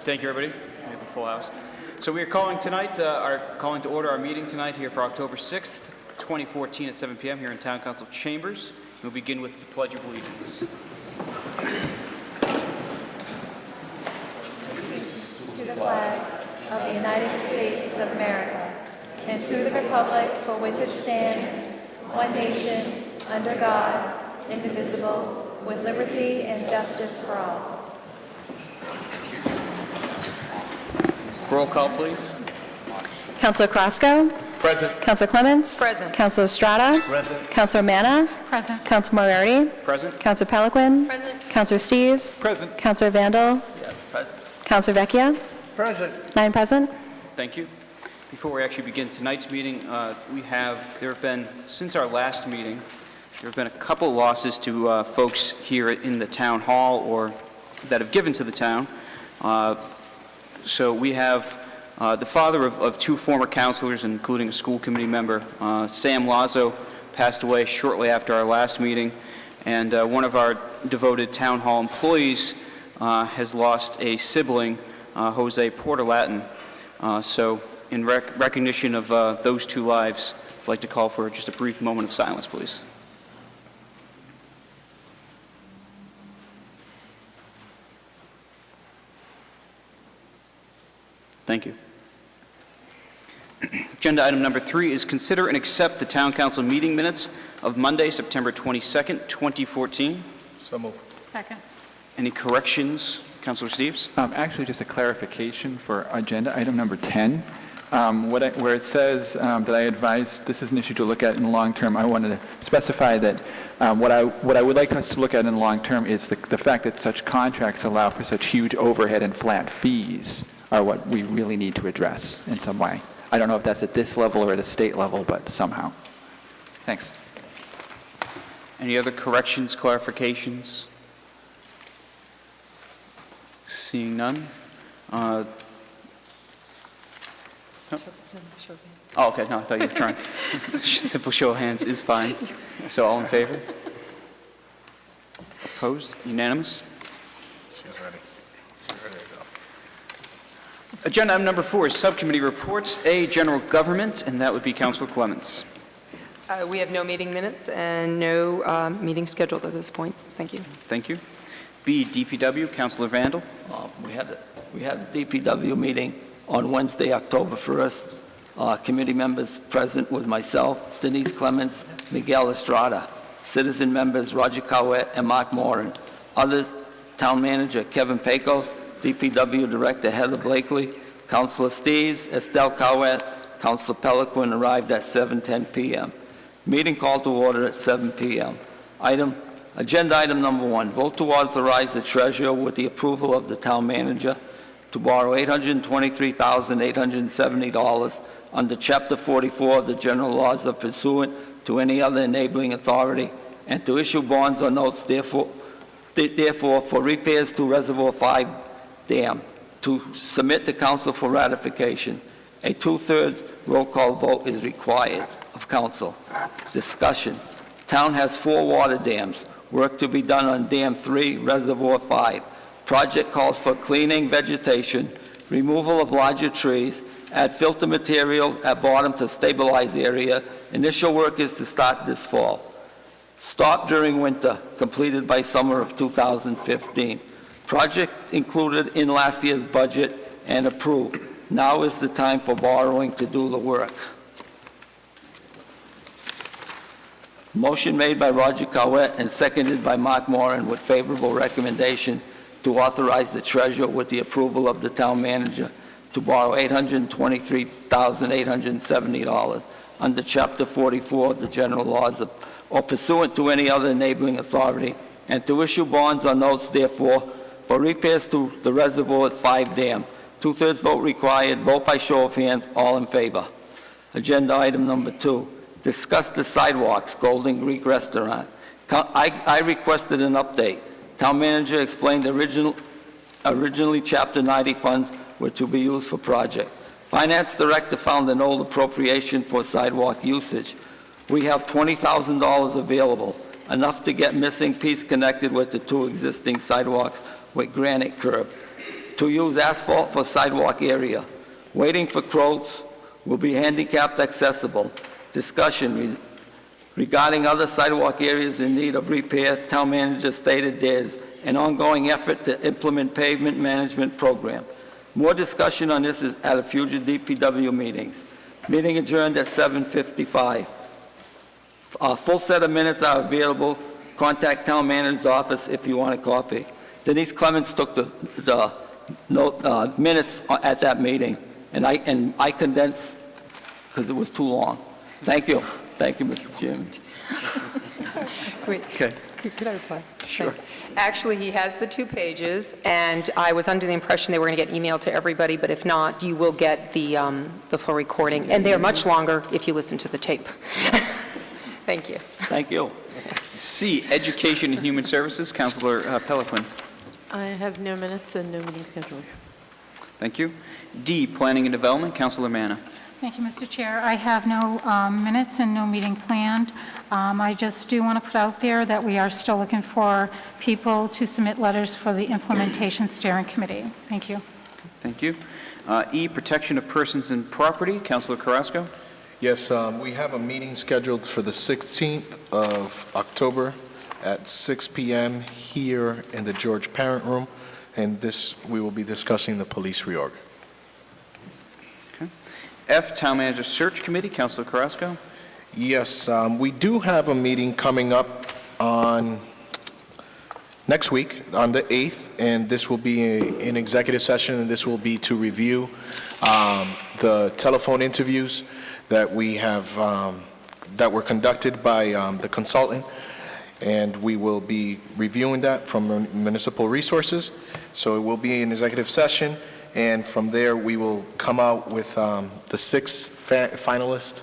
Thank you, everybody. We have a full house. So we are calling tonight, calling to order our meeting tonight here for October 6th, 2014 at 7 p.m. here in Town Council Chambers. We'll begin with the Pledge of Allegiance. To the flag of the United States of America and to the republic for which it stands, one nation, under God, indivisible, with liberty and justice for all. Roll call, please. Councilor Crosco? Present. Councilor Clements? Present. Councilor Estrada? Present. Councilor Manna? Present. Councilor Moriarty? Present. Councilor Peliquin? Present. Councilor Steves? Present. Councilor Vandal? Yeah, present. Councilor Vecchia? Present. 9 present. Thank you. Before we actually begin tonight's meeting, there have been, since our last meeting, there have been a couple losses to folks here in the town hall or that have given to the town. So we have the father of two former counselors, including a school committee member. Sam Lazo passed away shortly after our last meeting, and one of our devoted town hall employees has lost a sibling, Jose Porter-Latin. So in recognition of those two lives, I'd like to call for just a brief moment of silence, please. Thank you. Agenda item number 3 is consider and accept the Town Council meeting minutes of Monday, September 22nd, 2014. So moved. Second. Any corrections, Councilor Steves? Actually, just a clarification for agenda item number 10. Where it says that I advise this is an issue to look at in the long term, I wanted to specify that what I would like us to look at in the long term is the fact that such contracts allow for such huge overhead and flat fees are what we really need to address in some way. I don't know if that's at this level or at a state level, but somehow. Thanks. Any other corrections, clarifications? Seeing none. Oh, okay. No, I thought you were trying. Simple show of hands is fine. So all in favor? Opposed? Unanimous? She's ready. She's ready to go. Agenda item number 4 is subcommittee reports. A, general government, and that would be Councilor Clements. We have no meeting minutes and no meeting scheduled at this point. Thank you. Thank you. B, DPW, Councilor Vandal. We had a DPW meeting on Wednesday, October 1st. Committee members present with myself, Denise Clements, Miguel Estrada, citizen members Roger Cowett and Mark Moran, other town manager Kevin Pecos, DPW Director Heather Blakely, Councilor Steves, Estelle Cowett, Councilor Peliquin arrived at 7:10 p.m. Meeting called to order at 7 p.m. Agenda item number 1, vote to authorize the treasurer with the approval of the town manager to borrow $823,870 under Chapter 44 of the general laws of pursuant to any other enabling authority, and to issue bonds or notes therefore for repairs to Reservoir 5 Dam, to submit to council for ratification. A 2/3 roll call vote is required of council. Discussion. Town has 4 water dams. Work to be done on Dam 3, Reservoir 5. Project calls for cleaning vegetation, removal of larger trees, add filter material at bottom to stabilize the area. Initial work is to start this fall. Stop during winter, completed by summer of 2015. Project included in last year's budget and approved. Now is the time for borrowing to do the work. Motion made by Roger Cowett and seconded by Mark Moran with favorable recommendation to authorize the treasurer with the approval of the town manager to borrow $823,870 under Chapter 44 of the general laws or pursuant to any other enabling authority, and to issue bonds or notes therefore for repairs to the Reservoir 5 Dam. 2/3 vote required. Vote by show of hands. All in favor. Agenda item number 2. Discuss the sidewalks, Golden Greek Restaurant. I requested an update. Town manager explained originally Chapter 90 funds were to be used for project. Finance director found an old appropriation for sidewalk usage. We have $20,000 available, enough to get missing piece connected with the 2 existing sidewalks with granite curb. to use asphalt for sidewalk area. Waiting for quotes will be handicapped accessible. Discussion regarding other sidewalk areas in need of repair, town manager stated there's an ongoing effort to implement pavement management program. More discussion on this is at a future DPW meetings. Meeting adjourned at 7:55. A full set of minutes are available. Contact town manager's office if you want a copy. Denise Clements took the minutes at that meeting, and I condensed because it was too long. Thank you. Thank you, Mr. Chairman. Wait, Okay. could I reply? Sure. Thanks. Actually, he has the 2 pages, and I was under the impression they were going to get emailed to everybody, but if not, you will get the full recording, and they're much longer if you listen to the tape. Thank you. Thank you. C, Education and Human Services, Councilor Peliquin. I have no minutes and no meeting scheduled. Thank you. D, Planning and Development, Councilor Manna. Thank you, Mr. Chair. I have no minutes and no meeting planned. I just do want to put out there that we are still looking for people to submit letters for the Implementation Steering Committee. Thank you. Thank you. E, Protection of Persons and Property, Councilor Carrasco. Yes, we have a meeting scheduled for the 16th of October at 6 p.m. here in the George Parent Room, and we will be discussing the police reorg. F, Town Manager Search Committee, Councilor Carrasco. Yes, we do have a meeting coming up on next week, on the 8th, and this will be an executive session, and this will be to review the telephone interviews that we have, that were conducted by the consultant, and we will be reviewing that from Municipal Resources. So it will be an executive session, and from there, we will come out with the 6 finalists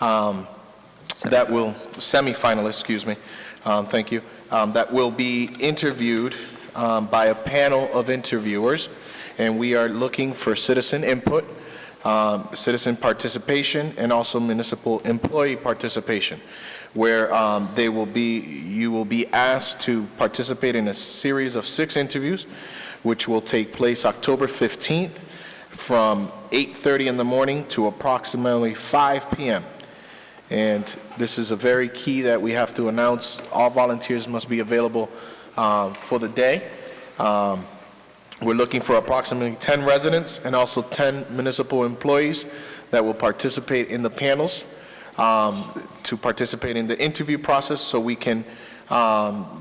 that will, semi-finalists, excuse me, thank you, that will be interviewed by a panel of interviewers, and we are looking for citizen input, citizen participation, and also municipal employee participation, where you will be asked to participate in a series of 6 interviews, which will take place October 15th from 8:30 in the morning to approximately 5 p.m. And this is a very key that we have to announce. All volunteers must be available for the day. We're looking for approximately 10 residents and also 10 municipal employees that will participate in the panels to participate in the interview process, so we can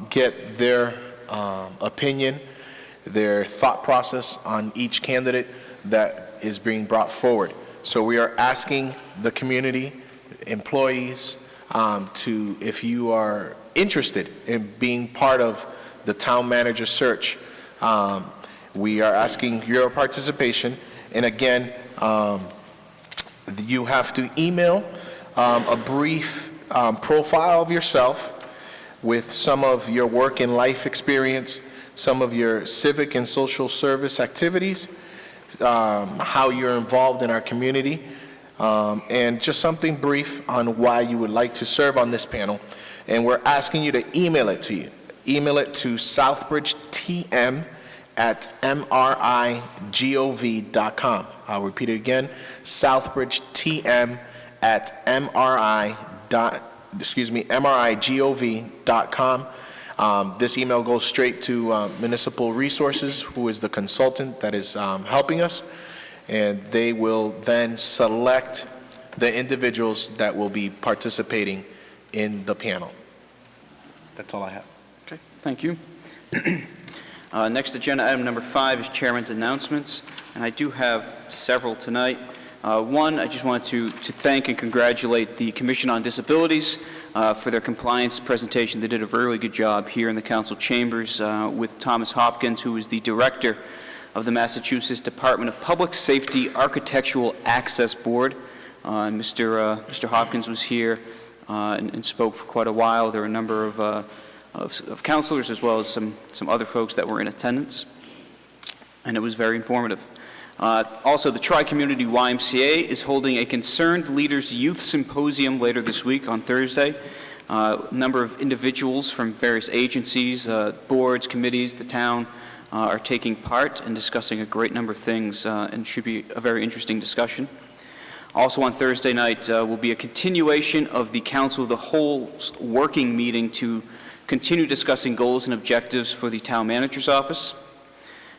get their opinion, their thought process on each candidate that is being brought forward. So we are asking the community, employees, if you are interested in being part of the town manager search, we are asking your participation. And again, you have to email a brief profile of yourself with some of your work and life experience, some of your civic and social service activities, how you're involved in our community, and just something brief on why you would like to serve on this panel. And we're asking you to email it to you. Email it to southbridgetm@mrigov.com. I'll repeat it again, southbridgetm@mrigov.com. This email goes straight to Municipal Resources, who is the consultant that is helping us, and they will then select the individuals that will be participating in the panel. That's all I have. Okay, thank you. Next agenda item number 5 is Chairman's announcements, and I do have several tonight. One, I just wanted to thank and congratulate the Commission on Disabilities for their compliance presentation. They did a really good job here in the council chambers with Thomas Hopkins, who is the director of the Massachusetts Department of Public Safety Architectural Access Board. Mr. Hopkins was here and spoke for quite a while. There were a number of counselors as well as some other folks that were in attendance, and it was very informative. Also, the Tri-Community YMCA is holding a Concerned Leaders Youth Symposium later this week on Thursday. A number of individuals from various agencies, boards, committees, the town are taking part and discussing a great number of things, and should be a very interesting discussion. Also on Thursday night will be a continuation of the Council of the Whole's working meeting to continue discussing goals and objectives for the Town Manager's Office.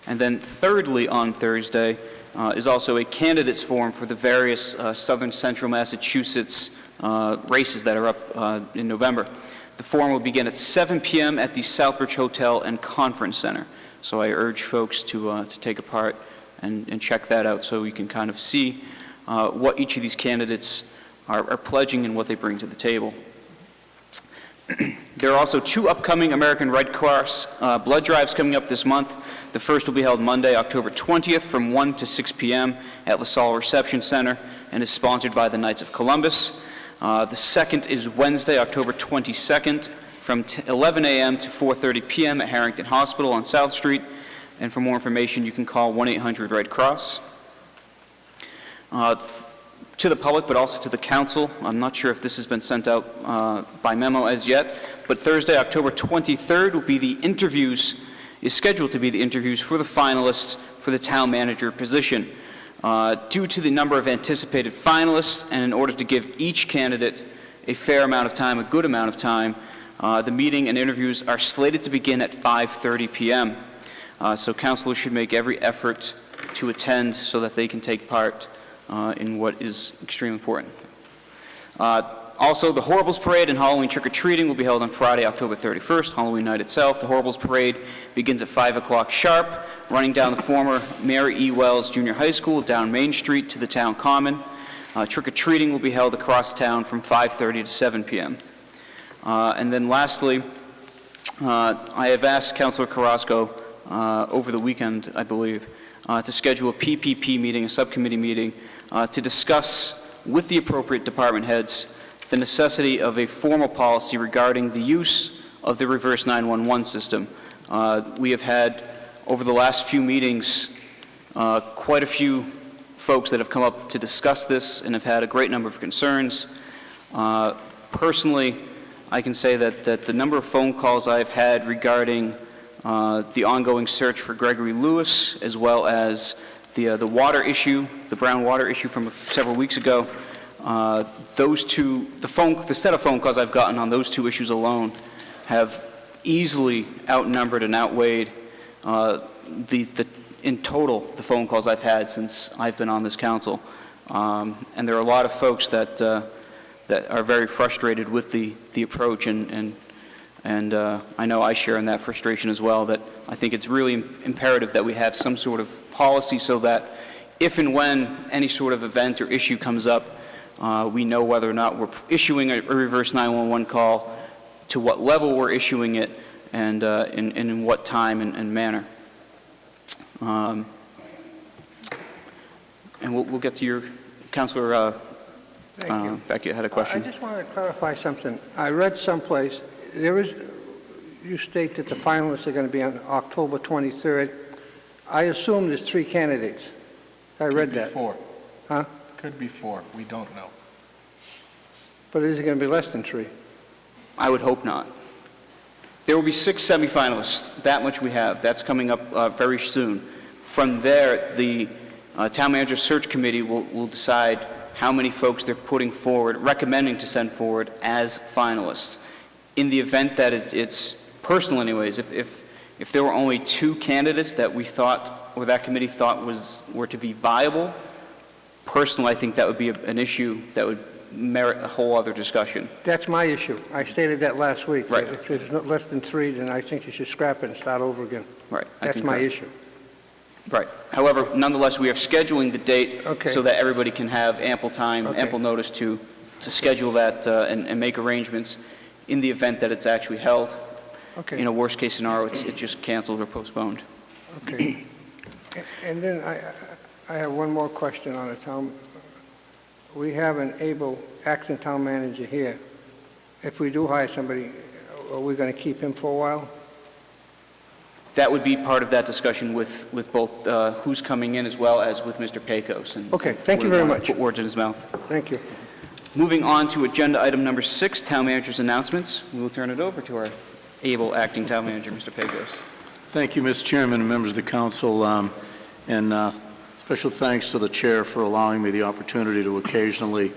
And then thirdly, on Thursday, is also a candidates forum for the various southern central Massachusetts races that are up in November. The forum will begin at 7 p.m. at the Southbridge Hotel and Conference Center. So I urge folks to take a part and check that out so you can kind of see what each of these candidates are pledging and what they bring to the table. There are also 2 upcoming American Red Cross blood drives coming up this month. The first will be held Monday, October 20th from 1 to 6 p.m. at LaSalle Reception Center and is sponsored by the Knights of Columbus. The second is Wednesday, October 22nd from 11 a.m. to 4:30 p.m. at Harrington Hospital on South Street. And for more information, you can call 1-800-RED-CROSS. To the public, but also to the council. I'm not sure if this has been sent out by memo as yet, but Thursday, October 23rd will be is scheduled to be the interviews for the finalists for the town manager position. Due to the number of anticipated finalists, and in order to give each candidate a fair amount of time, a good amount of time, the meeting and interviews are slated to begin at 5:30 p.m. So councilors should make every effort to attend so that they can take part in what is extremely important. Also, the Horribles Parade and Halloween trick-or-treating will be held on Friday, October 31st, Halloween night itself. The Horribles Parade begins at 5 o'clock sharp, running down the former Mary E. Wells Junior High School, down Main Street to the town common. Trick-or-treating will be held across town from 5:30 to 7 p.m. And then lastly, I have asked Councilor Carrasco over the weekend, I believe, to schedule a PPP meeting, a subcommittee meeting, to discuss with the appropriate department heads the necessity of a formal policy regarding the use of the reverse 911 system. We have had, over the last few meetings, quite a few folks that have come up to discuss this and have had a great number of concerns. Personally, I can say that the number of phone calls I've had regarding the ongoing search for Gregory Lewis, as well as the water issue, the brown water issue from several weeks ago, the set of phone calls I've gotten on those 2 issues alone have easily outnumbered and outweighed in total the phone calls I've had since I've been on this council. And there are a lot of folks that are very frustrated with the approach, and I know I share in that frustration as well, that I think it's really imperative that we have some sort of policy so that if and when any sort of event or issue comes up, we know whether or not we're issuing a reverse 911 call, to what level we're issuing it, and in what time and manner. And we'll get to your, Councilor Vecchia had a question. I just want to clarify something. I read someplace, you state that the finalists are going to be on October 23rd. I assume there's 3 candidates. I read that. Could be 4. Huh? Could be 4. We don't know. But is it going to be less than 3? I would hope not. There will be 6 semifinalists. That much we have. That's coming up very soon. From there, the Town Manager Search Committee will decide how many folks they're putting forward, recommending to send forward as finalists. In the event that it's personal anyways, if there were only 2 candidates that we thought, or that committee thought were to be viable, personally I think that would be an issue that would merit a whole other discussion. That's my issue. I stated that last week. Right. If there's not less than 3, then I think you should scrap it and start over again. Right. That's my issue. Right. However, nonetheless, we are scheduling the date Okay. so that everybody can have ample time, Okay. ample notice to schedule that and make arrangements in the event that it's actually held. Okay. In a worst-case scenario, it's just canceled or postponed. Okay. And then I have one more question on it, Tom. We have an able acting town manager here. If we do hire somebody, are we going to keep him for a while? That would be part of that discussion with both who's coming in as well as with Mr. Pecos. And Okay, thank you we don't very want much. to put words in his mouth. Thank you. Moving on to agenda item number 6, Town Manager's announcements. We will turn it over to our able acting town manager, Mr. Pecos. Thank you, Mr. Chairman and members of the council, and special thanks to the chair for allowing me the opportunity to occasionally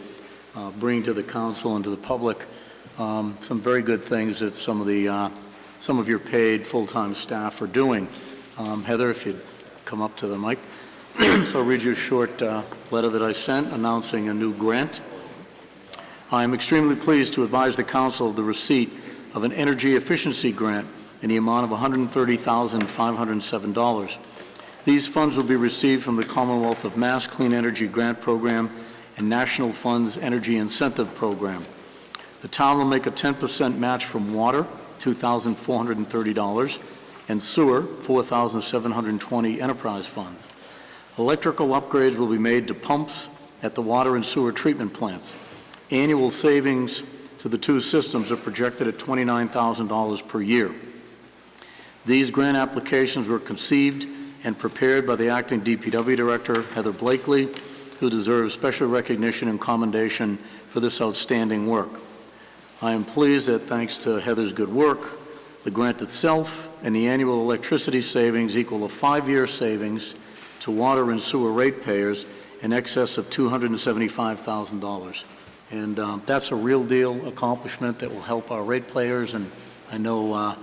bring to the council and to the public some very good things that some of your paid full-time staff are doing. Heather, if you'd come up to the mic. So I'll read you a short letter that I sent announcing a new grant. I am extremely pleased to advise the council of the receipt of an energy efficiency grant in the amount of $130,507. These funds will be received from the Commonwealth of Mass Clean Energy Grant Program and National Funds Energy Incentive Program. The town will make a 10% match from water, $2,430, and sewer, $4,720 enterprise funds. Electrical upgrades will be made to pumps at the water and sewer treatment plants. Annual savings to the two systems are projected at $29,000 per year. These grant applications were conceived and prepared by the acting DPW Director, Heather Blakely, who deserves special recognition and commendation for this outstanding work. I am pleased that thanks to Heather's good work, the grant itself and the annual electricity savings equal a 5-year savings to water and sewer ratepayers in excess of $275,000. And that's a real deal accomplishment that will help our ratepayers, and I know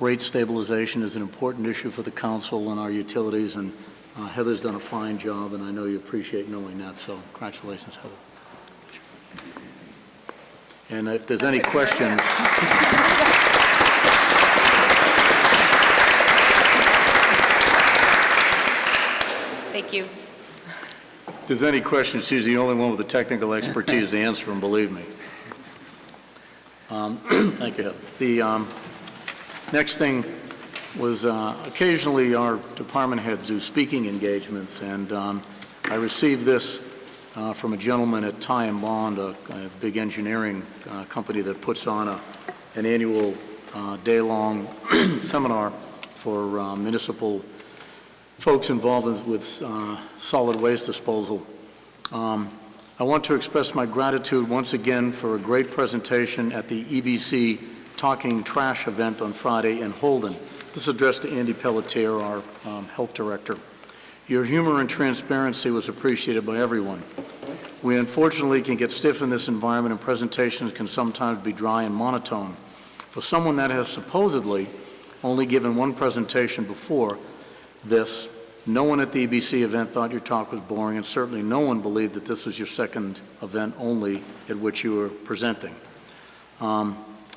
rate stabilization is an important issue for the council and our utilities, and Heather's done a fine job, and I know you appreciate knowing that, so congratulations, Heather. And if there's any questions... Thank you. If there's any questions, she's the only one with the technical expertise to answer them, believe me. Thank you, Heather. The next thing was occasionally our department heads do speaking engagements, and I received this from a gentleman at Ty and Bond, a big engineering company that puts on an annual day-long seminar for municipal folks involved with solid waste disposal. I want to express my gratitude once again for a great presentation at the EBC Talking Trash event on Friday in Holden. This is addressed to Andy Pelletier, our health director. Your humor and transparency was appreciated by everyone. We unfortunately can get stiff in this environment, and presentations can sometimes be dry and monotone. For someone that has supposedly only given one presentation before this, no one at the EBC event thought your talk was boring, and certainly no one believed that this was your second event only at which you were presenting.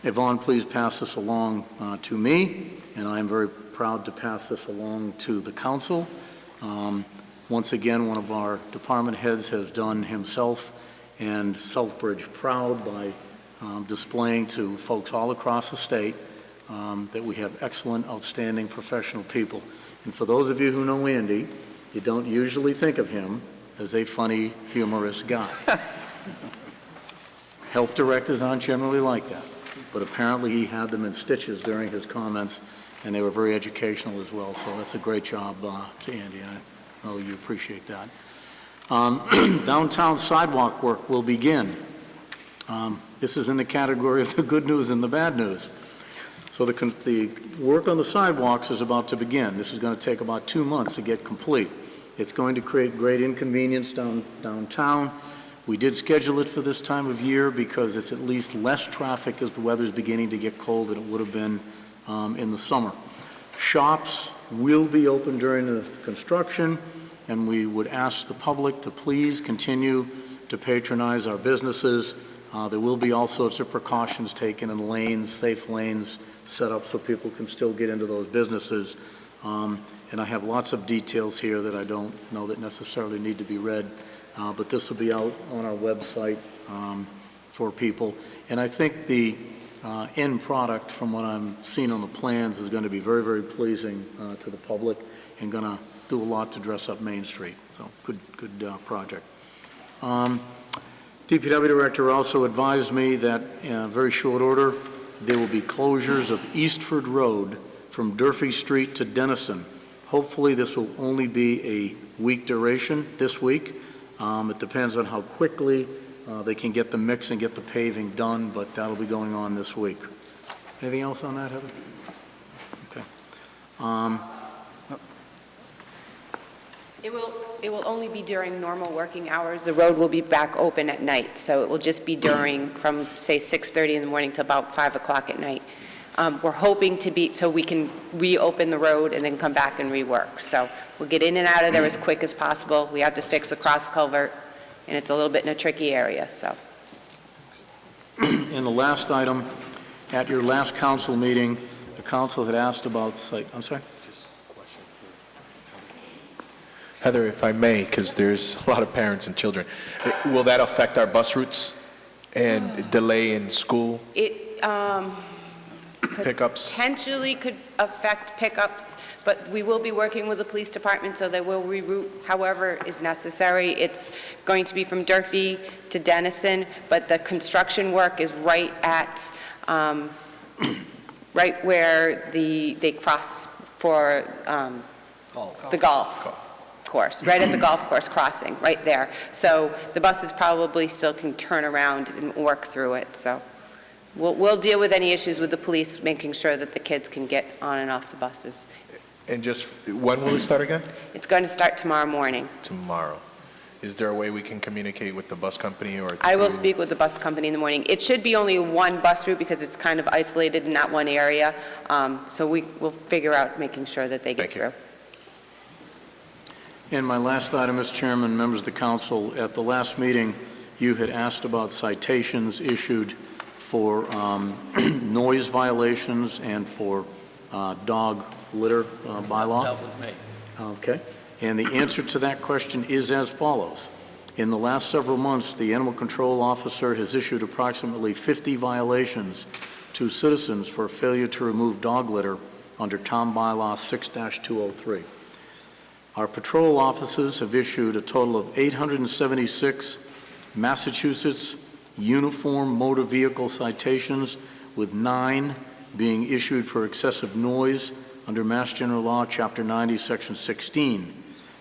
Yvonne, please pass this along to me, and I am very proud to pass this along to the council. Once again, one of our department heads has done himself and Southbridge proud by displaying to folks all across the state that we have excellent, outstanding professional people. And for those of you who know Andy, you don't usually think of him as a funny, humorous guy. Health directors aren't generally like that, but apparently he had them in stitches during his comments, and they were very educational as well. So that's a great job to Andy, and I know you appreciate that. Downtown sidewalk work will begin. This is in the category of the good news and the bad news. So the work on the sidewalks is about to begin. This is going to take about 2 months to get complete. It's going to create great inconvenience downtown. We did schedule it for this time of year because it's at least less traffic as the weather's beginning to get cold than it would have been in the summer. Shops will be open during the construction, and we would ask the public to please continue to patronize our businesses. There will be all sorts of precautions taken in lanes, safe lanes set up so people can still get into those businesses. And I have lots of details here that I don't know that necessarily need to be read, but this will be out on our website for people. And I think the end product, from what I'm seeing on the plans, is going to be very, very pleasing to the public and going to do a lot to dress up Main Street. So good project. DPW Director also advised me that in a very short order, there will be closures of Eastford Road from Durfee Street to Denison. Hopefully this will only be a week duration this week. It depends on how quickly they can get the mix and get the paving done, but that'll be going on this week. Anything else on that, Heather? Okay. It will only be during normal working hours. The road will be back open at night, so it will just be during, from, say, 6:30 in the morning to about 5 o'clock at night. We're hoping to be, so we can reopen the road and then come back and rework. So we'll get in and out of there as quick as possible. We have to fix a cross culvert, and it's a little bit in a tricky area, so. In the last item, at your last council meeting, the council had asked about I'm sorry? Heather, if I may, because there's a lot of parents and children, will that affect our bus routes and delay in school It pickups? potentially could affect pickups, but we will be working with the police department, so they will reroute however is necessary. It's going to be from Durfee to Denison, but the construction work is right at, right where they cross for the golf course, right at the golf course crossing, right there. So the buses probably still can turn around and work through it, so. We'll deal with any issues with the police, making sure that the kids can get on and off the buses. And just, when will it start again? It's going to start tomorrow morning. Tomorrow. Is there a way we can communicate with the bus company or? I will speak with the bus company in the morning. It should be only one bus route because it's kind of isolated in that one area. So we'll figure out making sure that they get through. And my last item, Mr. Chairman, members of the council, at the last meeting, you had asked about citations issued for noise violations and for dog litter bylaw. That was me. Okay. And the answer to that question is as follows. In the last several months, the animal control officer has issued approximately 50 violations to citizens for failure to remove dog litter under Town Bylaw 6-203. Our patrol officers have issued a total of 876 Massachusetts uniform motor vehicle citations, with 9 being issued for excessive noise under Mass General Law, Chapter 90, Section 16.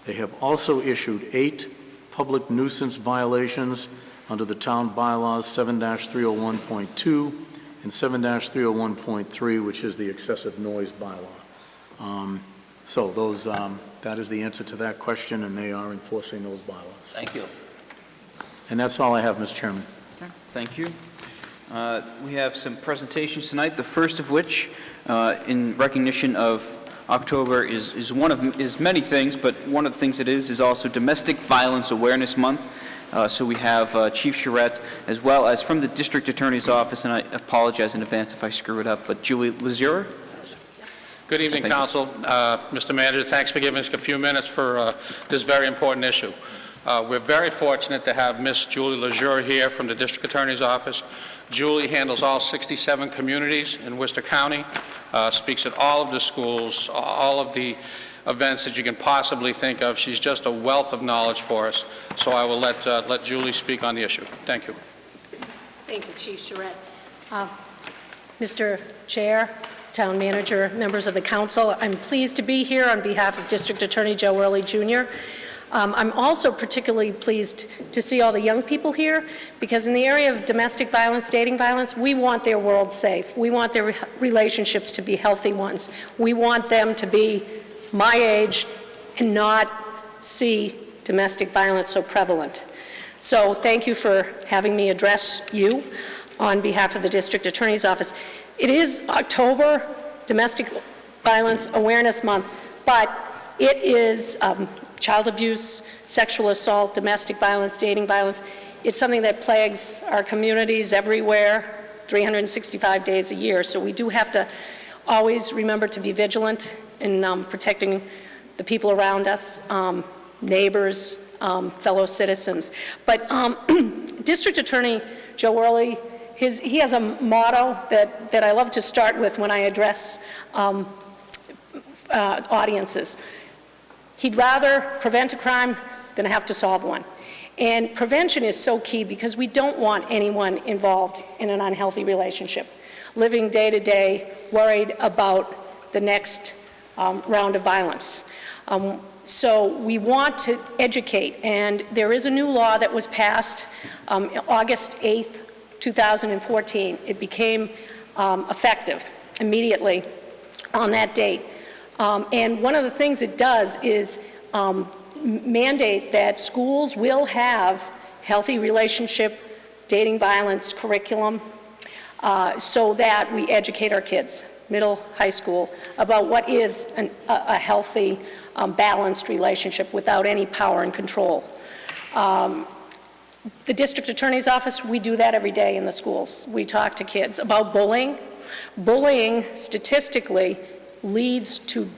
They have also issued 8 public nuisance violations under the Town Bylaws 7-301.2 and 7-301.3, which is the excessive noise bylaw. So those, that is the answer to that question, and they are enforcing those bylaws. Thank you. And that's all I have, Mr. Chairman. Thank you. We have some presentations tonight, the first of which, in recognition of October, is many things, but one of the things it is also Domestic Violence Awareness Month. So we have Chief Charette, as well as from the District Attorney's Office, and I apologize in advance if I screw it up, but Julie Lazure. Good evening, Council. Mr. Manager, thanks for giving us a few minutes for this very important issue. We're very fortunate to have Miss Julie Lazure here from the District Attorney's Office. Julie handles all 67 communities in Worcester County, speaks at all of the schools, all of the events that you can possibly think of. She's just a wealth of knowledge for us. So I will let Julie speak on the issue. Thank you. Thank you, Chief Charette. Mr. Chair, Town Manager, members of the Council, I'm pleased to be here on behalf of District Attorney Joe Worley Jr. I'm also particularly pleased to see all the young people here, because in the area of domestic violence, dating violence, we want their world safe. We want their relationships to be healthy ones. We want them to be my age and not see domestic violence so prevalent. So thank you for having me address you on behalf of the District Attorney's Office. It is October, Domestic Violence Awareness Month, but it is child abuse, sexual assault, domestic violence, dating violence. It's something that plagues our communities everywhere, 365 days a year. So we do have to always remember to be vigilant in protecting the people around us, neighbors, fellow citizens. But District Attorney Joe Worley, he has a motto that I love to start with when I address audiences. He'd rather prevent a crime than have to solve one. And prevention is so key, because we don't want anyone involved in an unhealthy relationship, living day to day, worried about the next round of violence. So we want to educate, and there is a new law that was passed August 8th, 2014. It became effective immediately on that date. And one of the things it does is mandate that schools will have healthy relationship, dating violence curriculum, so that we educate our kids, middle, high school, about what is a healthy, balanced relationship without any power and control. The district attorney's office, we do that every day in the schools. We talk to kids about bullying. Bullying statistically leads to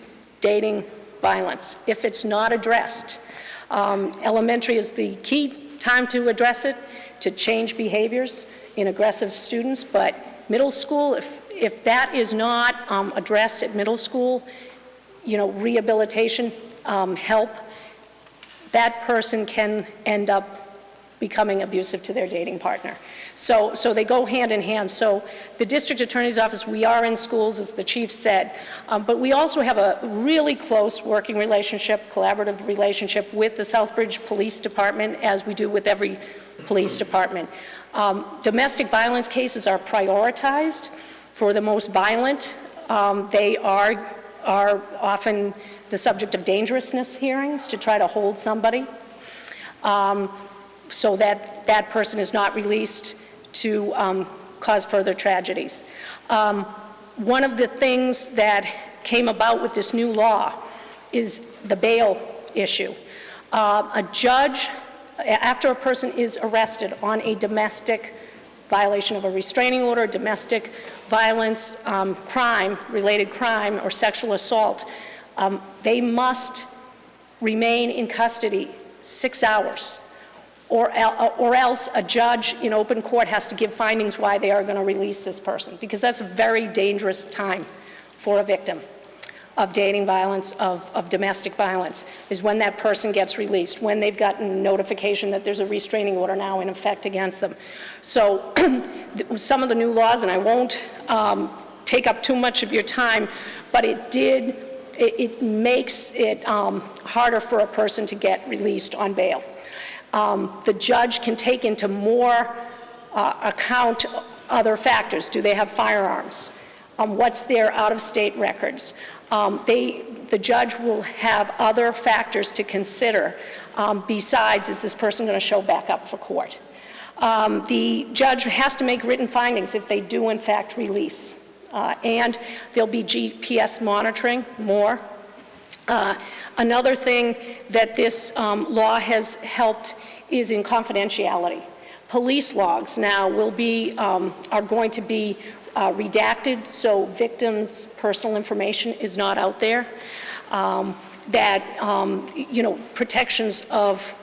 dating violence if it's not addressed. Elementary is the key time to address it, to change behaviors in aggressive students, but middle school, if that is not addressed at middle school, rehabilitation, help, that person can end up becoming abusive to their dating partner. So they go hand in hand. So the district attorney's office, we are in schools, as the chief said, but we also have a really close working relationship, collaborative relationship with the Southbridge Police Department, as we do with every police department. Domestic violence cases are prioritized for the most violent. They are often the subject of dangerousness hearings to try to hold somebody, so that that person is not released to cause further tragedies. One of the things that came about with this new law is the bail issue. A judge, after a person is arrested on a domestic violation of a restraining order, domestic violence, related crime, or sexual assault, they must remain in custody 6 hours. Or else a judge in open court has to give findings why they are going to release this person, because that's a very dangerous time for a victim of dating violence, of domestic violence, is when that person gets released, when they've gotten notification that there's a restraining order now in effect against them. So some of the new laws, and I won't take up too much of your time, but it makes it harder for a person to get released on bail. The judge can take into more account other factors. Do they have firearms? What's their out-of-state records? The judge will have other factors to consider besides, is this person going to show back up for court? The judge has to make written findings if they do in fact release. And there'll be GPS monitoring more. Another thing that this law has helped is in confidentiality. Police logs now are going to be redacted, so victims' personal information is not out there. Protections of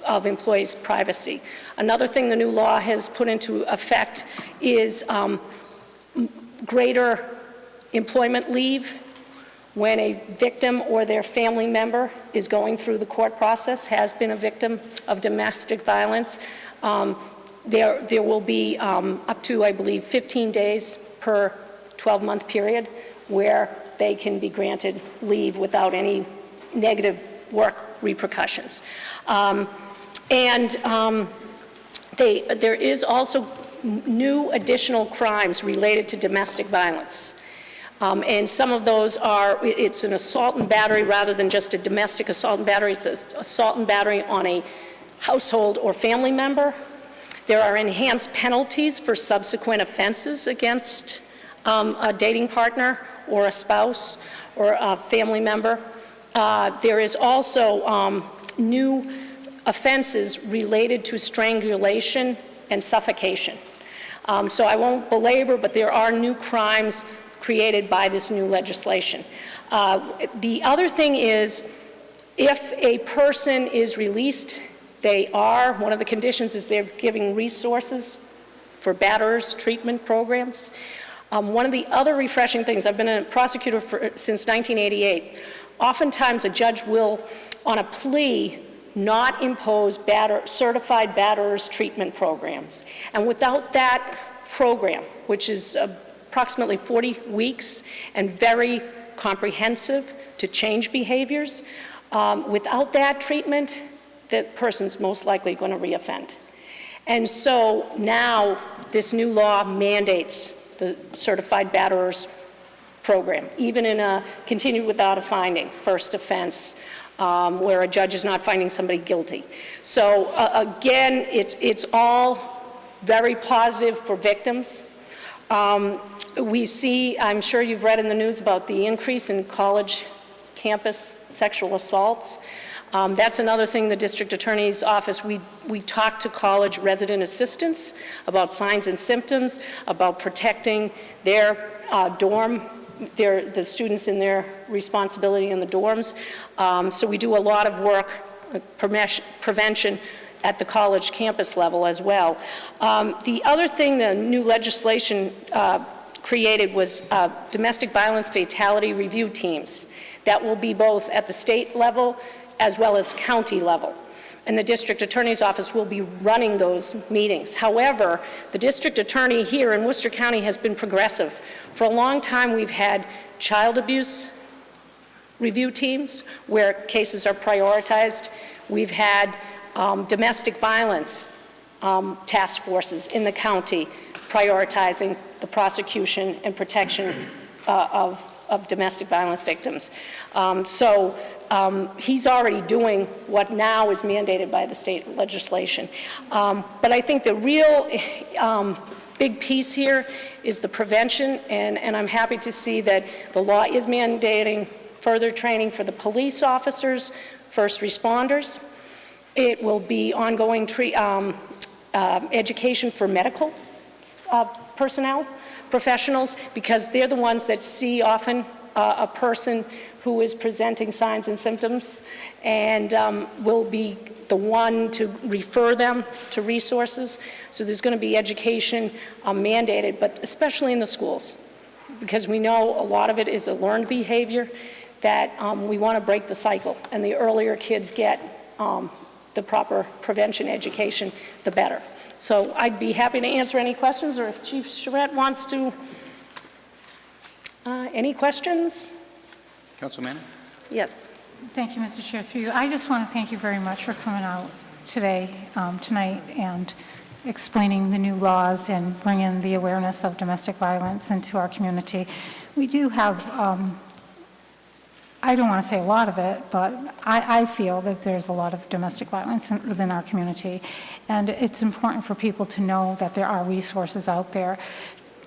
employees' privacy. Another thing the new law has put into effect is greater employment leave when a victim or their family member is going through the court process, has been a victim of domestic violence. There will be up to, I believe, 15 days per 12-month period where they can be granted leave without any negative work repercussions. There is also new additional crimes related to domestic violence. And some of those it's an assault and battery rather than just a domestic assault and battery. It's an assault and battery on a household or family member. There are enhanced penalties for subsequent offenses against a dating partner or a spouse or a family member. There is also new offenses related to strangulation and suffocation. So I won't belabor, but there are new crimes created by this new legislation. The other thing is, if a person is released, one of the conditions is they're giving resources for batterers treatment programs. One of the other refreshing things, I've been a prosecutor since 1988, oftentimes a judge will, on a plea, not impose certified batterers treatment programs. And without that program, which is approximately 40 weeks and very comprehensive to change behaviors, without that treatment, that person's most likely going to reoffend. And so now this new law mandates the certified batterers program, even in a continued without a finding, first offense, where a judge is not finding somebody guilty. So again, it's all very positive for victims. We see, I'm sure you've read in the news about the increase in college campus sexual assaults. That's another thing the district attorney's office, we talk to college resident assistants about signs and symptoms, about protecting their the students in their responsibility in the dorms. So we do a lot of work, prevention at the college campus level as well. The other thing the new legislation created was domestic violence fatality review teams that will be both at the state level as well as county level. And the district attorney's office will be running those meetings. However, the district attorney here in Worcester County has been progressive. For a long time, we've had child abuse review teams where cases are prioritized. We've had domestic violence task forces in the county prioritizing the prosecution and protection of domestic violence victims. He's already doing what now is mandated by the state legislation. But I think the real big piece here is the prevention, and I'm happy to see that the law is mandating further training for the police officers, first responders. It will be ongoing education for medical personnel, professionals, because they're the ones that see often a person who is presenting signs and symptoms, and will be the one to refer them to resources. So there's going to be education mandated, but especially in the schools, because we know a lot of it is a learned behavior that we want to break the cycle, and the earlier kids get the proper prevention education, the better. So I'd be happy to answer any questions, or if Chief Charette wants to. Any questions? Councilman? Yes. Thank you, Mr. Chair. Through you, I just want to thank you very much for coming out today, tonight, and explaining the new laws and bringing the awareness of domestic violence into our community. We do have, I don't want to say a lot of it, but I feel that there's a lot of domestic violence within our community, and it's important for people to know that there are resources out there.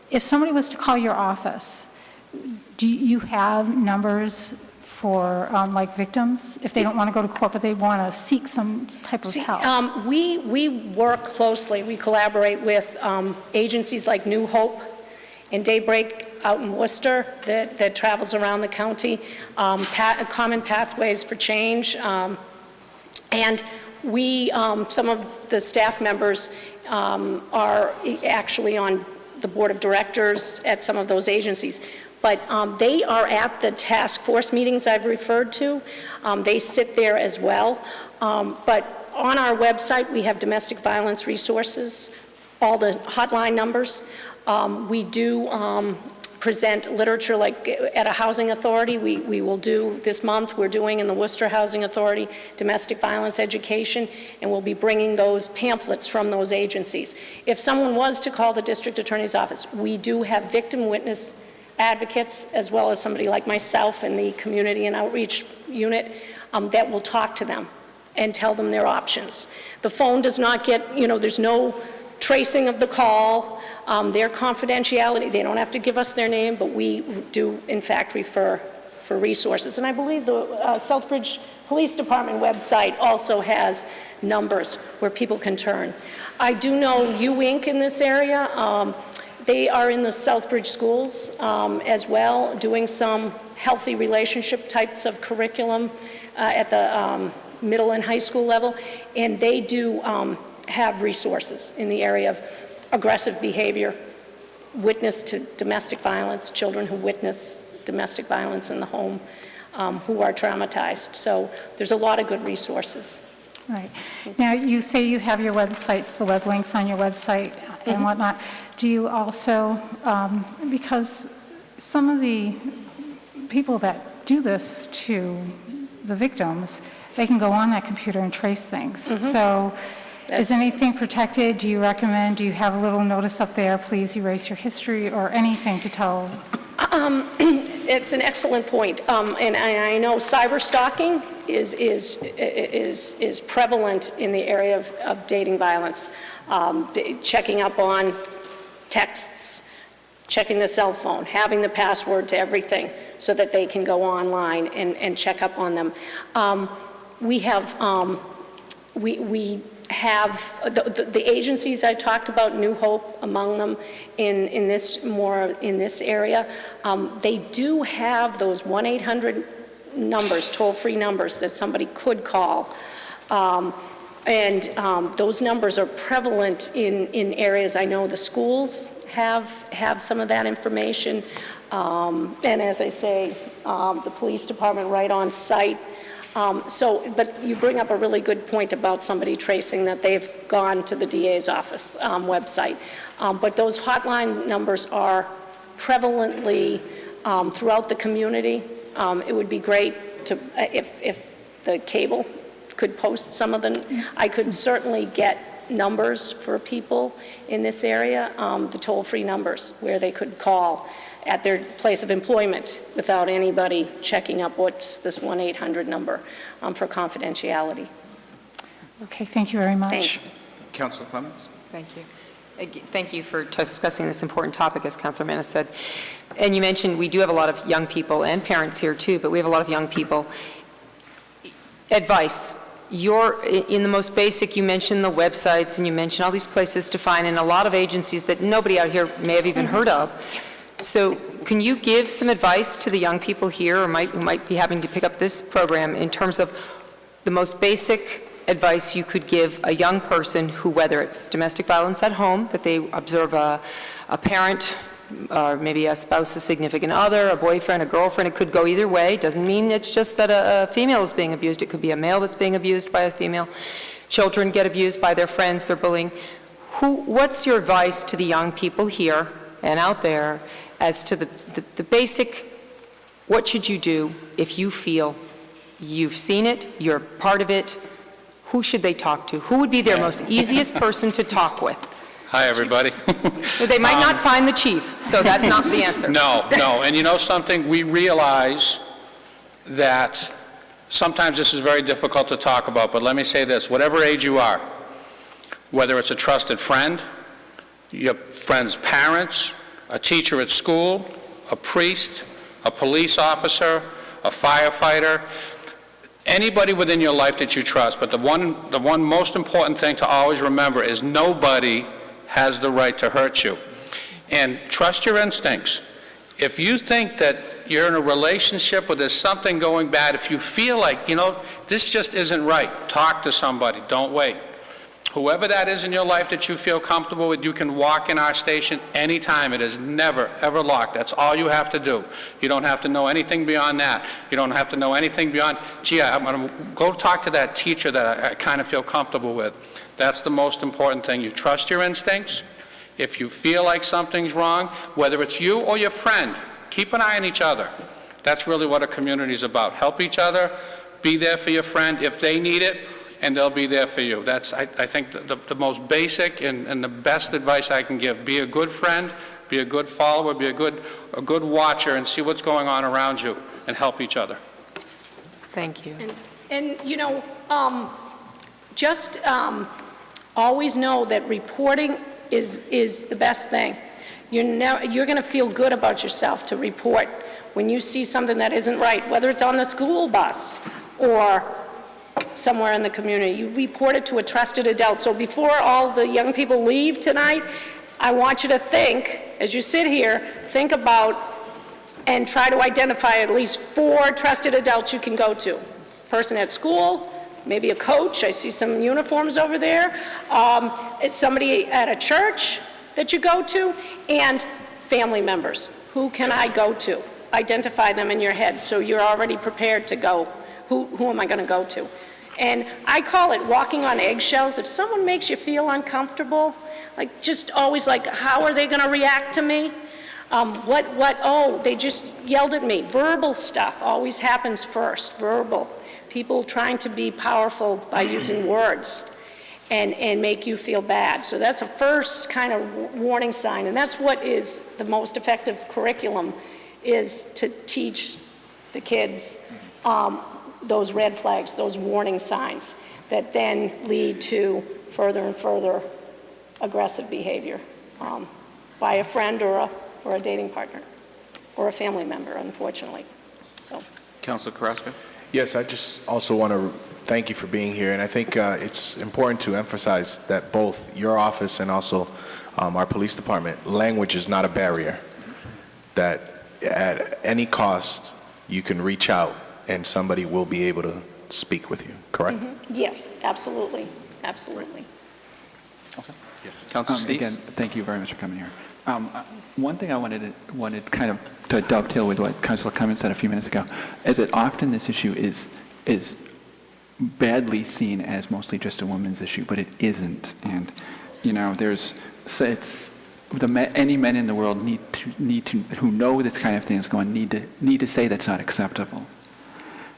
If somebody was to call your office, do you have numbers for like victims, if they don't want to go to court, but they want to seek some type of help? We work closely, we collaborate with agencies like New Hope and Daybreak out in Worcester that travels around the county, Common Pathways for Change, and we, some of the staff members are actually on the board of directors at some of those agencies. But they are at the task force meetings I've referred to. They sit there as well. But on our website, we have domestic violence resources, all the hotline numbers. We do present literature, like at a housing authority. We will do, this month, we're doing in the Worcester Housing Authority domestic violence education, and we'll be bringing those pamphlets from those agencies. If someone was to call the district attorney's office, we do have victim witness advocates, as well as somebody like myself in the community and outreach unit that will talk to them and tell them their options. The phone does not get, there's no tracing of the call, their confidentiality, they don't have to give us their name, but we do in fact refer for resources. And I believe the Southbridge Police Department website also has numbers where people can turn. I do know U-Inc. in this area. They are in the Southbridge schools as well, doing some healthy relationship types of curriculum at the middle and high school level, and they do have resources in the area of aggressive behavior, witness to domestic violence, children who witness domestic violence in the home, who are traumatized. So there's a lot of good resources. Right. Now, you say you have your websites, the web links on your website and whatnot. Do you also, because some of the people that do this to the victims, they can go on that computer and trace things. So is anything protected? Do you recommend, do you have a little notice up there, please erase your history, or anything to tell It's an excellent point. And I know cyber stalking is prevalent in the area of dating violence. Checking up on texts, checking the cell phone, having the password to everything so that they can go online and check up on them. We have the agencies I talked about, New Hope among them, in this area. They do have those 1-800 numbers, toll-free numbers that somebody could call. Those numbers are prevalent in areas. I know the schools have some of that information. And as I say, the police department right on site. But you bring up a really good point about somebody tracing that they've gone to the DA's office website. But those hotline numbers are prevalently throughout the community. It would be great to, if the cable could post some of them. I could certainly get numbers for people in this area, the toll-free numbers where they could call at their place of employment without anybody checking up what's this 1-800 number for confidentiality. Okay, thank you very much. Thanks. Councilor Clements? Thank you. Thank you for discussing this important topic, as Councilor Manis said. And you mentioned we do have a lot of young people and parents here too, but we have a lot of young people. Advice. You're in the most basic, you mentioned the websites and you mentioned all these places to find, and a lot of agencies that nobody out here may have even heard of. So can you give some advice to the young people here or who might be having to pick up this program in terms of the most basic advice you could give a young person who, whether it's domestic violence at home, that they observe a parent, or maybe a spouse, a significant other, a boyfriend, a girlfriend, it could go either way. It doesn't mean it's just that a female is being abused. It could be a male that's being abused by a female. Children get abused by their friends, they're bullying. What's your advice to the young people here and out there as to the basic, what should you do if you feel you've seen it, you're part of it? Who should they talk to? Who would be their most easiest person to talk with? Hi, everybody. They might not find the chief, so that's not the answer. No. And you know something? We realize that sometimes this is very difficult to talk about, but let me say this. Whatever age you are, whether it's a trusted friend, your friend's parents, a teacher at school, a priest, a police officer, a firefighter, anybody within your life that you trust, but the one most important thing to always remember is nobody has the right to hurt you. And trust your instincts. If you think that you're in a relationship where there's something going bad, if you feel like, this just isn't right, talk to somebody, don't wait. Whoever that is in your life that you feel comfortable with, you can walk in our station anytime. It is never, ever locked. That's all you have to do. You don't have to know anything beyond that. You don't have to know anything beyond, gee, I'm going to go talk to that teacher that I kind of feel comfortable with. That's the most important thing. You trust your instincts. If you feel like something's wrong, whether it's you or your friend, keep an eye on each other. That's really what a community is about. Help each other. Be there for your friend if they need it, and they'll be there for you. That's, I think, the most basic and the best advice I can give. Be a good friend, be a good follower, be a good watcher, and see what's going on around you, and help each other. Thank you. And just always know that reporting is the best thing. You're going to feel good about yourself to report when you see something that isn't right, whether it's on the school bus or somewhere in the community. You report it to a trusted adult. So before all the young people leave tonight, I want you to think, as you sit here, think about and try to identify at least 4 trusted adults you can go to. Person at school, maybe a coach, I see some uniforms over there, it's somebody at a church that you go to, and family members. Who can I go to? Identify them in your head so you're already prepared to go. Who am I going to go to? And I call it walking on eggshells. If someone makes you feel uncomfortable, like just always like, how are they going to react to me? Oh, they just yelled at me. Verbal stuff always happens first, verbal. People trying to be powerful by using words and make you feel bad. So that's a first kind of warning sign, and that's what is the most effective curriculum is to teach the kids those red flags, those warning signs that then lead to further and further aggressive behavior by a friend or a dating partner or a family member, unfortunately. So, Councilor Carrasco? Yes, I just also want to thank you for being here, and I think it's important to emphasize that both your office and also our police department, language is not a barrier, that at any cost you can reach out and somebody will be able to speak with you, correct? yes, absolutely, absolutely. Councilor Steves? Again, thank you very much for coming here. One thing I wanted kind of to dovetail with what Councilor Clemens said a few minutes ago is that often this issue is badly seen as mostly just a woman's issue, but it isn't. And any men in the world need to who know this kind of thing is going need to say that's not acceptable.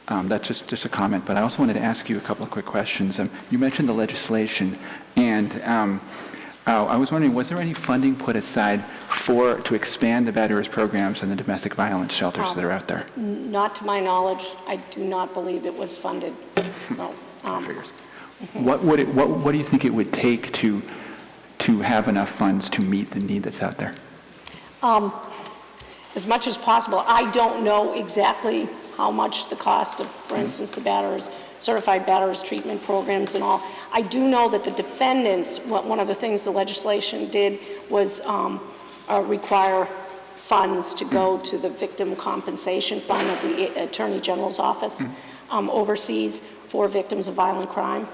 That's just a comment, but I also wanted to ask you a couple of quick questions. You mentioned the legislation, and I was wondering, was there any funding put aside to expand the batterers programs and the domestic violence shelters that are out there? Not to my knowledge. I do not believe it was funded. So, Figures. What do you think it would take to have enough funds to meet the need that's out there? As much as possible. I don't know exactly how much the cost of, for instance, the certified batterers treatment programs and all. I do know that the defendants, one of the things the legislation did was require funds to go to the Victim Compensation Fund of the Attorney General's office overseas for victims of violent crime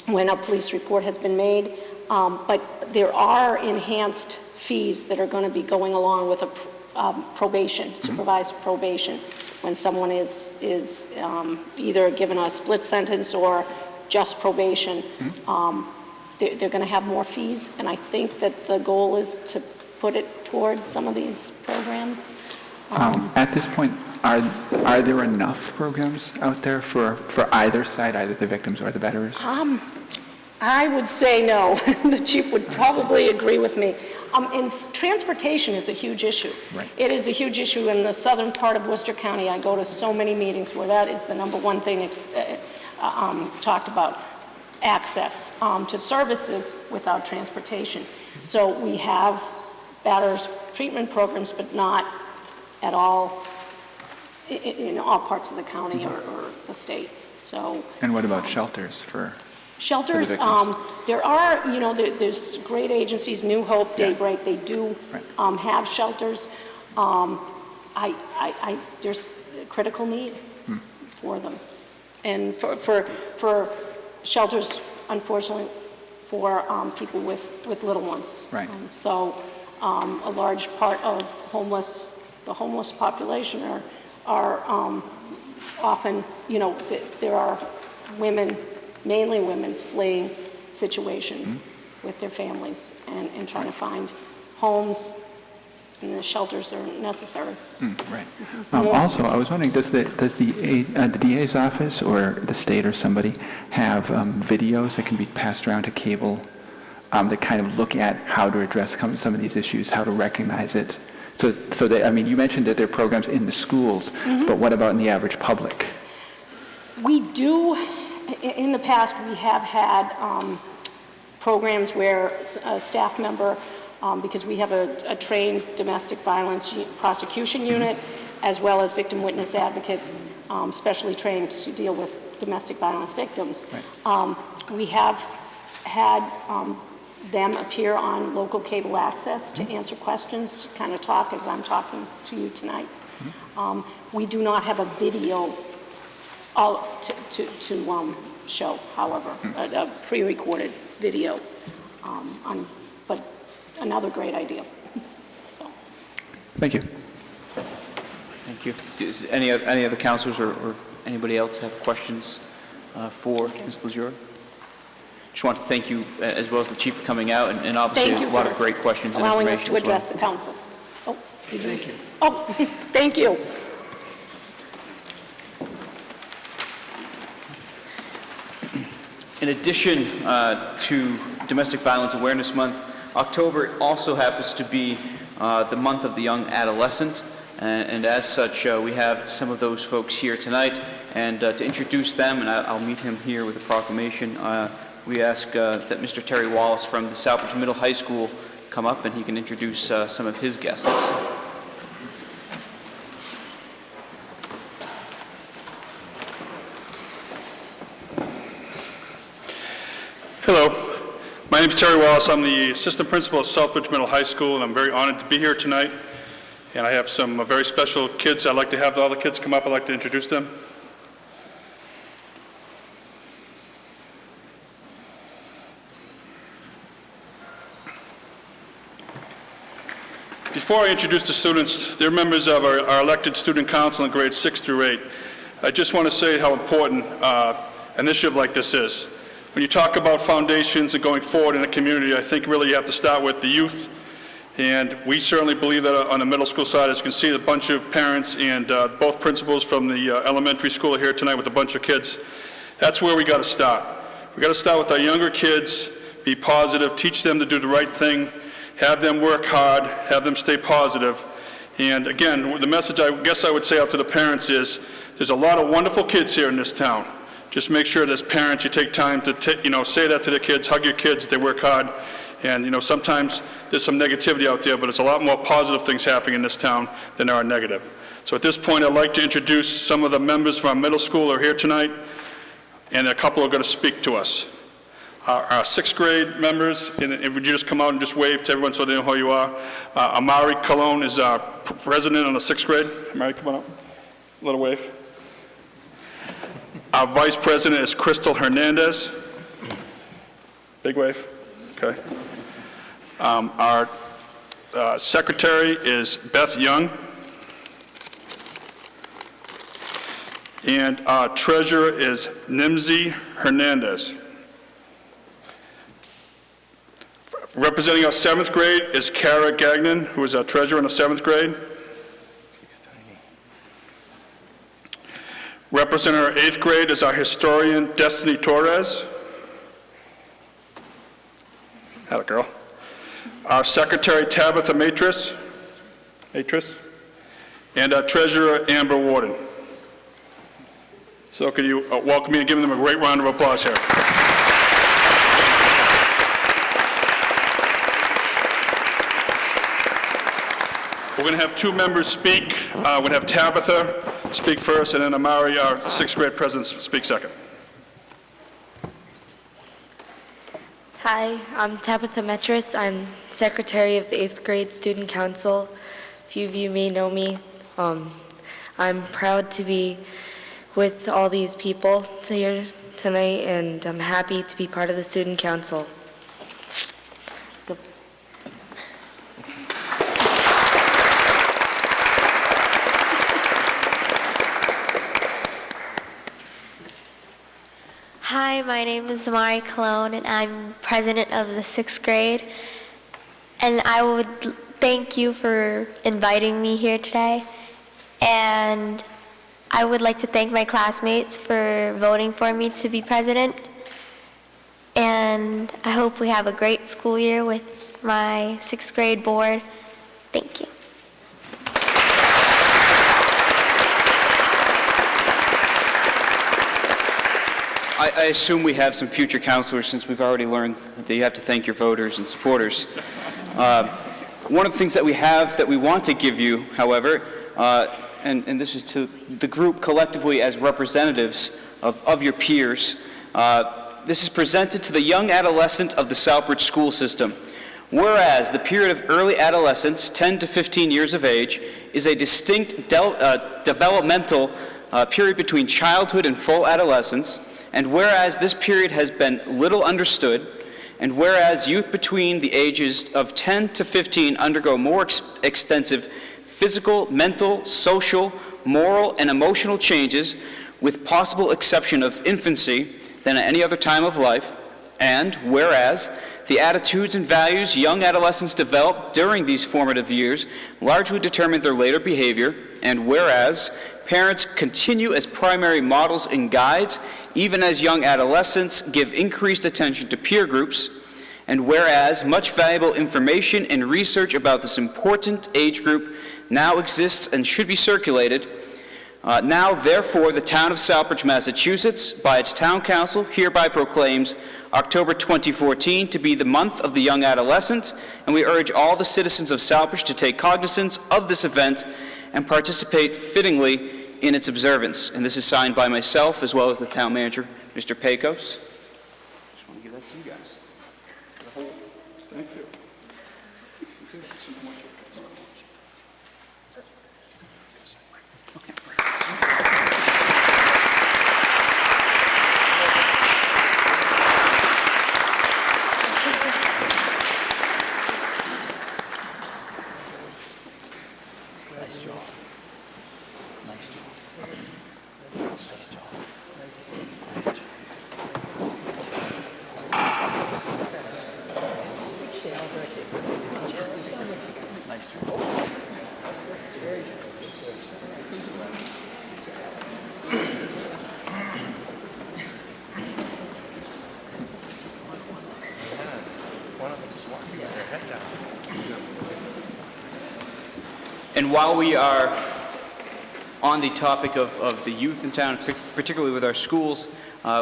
when a police report has been made. But there are enhanced fees that are going to be going along with a probation, supervised probation, when someone is either given a split sentence or just probation. They're going to have more fees, and I think that the goal is to put it towards some of these programs. At this point, are there enough programs out there for either side, either the victims or the batterers? I would say no. The chief would probably agree with me. And transportation is a huge issue. Right. It is a huge issue in the southern part of Worcester County. I go to so many meetings where that is the number one thing talked about, access to services without transportation. So we have batterers treatment programs, but not at all in all parts of the county or the state. So. And what about shelters for? Shelters, there are, there's great agencies, New Hope, Daybreak, they do have shelters. There's a critical need for them. And for shelters, unfortunately, for people with little ones. Right. So a large part of the homeless population are often, there are women, mainly women, fleeing situations with their families and trying to find homes, and the shelters are necessary. Right. Also, I was wondering, does the DA's office or the state or somebody have videos that can be passed around to cable that kind of look at how to address some of these issues, how to recognize it? So that, you mentioned that there are programs in the schools, but what about in the average public? We do. In the past, we have had programs where a staff member, because we have a trained domestic violence prosecution unit, as well as victim witness advocates, specially trained to deal with domestic violence victims. Right. We have had them appear on local cable access to answer questions, to kind of talk as I'm talking to you tonight. We do not have a video to show, however, a pre-recorded video, but another great idea. So, thank you. Thank you. Does any other councilors or anybody else have questions for Ms. Legere? Just want to thank you, as well as the chief, for coming out, and obviously a lot of great questions and allowing information us to address the council. Oh, did you? Thank you. Oh, thank you. In addition to Domestic Violence Awareness Month, October also happens to be the month of the young adolescent. And as such, we have some of those folks here tonight. And to introduce them, and I'll meet him here with a proclamation, we ask that Mr. Terry Wallace from the Southbridge Middle High School come up and he can introduce some of his guests. Hello, my name is Terry Wallace. I'm the assistant principal at Southbridge Middle High School, and I'm very honored to be here tonight. And I have some very special kids. I'd like to have all the kids come up. I'd like to introduce them. Before I introduce the students, they're members of our elected student council in grades 6 through 8. I just want to say how important an initiative like this is. When you talk about foundations and going forward in a community, I think really you have to start with the youth. And we certainly believe that on the middle school side. As you can see, a bunch of parents and both principals from the elementary school are here tonight with a bunch of kids. That's where we got to start. We got to start with our younger kids, be positive, teach them to do the right thing, have them work hard, have them stay positive. And again, the message I guess I would say out to the parents is, there's a lot of wonderful kids here in this town. Just make sure as parents you take time to say that to the kids, hug your kids, they work hard. And sometimes there's some negativity out there, but there's a lot more positive things happening in this town than there are negative. So at this point, I'd like to introduce some of the members from our middle school who are here tonight, and a couple are going to speak to us. Our sixth grade members, and would you just come out and just wave to everyone so they know who you are? Amari Colon is our president on the sixth grade. Amari, come on up. A little wave. Our vice president is Crystal Hernandez. Big wave. Okay. Our secretary is Beth Young. And our treasurer is Nimzi Hernandez. Representing our 7th grade is Kara Gagnon, who is our treasurer in the 7th grade. Representing our 8th grade is our historian, Destiny Torres. Atta girl. Our secretary, Tabitha Matris. And our treasurer, Amber Warden. So could you welcome me and give them a great round of applause here. We're going to have 2 members speak. We're going to have Tabitha speak first, and then Amari, our 6th grade president, speak second. Hi, I'm Tabitha Metris. I'm secretary of the 8th grade student council. A few of you may know me. I'm proud to be with all these people here tonight, and I'm happy to be part of the student council. Hi, my name is Amari Colon, and I'm president of the 6th grade. And I would thank you for inviting me here today. And I would like to thank my classmates for voting for me to be president. And I hope we have a great school year with my 6th grade board. Thank you. I assume we have some future counselors, since we've already learned that you have to thank your voters and supporters. One of the things that we have that we want to give you, however, and this is to the group collectively as representatives of your peers, this is presented to the young adolescent of the Southbridge school system. Whereas the period of early adolescence, 10 to 15 years of age, is a distinct developmental period between childhood and full adolescence, and whereas this period has been little understood, and whereas youth between the ages of 10 to 15 undergo more extensive physical, mental, social, moral, and emotional changes, with possible exception of infancy, than at any other time of life, and whereas the attitudes and values young adolescents develop during these formative years largely determine their later behavior, and whereas parents continue as primary models and guides, even as young adolescents give increased attention to peer groups, And whereas much valuable information and research about this important age group now exists and should be circulated, now, therefore, the town of Southbridge, Massachusetts, by its town council, hereby proclaims October 2014 to be the month of the young adolescent, and we urge all the citizens of Southbridge to take cognizance of this event and participate fittingly in its observance. And this is signed by myself as well as the town manager, Mr. Pecos. Just want to give that to you guys. Thank you. And while we are on the topic of the youth in town, particularly with our schools,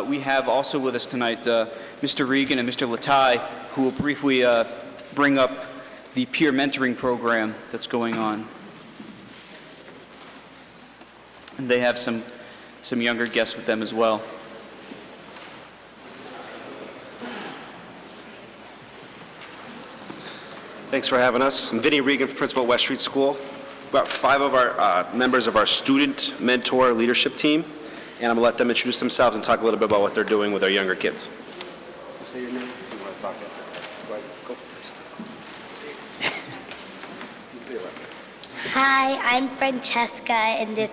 we have also with us tonight Mr. Regan and Mr. Latai, who will briefly bring up the peer mentoring program that's going on. And they have some younger guests with them as well. Thanks for having us. I'm Vinny Regan, principal at West Street School. About 5 of our members of our student mentor leadership team, and I'm going to let them introduce themselves and talk a little bit about what they're doing with our younger kids. Say your name if you want to talk. Go ahead. Go. Say your last name. Hi, I'm Francesca, and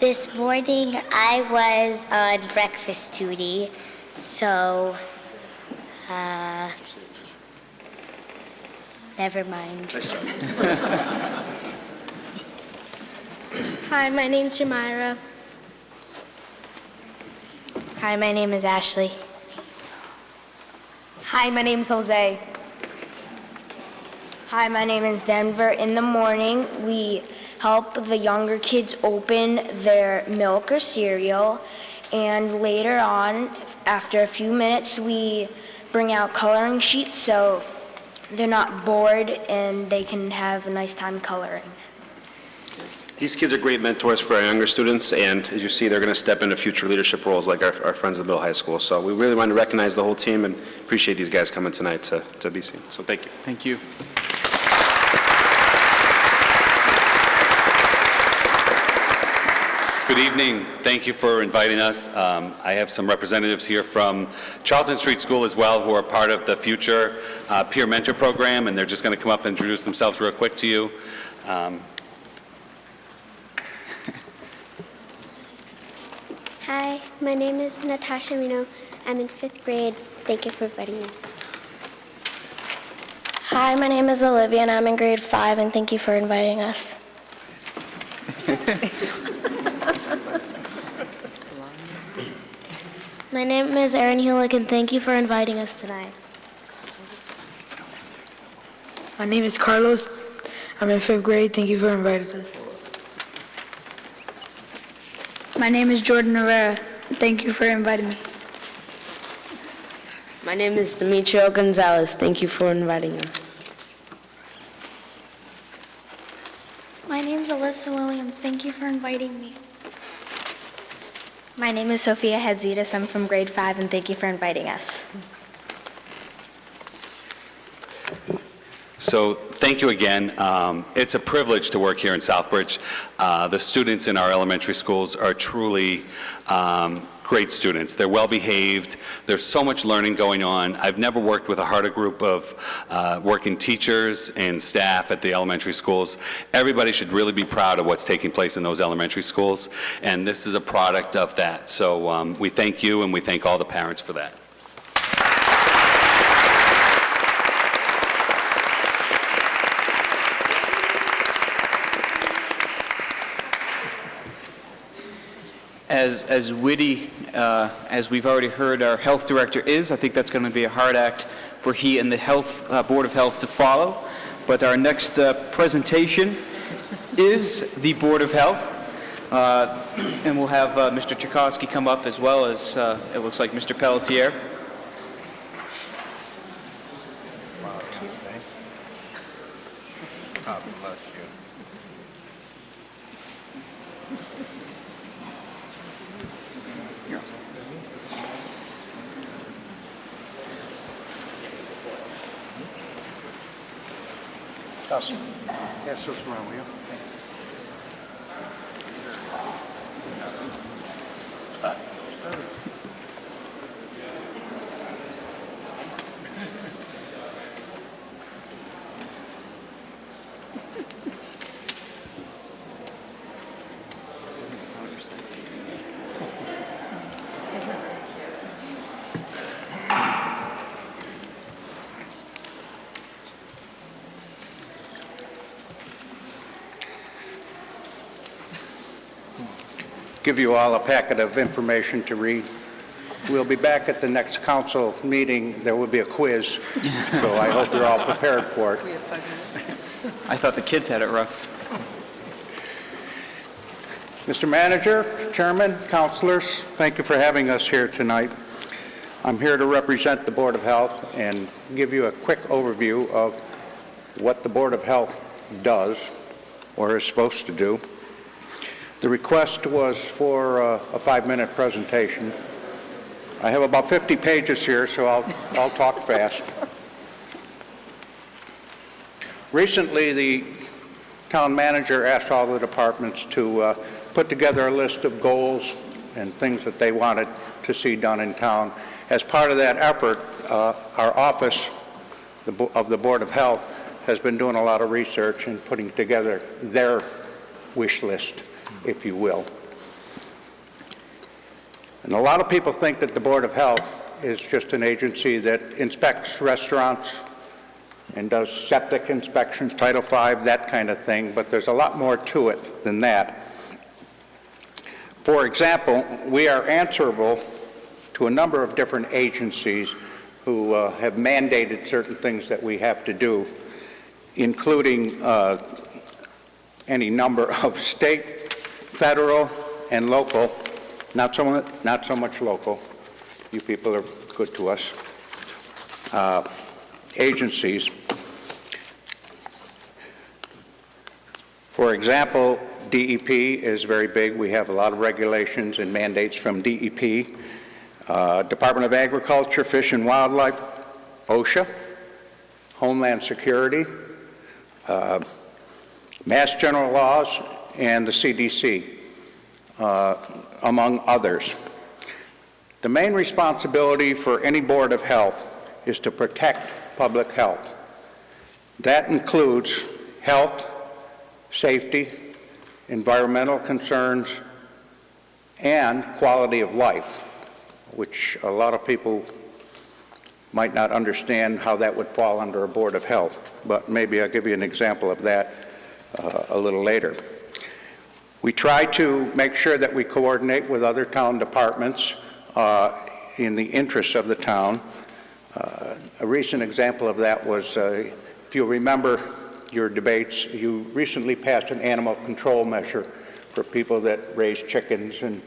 this morning I was on breakfast duty, so never mind. Hi, my name's Jamira. Hi, my name is Ashley. Hi, my name's Jose. Hi, my name is Denver. In the morning, we help the younger kids open their milk or cereal, and later on, after a few minutes, we bring out coloring sheets so they're not bored and they can have a nice time coloring. These kids are great mentors for our younger students, and as you see, they're going to step into future leadership roles like our friends at the middle high school. So we really want to recognize the whole team and appreciate these guys coming tonight to be seen. So thank you. Thank you. Good evening. Thank you for inviting us. I have some representatives here from Charlton Street School as well who are part of the future peer mentor program, and they're just going to come up and introduce themselves real quick to you. Hi, my name is Natasha Reno. I'm in 5th grade. Thank you for inviting us. Hi, my name is Olivia, and I'm in grade 5, and thank you for inviting us. My name is Erin Hewlick, and thank you for inviting us tonight. My name is Carlos. I'm in 5th grade. Thank you for inviting us. My name is Jordan Herrera. Thank you for inviting me. My name is Demetrio Gonzalez. Thank you for inviting us. My name is Alyssa Williams. Thank you for inviting me. My name is Sophia Hadzidas. I'm from grade 5, and thank you for inviting us. So thank you again. It's a privilege to work here in Southbridge. The students in our elementary schools are truly great students. They're well-behaved. There's so much learning going on. I've never worked with a harder group of working teachers and staff at the elementary schools. Everybody should really be proud of what's taking place in those elementary schools, and this is a product of that. So we thank you, and we thank all the parents for that. As witty as we've already heard our health director is, I think that's going to be a hard act for he and the Board of Health to follow. But our next presentation is the Board of Health. And we'll have Mr. Tchaikovsky come up as well as, it looks like, Mr. Pelletier. God bless you. Dustin, pass those around, will you? Give you all a packet of information to read. We'll be back at the next council meeting. There will be a quiz, so I hope you're all prepared for it. I thought the kids had it rough. Mr. Manager, Chairman, councilors, thank you for having us here tonight. I'm here to represent the Board of Health and give you a quick overview of what the Board of Health does or is supposed to do. The request was for a 5-minute presentation. I have about 50 pages here, so I'll talk fast. Recently, the town manager asked all the departments to put together a list of goals and things that they wanted to see done in town. As part of that effort, our office of the Board of Health has been doing a lot of research and putting together their wish list, if you will. And a lot of people think that the Board of Health is just an agency that inspects restaurants and does septic inspections, Title V, that kind of thing, but there's a lot more to it than that. For example, we are answerable to a number of different agencies who have mandated certain things that we have to do, including any number of state, federal, and local, not so much local, you people are good to us, agencies. For example, DEP is very big. We have a lot of regulations and mandates from DEP. Department of Agriculture, Fish and Wildlife, OSHA, Homeland Security, Mass General Laws, and the CDC, among others. The main responsibility for any Board of Health is to protect public health. That includes health, safety, environmental concerns, and quality of life, which a lot of people might not understand how that would fall under a Board of Health, but maybe I'll give you an example of that a little later. We try to make sure that we coordinate with other town departments in the interests of the town. A recent example of that was, if you remember your debates, you recently passed an animal control measure for people that raise chickens and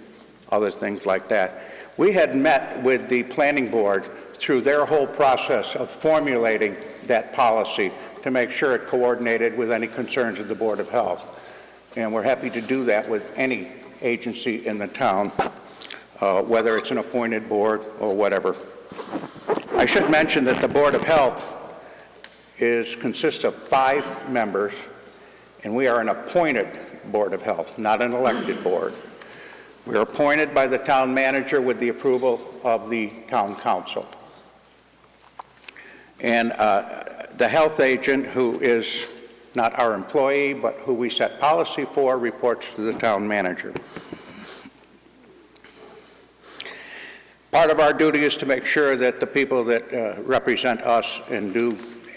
other things like that. We had met with the planning board through their whole process of formulating that policy to make sure it coordinated with any concerns of the Board of Health. And we're happy to do that with any agency in the town, whether it's an appointed board or whatever. I should mention that the Board of Health consists of 5 members, and we are an appointed Board of Health, not an elected board. We are appointed by the town manager with the approval of the town council. And the health agent, who is not our employee, but who we set policy for, reports to the town manager. Part of our duty is to make sure that the people that represent us and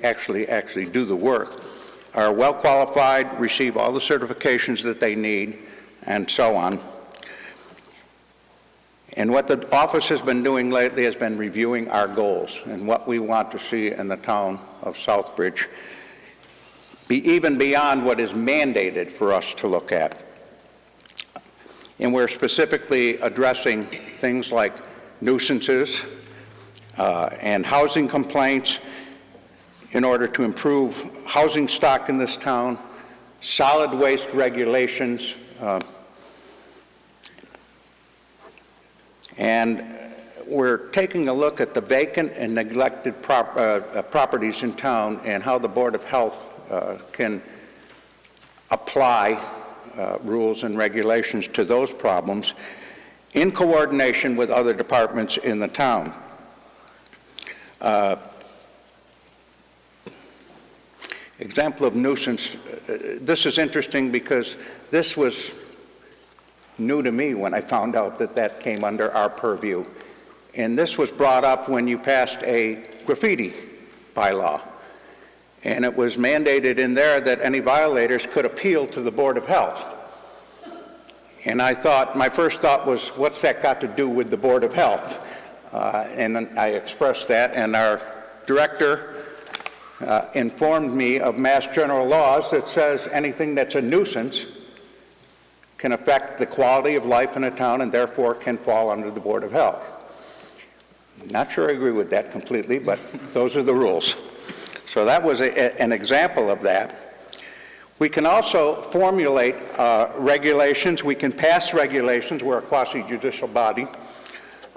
actually do the work are well qualified, receive all the certifications that they need, and so on. And what the office has been doing lately has been reviewing our goals and what we want to see in the town of Southbridge, even beyond what is mandated for us to look at. And we're specifically addressing things like nuisances and housing complaints in order to improve housing stock in this town, solid waste regulations, and we're taking a look at the vacant and neglected properties in town and how the Board of Health can apply rules and regulations to those problems in coordination with other departments in the town. Example of nuisance, this is interesting because this was new to me when I found out that that came under our purview. And this was brought up when you passed a graffiti bylaw. And it was mandated in there that any violators could appeal to the Board of Health. And I thought, my first thought was, what's that got to do with the Board of Health? And then I expressed that, and our director informed me of Mass General laws that says anything that's a nuisance can affect the quality of life in a town and therefore can fall under the Board of Health. Not sure I agree with that completely, but those are the rules. So that was an example of that. We can also formulate regulations. We can pass regulations. We're a quasi-judicial body.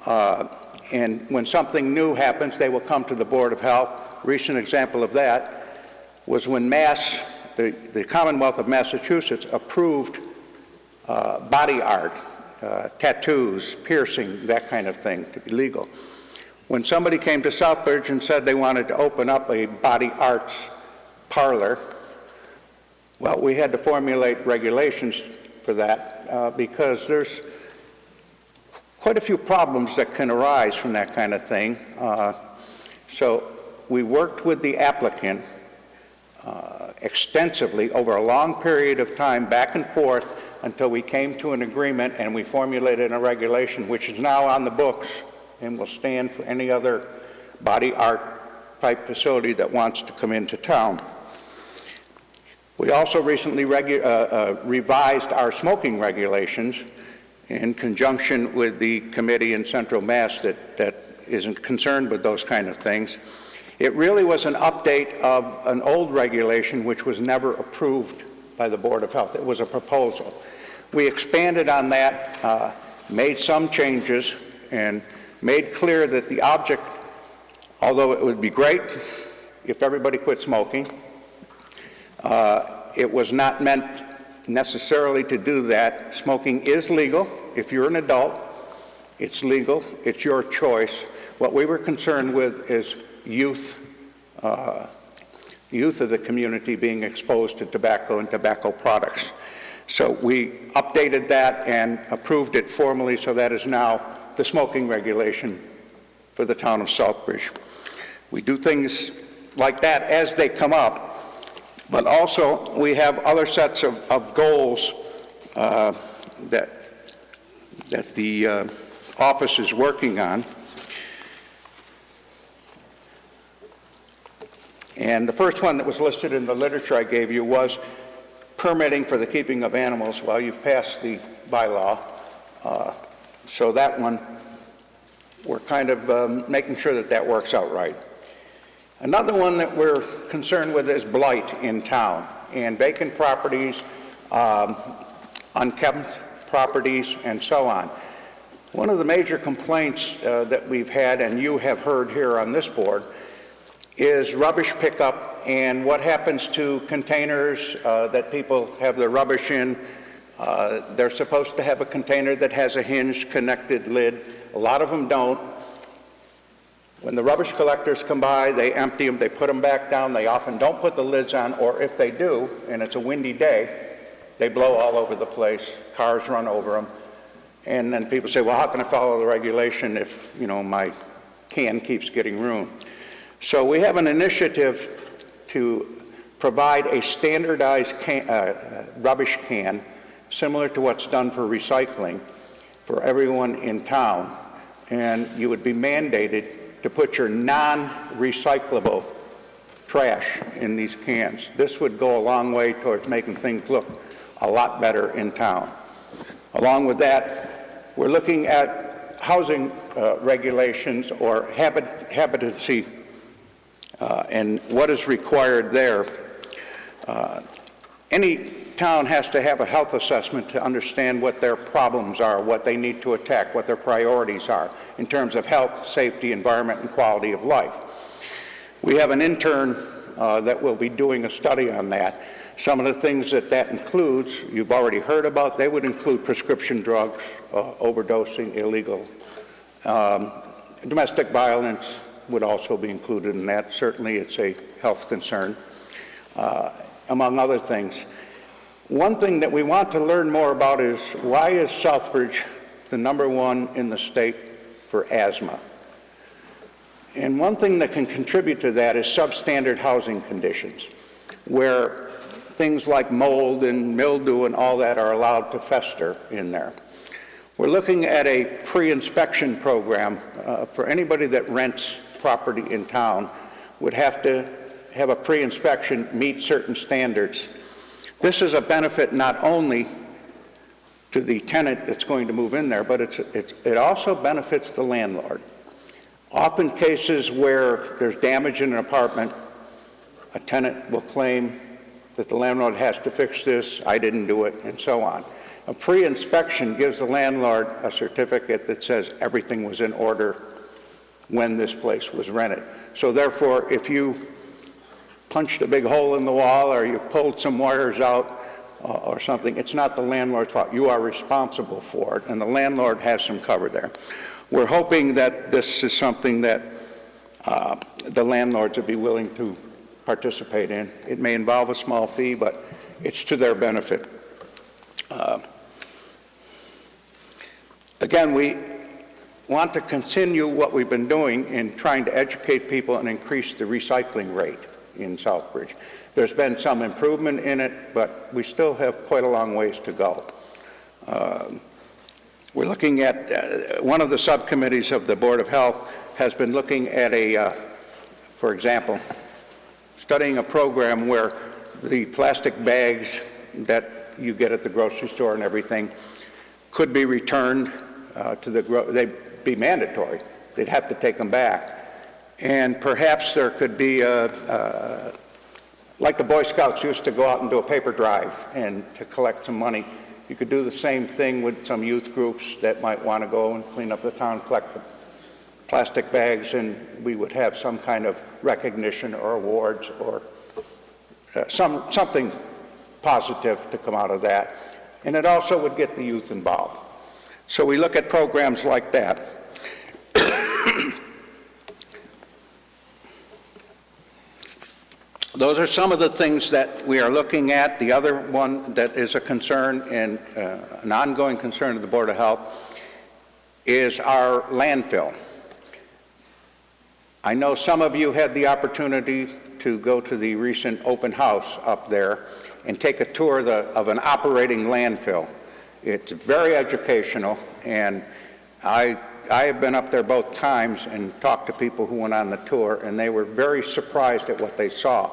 And when something new happens, they will come to the Board of Health. A recent example of that was when the Commonwealth of Massachusetts approved body art, tattoos, piercing, that kind of thing to be legal. When somebody came to Southbridge and said they wanted to open up a body arts parlor, well, we had to formulate regulations for that because there's quite a few problems that can arise from that kind of thing. So we worked with the applicant extensively over a long period of time, back and forth, until we came to an agreement and we formulated a regulation which is now on the books and will stand for any other body art type facility that wants to come into town. We also recently revised our smoking regulations in conjunction with the committee in Central Mass that isn't concerned with those kind of things. It really was an update of an old regulation which was never approved by the Board of Health. It was a proposal. We expanded on that, made some changes, and made clear that the object, although it would be great if everybody quit smoking, it was not meant necessarily to do that. Smoking is legal. If you're an adult, it's legal. It's your choice. What we were concerned with is youth of the community being exposed to tobacco and tobacco products. So we updated that and approved it formally, so that is now the smoking regulation for the town of Southbridge. We do things like that as they come up, but also we have other sets of goals that the office is working on. And the first one that was listed in the literature I gave you was permitting for the keeping of animals. Well, you've passed the bylaw, so that one, we're kind of making sure that that works out right. Another one that we're concerned with is blight in town, and vacant properties, unkept properties, and so on. One of the major complaints that we've had, and you have heard here on this board, is rubbish pickup and what happens to containers that people have their rubbish in. They're supposed to have a container that has a hinged, connected lid. A lot of them don't. When the rubbish collectors come by, they empty them, they put them back down. They often don't put the lids on, or if they do, and it's a windy day, they blow all over the place. Cars run over them. And then people say, well, how can I follow the regulation if, my can keeps getting ruined? So we have an initiative to provide a standardized rubbish can, similar to what's done for recycling, for everyone in town, and you would be mandated to put your non-recyclable trash in these cans. This would go a long way towards making things look a lot better in town. Along with that, we're looking at housing regulations or habitancy and what is required there. Any town has to have a health assessment to understand what their problems are, what they need to attack, what their priorities are in terms of health, safety, environment, and quality of life. We have an intern that will be doing a study on that. Some of the things that includes, you've already heard about, they would include prescription drugs, overdosing, illegal. Domestic violence would also be included in that. Certainly it's a health concern, among other things. One thing that we want to learn more about is why is Southbridge the #1 in the state for asthma? And one thing that can contribute to that is substandard housing conditions, where things like mold and mildew and all that are allowed to fester in there. We're looking at a pre-inspection program for anybody that rents property in town would have to have a pre-inspection, meet certain standards. This is a benefit not only to the tenant that's going to move in there, but it also benefits the landlord. Often cases where there's damage in an apartment, a tenant will claim that the landlord has to fix this, I didn't do it, and so on. A pre-inspection gives the landlord a certificate that says everything was in order when this place was rented. So therefore, if you punched a big hole in the wall or you pulled some wires out or something, it's not the landlord's fault. You are responsible for it, and the landlord has some cover there. We're hoping that this is something that the landlords would be willing to participate in. It may involve a small fee, but it's to their benefit. Again, we want to continue what we've been doing in trying to educate people and increase the recycling rate in Southbridge. There's been some improvement in it, but we still have quite a long ways to go. We're looking at, one of the subcommittees of the Board of Health has been looking at for example, studying a program where the plastic bags that you get at the grocery store and everything could be returned they'd be mandatory. They'd have to take them back. And perhaps there could be like the Boy Scouts used to go out and do a paper drive and to collect some money. You could do the same thing with some youth groups that might want to go and clean up the town, collect the plastic bags, and we would have some kind of recognition or awards or something positive to come out of that. And it also would get the youth involved. So we look at programs like that. Those are some of the things that we are looking at. The other one that is a concern and an ongoing concern of the Board of Health is our landfill. I know some of you had the opportunity to go to the recent open house up there and take a tour of an operating landfill. It's very educational, and I have been up there both times and talked to people who went on the tour, and they were very surprised at what they saw.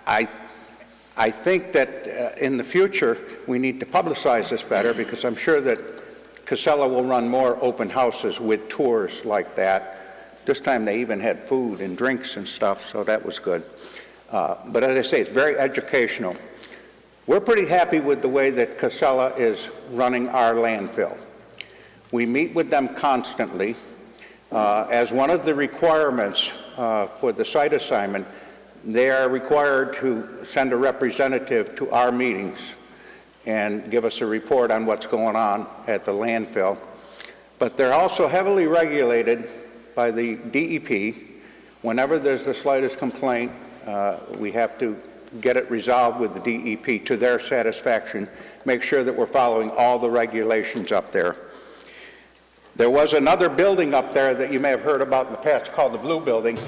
I think that in the future we need to publicize this better, because I'm sure that Casella will run more open houses with tours like that. This time they even had food and drinks and stuff, so that was good. But as I say, it's very educational. We're pretty happy with the way that Casella is running our landfill. We meet with them constantly. As one of the requirements for the site assignment, they are required to send a representative to our meetings and give us a report on what's going on at the landfill. But they're also heavily regulated by the DEP. Whenever there's the slightest complaint, we have to get it resolved with the DEP to their satisfaction, make sure that we're following all the regulations up there. There was another building up there that you may have heard about in the past called the Blue Building.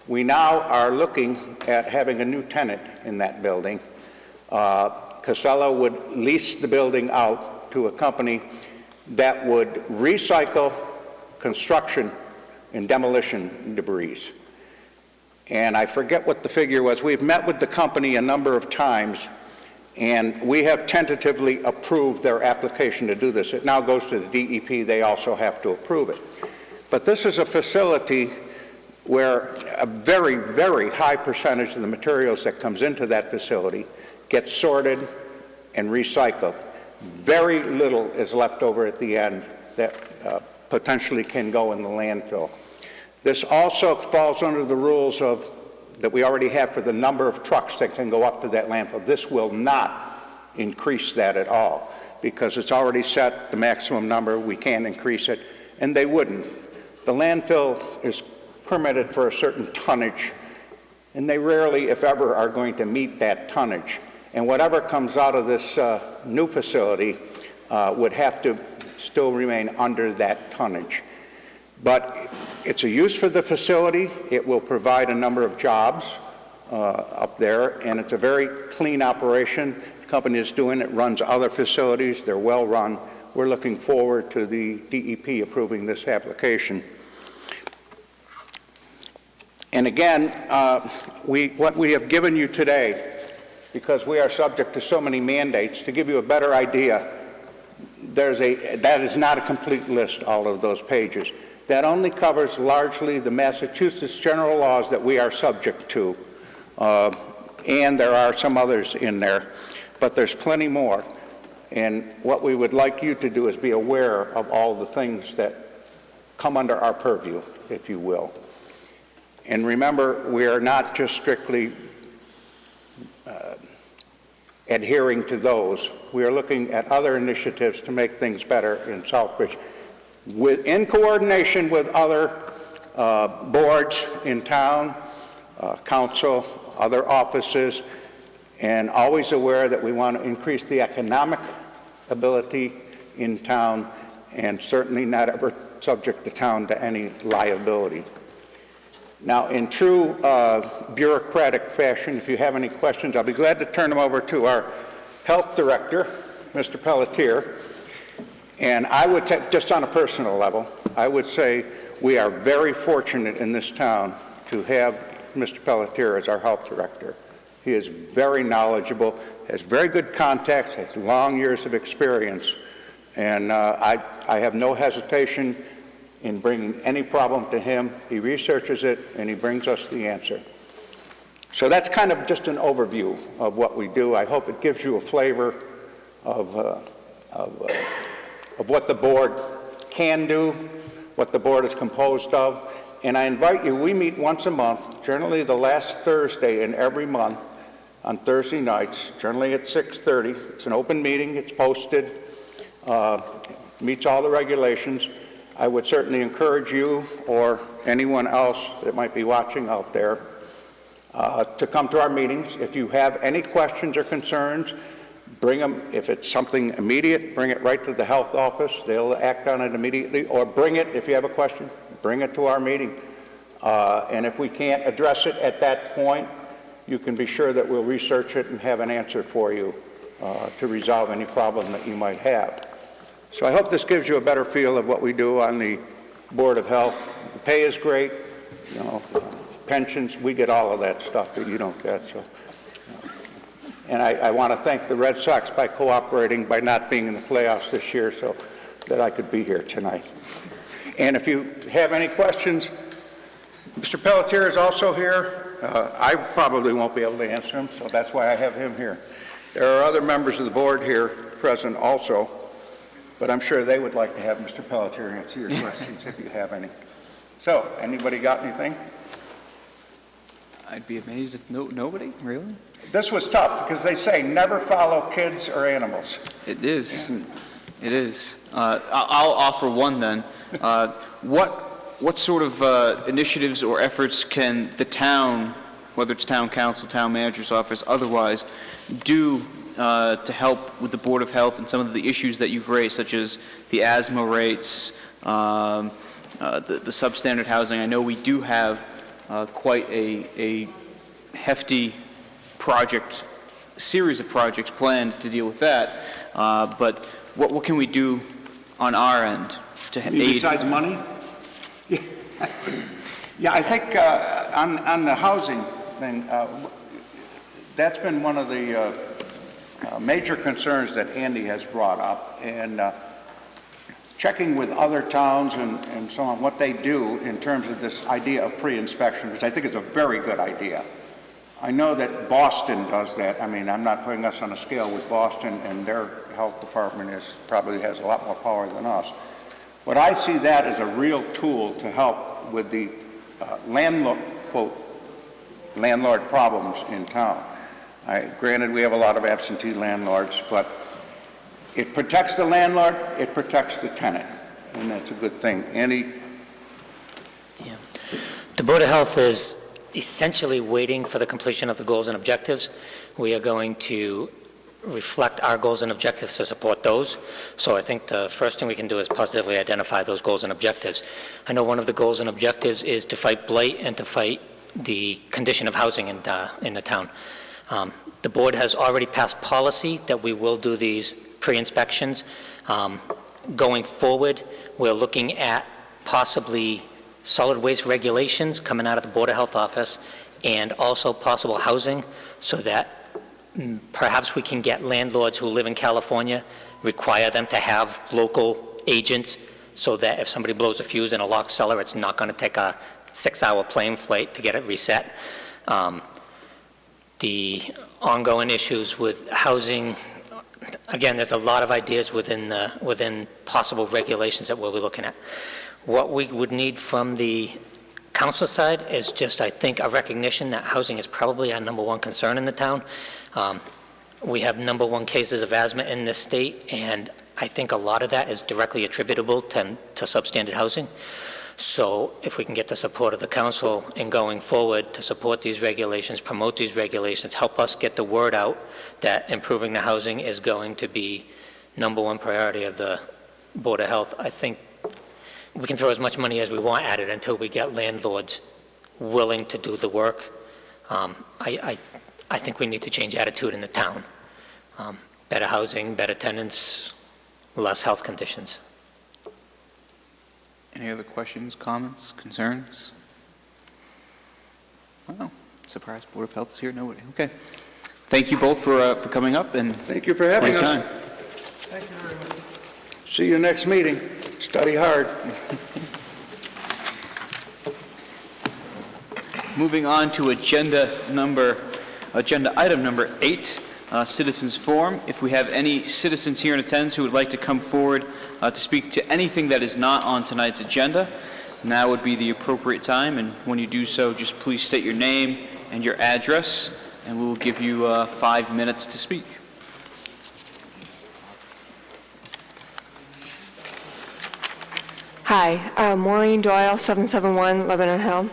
We now are looking at having a new tenant in that building. Casella would lease the building out to a company that would recycle construction and demolition debris. And I forget what the figure was. We've met with the company a number of times, and we have tentatively approved their application to do this. It now goes to the DEP. They also have to approve it. But this is a facility where a very, very high percentage of the materials that comes into that facility gets sorted and recycled. Very little is left over at the end that potentially can go in the landfill. This also falls under the rules that we already have for the number of trucks that can go up to that landfill. This will not increase that at all because it's already set the maximum number. We can't increase it, and they wouldn't. The landfill is permitted for a certain tonnage, and they rarely, if ever, are going to meet that tonnage. And whatever comes out of this new facility would have to still remain under that tonnage. But it's a use for the facility. It will provide a number of jobs up there, and it's a very clean operation. The company is doing it, runs other facilities. They're well run. We're looking forward to the DEP approving this application. And again, what we have given you today, because we are subject to so many mandates, to give you a better idea, that is not a complete list, all of those pages. That only covers largely the Massachusetts general laws that we are subject to, and there are some others in there, but there's plenty more. And what we would like you to do is be aware of all the things that come under our purview, if you will. And remember, we are not just strictly adhering to those. We are looking at other initiatives to make things better in Southbridge, in coordination with other boards in town, council, other offices, and always aware that we want to increase the economic ability in town and certainly not ever subject the town to any liability. Now, in true bureaucratic fashion, if you have any questions, I'll be glad to turn them over to our health director, Mr. Pelletier. And I would take, just on a personal level, I would say we are very fortunate in this town to have Mr. Pelletier as our health director. He is very knowledgeable, has very good contacts, has long years of experience, and I have no hesitation in bringing any problem to him. He researches it, and he brings us the answer. So that's kind of just an overview of what we do. I hope it gives you a flavor of what the board can do, what the board is composed of. And I invite you, we meet once a month, generally the last Thursday in every month, on Thursday nights, generally at 6:30. It's an open meeting, it's posted, meets all the regulations. I would certainly encourage you or anyone else that might be watching out there to come to our meetings. If you have any questions or concerns, bring them. If it's something immediate, bring it right to the health office. They'll act on it immediately. Or bring it, if you have a question, bring it to our meeting. And if we can't address it at that point, you can be sure that we'll research it and have an answer for you to resolve any problem that you might have. So I hope this gives you a better feel of what we do on the Board of Health. The pay is great, you know, pensions, we get all of that stuff that you don't get. So, and I want to thank the Red Sox by cooperating, by not being in the playoffs this year, so that I could be here tonight. And if you have any questions, Mr. Pelletier is also here. I probably won't be able to answer them, so that's why I have him here. There are other members of the board here present also, but I'm sure they would like to have Mr. Pelletier answer your questions if you have any. So, anybody got anything? I'd be amazed if nobody, really? This was tough because they say never follow kids or animals. It is. It is. I'll offer one then. What sort of initiatives or efforts can the town, whether it's town council, town manager's office, otherwise, do to help with the Board of Health and some of the issues that you've raised, such as the asthma rates, the substandard housing? I know we do have quite a hefty series of projects planned to deal with that, but what can we do on our end to aid? Besides money? Yeah, I think on the housing thing, that's been one of the major concerns that Andy has brought up, and checking with other towns and so on, what they do in terms of this idea of pre-inspection, which I think is a very good idea. I know that Boston does that. I mean, I'm not putting us on a scale with Boston, and their health department probably has a lot more power than us. But I see that as a real tool to help with the landlord, quote, landlord problems in town. Granted, we have a lot of absentee landlords, but it protects the landlord, it protects the tenant, and that's a good thing. Andy? Yeah. The Board of Health is essentially waiting for the completion of the goals and objectives. We are going to reflect our goals and objectives to support those. So I think the first thing we can do is positively identify those goals and objectives. I know one of the goals and objectives is to fight blight and to fight the condition of housing in the town. The board has already passed policy that we will do these pre-inspections. Going forward, we're looking at possibly solid waste regulations coming out of the Board of Health office, and also possible housing, so that perhaps we can get landlords who live in California, require them to have local agents, so that if somebody blows a fuse in a locked cellar, it's not going to take a 6-hour plane flight to get it reset. The ongoing issues with housing, again, there's a lot of ideas within possible regulations that we'll be looking at. What we would need from the council side is just, I think, a recognition that housing is probably our #1 concern in the town. We have #1 cases of asthma in this state, and I think a lot of that is directly attributable to substandard housing. So if we can get the support of the council in going forward to support these regulations, promote these regulations, help us get the word out that improving the housing is going to be #1 priority of the Board of Health, I think we can throw as much money as we want at it until we get landlords willing to do the work. I think we need to change attitude in the town. Better housing, better tenants, less health conditions. Any other questions, comments, concerns? Oh, surprised Board of Health is here. Nobody. Okay. Thank you both for coming up, and thank you for having us. Time. Thank you very much. See you next meeting. Study hard. Moving on to agenda item number 8, Citizens Forum. If we have any citizens here in attendance who would like to come forward to speak to anything that is not on tonight's agenda, now would be the appropriate time, and when you do so, just please state your name and your address, and we will give you 5 minutes to speak. Hi, Maureen Doyle, 771 Lebanon Hill.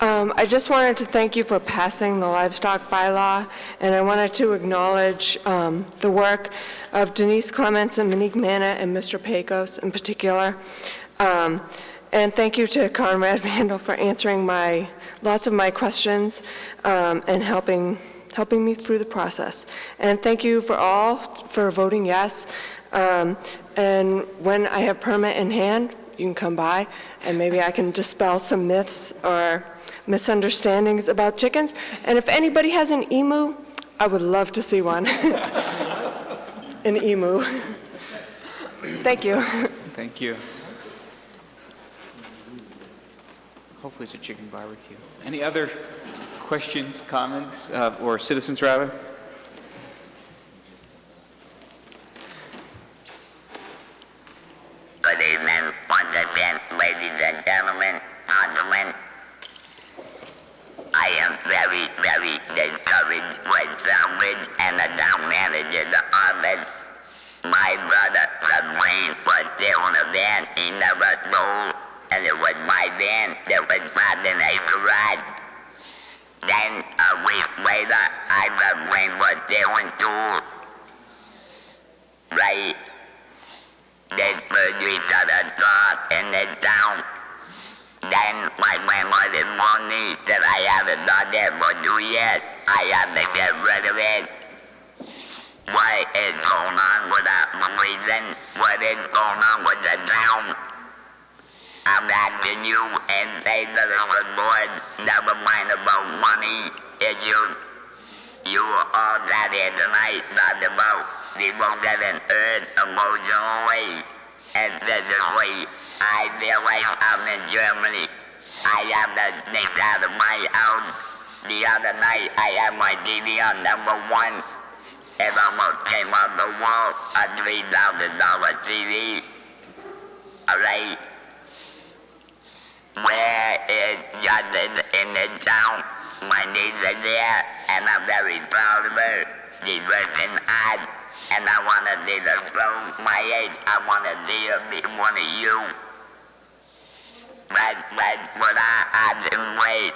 I just wanted to thank you for passing the livestock bylaw, and I wanted to acknowledge the work of Denise Clements and Monique Manna and Mr. Pecos in particular. And thank you to Conrad Vandal for answering lots of my questions and helping me through the process. And thank you for voting yes. And when I have permit in hand, you can come by and maybe I can dispel some myths or misunderstandings about chickens. And if anybody has an emu, I would love to see one. An emu. Thank you. Thank you. Hopefully it's a chicken barbecue. Any other questions, comments, or citizens rather? Good evening, once again, ladies and gentlemen, Councilman. I am very, very discouraged with Southbridge and the town manager's office. My brother from Wayne was still in a van he never sold, and it was my van that was parked in a garage. Then a week later, I from Wayne was stealing tools. Right? This surgery got a talk in this town. Then my landlord informed me that I haven't done that for 2 years. I have to get rid of it. what is going on with that reason, what is going on with the town. I'm asking you and say to the Lord, never mind about money issues. You all got here tonight talked about people getting hurt emotionally and physically. I feel like I'm in Germany. I have to think out of my house. The other night I had my TV on #1. It almost came off the wall, a $3,000 TV. Alright? Where is justice in this town? My niece is there, and I'm very proud of her. She's working hard, and I want to see her grow my age. I want to see her be one of you. But what I do wait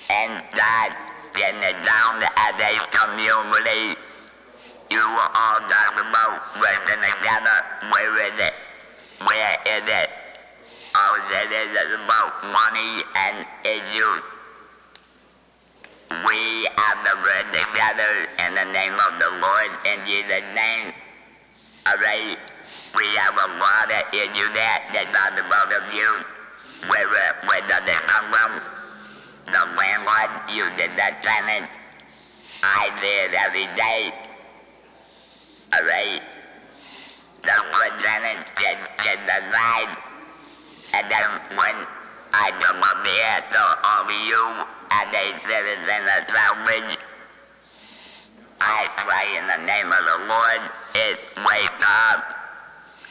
and start getting it down as a community. You all talk about working together. Where is it? Where is it? All it is about money and issues. We have to work together in the name of the Lord, in Jesus' name. Alright? We have a lot of issues there that talk about abuse. Where does it come from? The landlord uses the tenant. I see it every day. Alright? The good tenant gets the ride. And then when I come up here to all of you as a citizen of Southbridge, I pray in the name of the Lord, wake up.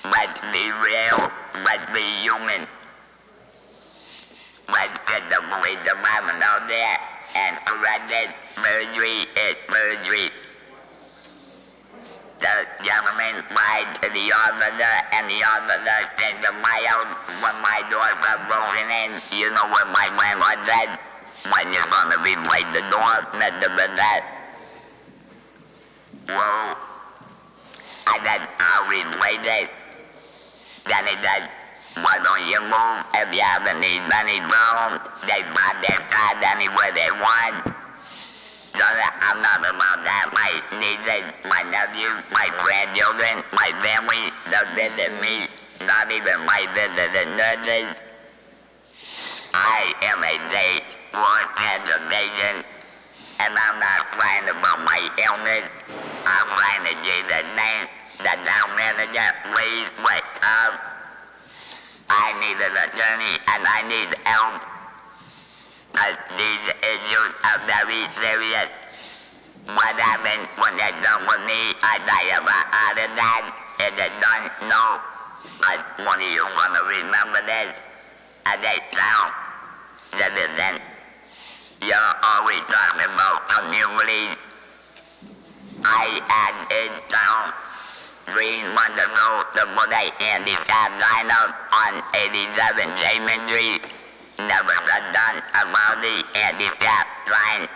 Let's be real. Let's be human. Let's get the police department out there and correct it. Perjury is perjury. The gentleman lied to the officer, and the officer came to my house when my door got broken in. You know what my landlord said? When you're gonna replace the door, Mr. Burnett. Well, I said, I'll replace it. Then he said, why don't you move? If you have any problems, they park their cars anywhere they want. So I'm not about that. My nieces, my nephews, my grandchildren, my family, they'll visit me. Not even my visiting nurses. I am a stage 4 cancer patient, and I'm not crying about my illness. I'm crying in Jesus' name. The town manager, please wake up. I need an attorney, and I need help. These issues are very serious. What happened when they're done with me? I die of a heart attack. Is it done? No. But one of you want to remember this? As a town citizen, you're always talking about community. I had in town 3 months ago to put a handicap sign up on 87 Jamin Street. Never got done about the handicap sign.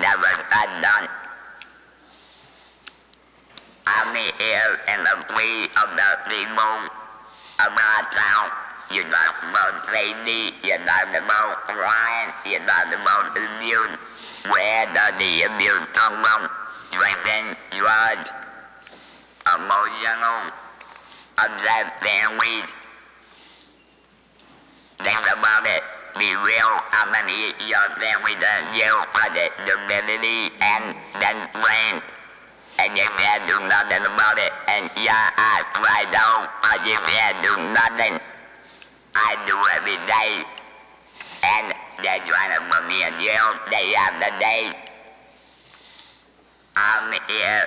Never got done. I'm here in the plea of the people of our town. You talk about safety, you talk about crime, you talk about abuse. Where does the abuse come from? Drinking, drugs, emotional, upset families. Think about it. Be real. How many of your families are jail for disability and then brain? And you can't do nothing about it. And your eyes cried out, but you can't do nothing. I do every day. And they're trying to put me in jail day after day. I'm here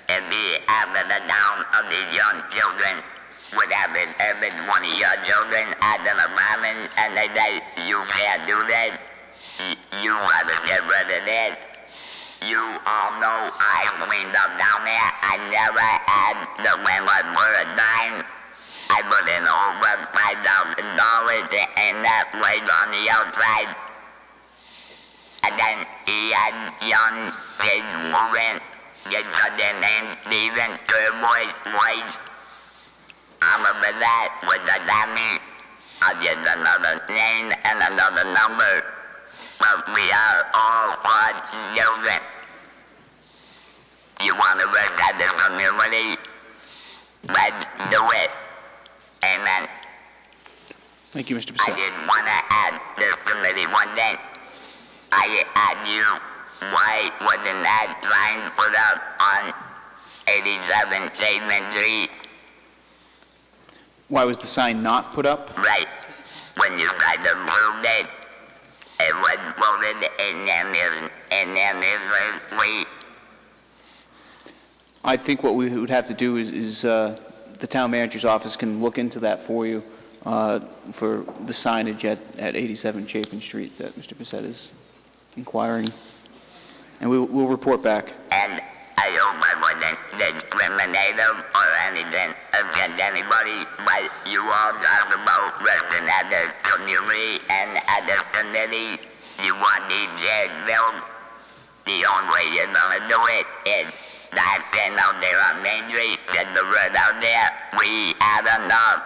and be after the down of these young children. What happened every one of your children at an apartment and they say, you can't do this. You gotta get rid of this. You all know I cleaned up down there. I never had the landlord for a dime. I put in over $5,000 in that place on the outside. And then he had young kids moving. Just got their name, Stephen Turboy's place. I'm over that. What does that mean? I'll get another name and another number. But we are all God's children. you want to work at the community, let's do it. Amen. Thank you, Mr. I Bissett. just want to add this committee one thing. I asked you, why wasn't that sign put up on 87 Statement Street? Why was the sign not put up? Right. When you guys approved it, it was voted and then it was we. I think what we would have to do is the town manager's office can look into that for you, for the signage at 87 Chapin Street that Mr. Bissett is inquiring. And we'll report back. And I hope I wasn't discriminative or anything against anybody, but you all talk about working at the community and at the committee. You want these chairs built. The only way you're gonna do it is that stand out there on Main Street, get the word out there. We had enough.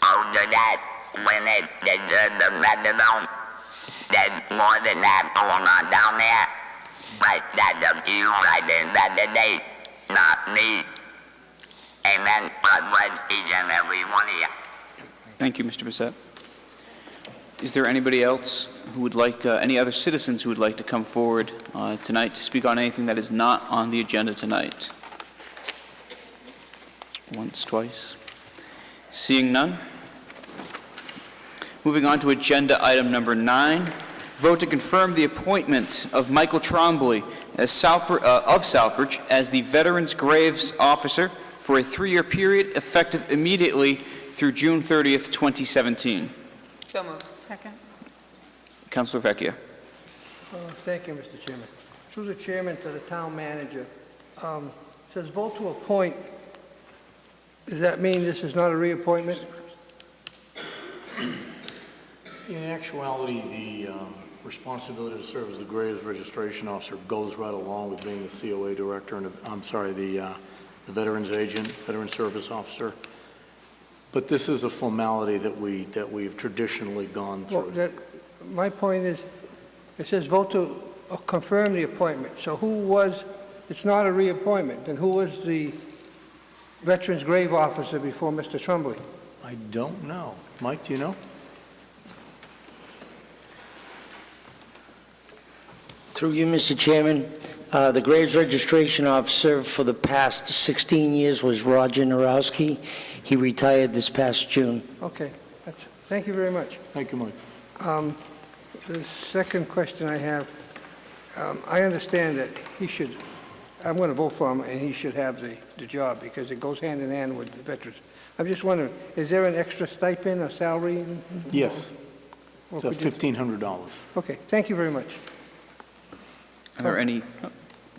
After that, when it deserves the methadone, there's more than that going on down there. But that's up to you right in that day, not me. Amen. God bless each and every one of you. Thank you, Mr. Bissett. Is there anybody else who would like, any other citizens who would like to come forward tonight to speak on anything that is not on the agenda tonight? Once, twice. Seeing none. Moving on to agenda item number 9. Vote to confirm the appointment of Michael Trombley as of Southbridge as the Veterans Graves Officer for a 3-year period effective immediately through June 30th, 2017. So moved. Second. Councilor Vecchia. Thank you, Mr. Chairman. Through the chairman to the town manager, says vote to appoint. Does that mean this is not a reappointment? In actuality, the responsibility to serve as the Graves Registration Officer goes right along with being the COA Director and, the Veterans Agent, Veteran Service Officer. But this is a formality that we've traditionally gone through. Well, my point is, it says vote to confirm the appointment. So who was, it's not a reappointment, then who was the Veterans Grave Officer before Mr. Trombley? I don't know. Mike, do you know? Through you, Mr. Chairman, the Graves Registration Officer for the past 16 years was Roger Narowski. He retired this past June. Okay, thank you very much. Thank you, Mike. The second question I have, I understand that he should, I'm going to vote for him, and he should have the job because it goes hand in hand with the veterans. I'm just wondering, is there an extra stipend or salary? Yes. Or It's could you- $1,500. Okay, thank you very much. Are there any,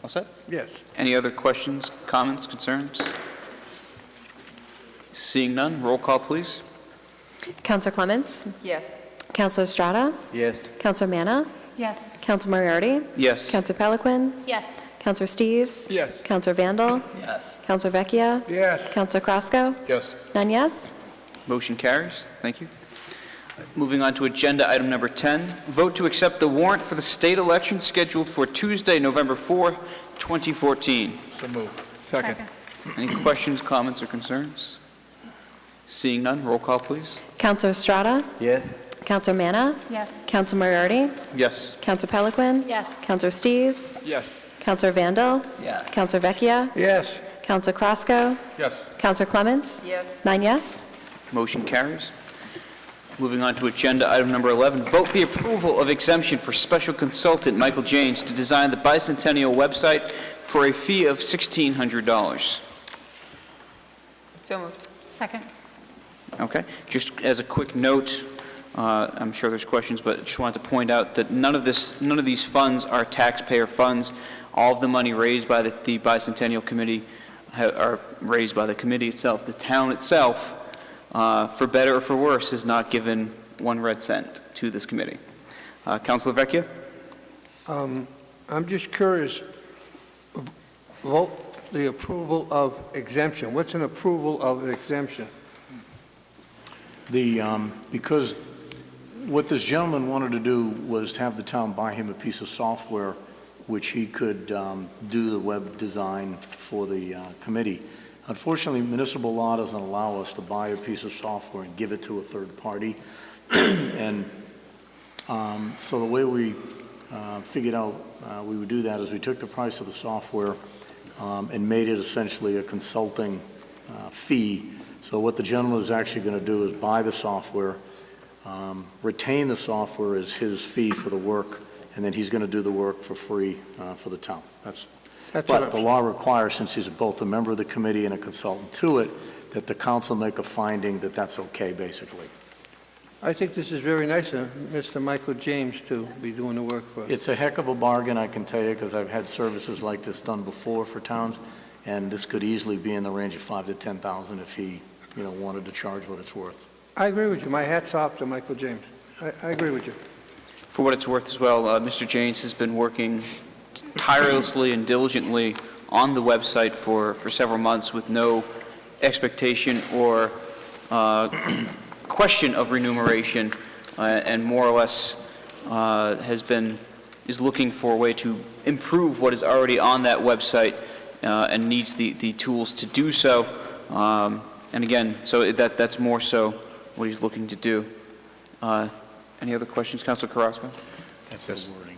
all set? Yes. Any other questions, comments, concerns? Seeing none, roll call, please. Counselor Clements? Yes. Counselor Estrada? Yes. Counselor Manna? Yes. Counselor Moriarty? Yes. Counselor Peliquin? Yes. Counselor Steves? Yes. Counselor Vandal? Yes. Counselor Vecchia? Yes. Counselor Krasko? Yes. 9 yes. Motion carries. Thank you. Moving on to agenda item number 10, vote to accept the warrant for the state election scheduled for Tuesday, November 4, 2014. So move. Second. Any questions, comments, or concerns? Seeing none, roll call, please. Counselor Estrada? Yes. Counselor Manna? Yes. Counselor Moriarty? Yes. Counselor Peliquin? Yes. Counselor Steves? Yes. Counselor Vandal? Yes. Counselor Vecchia? Yes. Counselor Krasko? Yes. Counselor Clements? Yes. 9 yes. Motion carries. Moving on to agenda item number 11, vote the approval of exemption for special consultant Michael Janes to design the bicentennial website for a fee of $1,600. So moved. Second. Okay, just as a quick note, I'm sure there's questions, but I just wanted to point out that none of these funds are taxpayer funds. All of the money raised by the Bicentennial Committee are raised by the committee itself. The town itself, for better or for worse, has not given 1 red cent to this committee. Councilor Vecchia? I'm just curious, vote the approval of exemption. What's an approval of exemption? Because what this gentleman wanted to do was to have the town buy him a piece of software which he could do the web design for the committee. Unfortunately, municipal law doesn't allow us to buy a piece of software and give it to a third party. And so the way we figured out we would do that is we took the price of the software and made it essentially a consulting fee. So what the gentleman is actually going to do is buy the software, retain the software as his fee for the work, and then he's going to do the work for free for the town. But the law requires, since he's both a member of the committee and a consultant to it, that the council make a finding that that's okay, basically. I think this is very nice of Mr. Michael James to be doing the work for us. It's a heck of a bargain, I can tell you, because I've had services like this done before for towns, and this could easily be in the range of $5,000 to $10,000 if he, wanted to charge what it's worth. I agree with you. My hat's off to Michael James. I agree with you. For what it's worth as well, Mr. James has been working tirelessly and diligently on the website for several months with no expectation or question of remuneration, and more or less is looking for a way to improve what is already on that website and needs the tools to do so. And again, so that's more so what he's looking to do. Any other questions, Councilor Carrasco? That's the wording.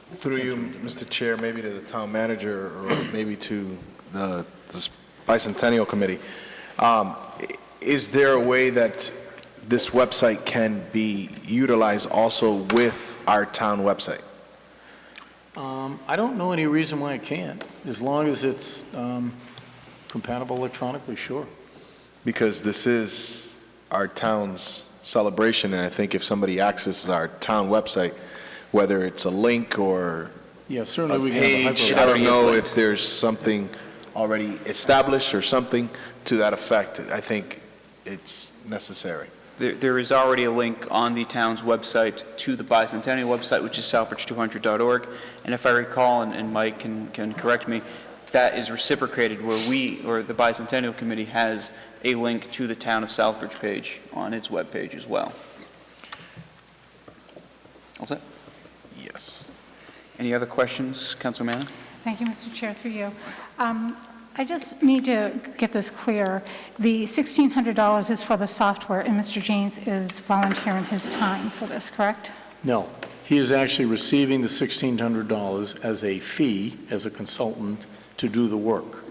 Through you, Mr. Chair, maybe to the town manager or maybe to the Bicentennial Committee. Is there a way that this website can be utilized also with our town website? I don't know any reason why it can't, as long as it's compatible electronically, sure. Because this is our town's celebration, and I think if somebody accesses our town website, whether it's a link or certainly a we can page, have I don't know if there's something already established or something to that effect. I think it's necessary. There is already a link on the town's website to the Bicentennial website, which is southbridge200.org. And if I recall, and Mike can correct me, that is reciprocated where we, or the Bicentennial Committee, has a link to the Town of Southbridge page on its webpage as well. All set? Yes. Any other questions, Councilor Manna? Thank you, Mr. Chair, through you. I just need to get this clear. The $1,600 is for the software, and Mr. James is volunteering his time for this, correct? No, he is actually receiving the $1,600 as a fee, as a consultant, to do the work.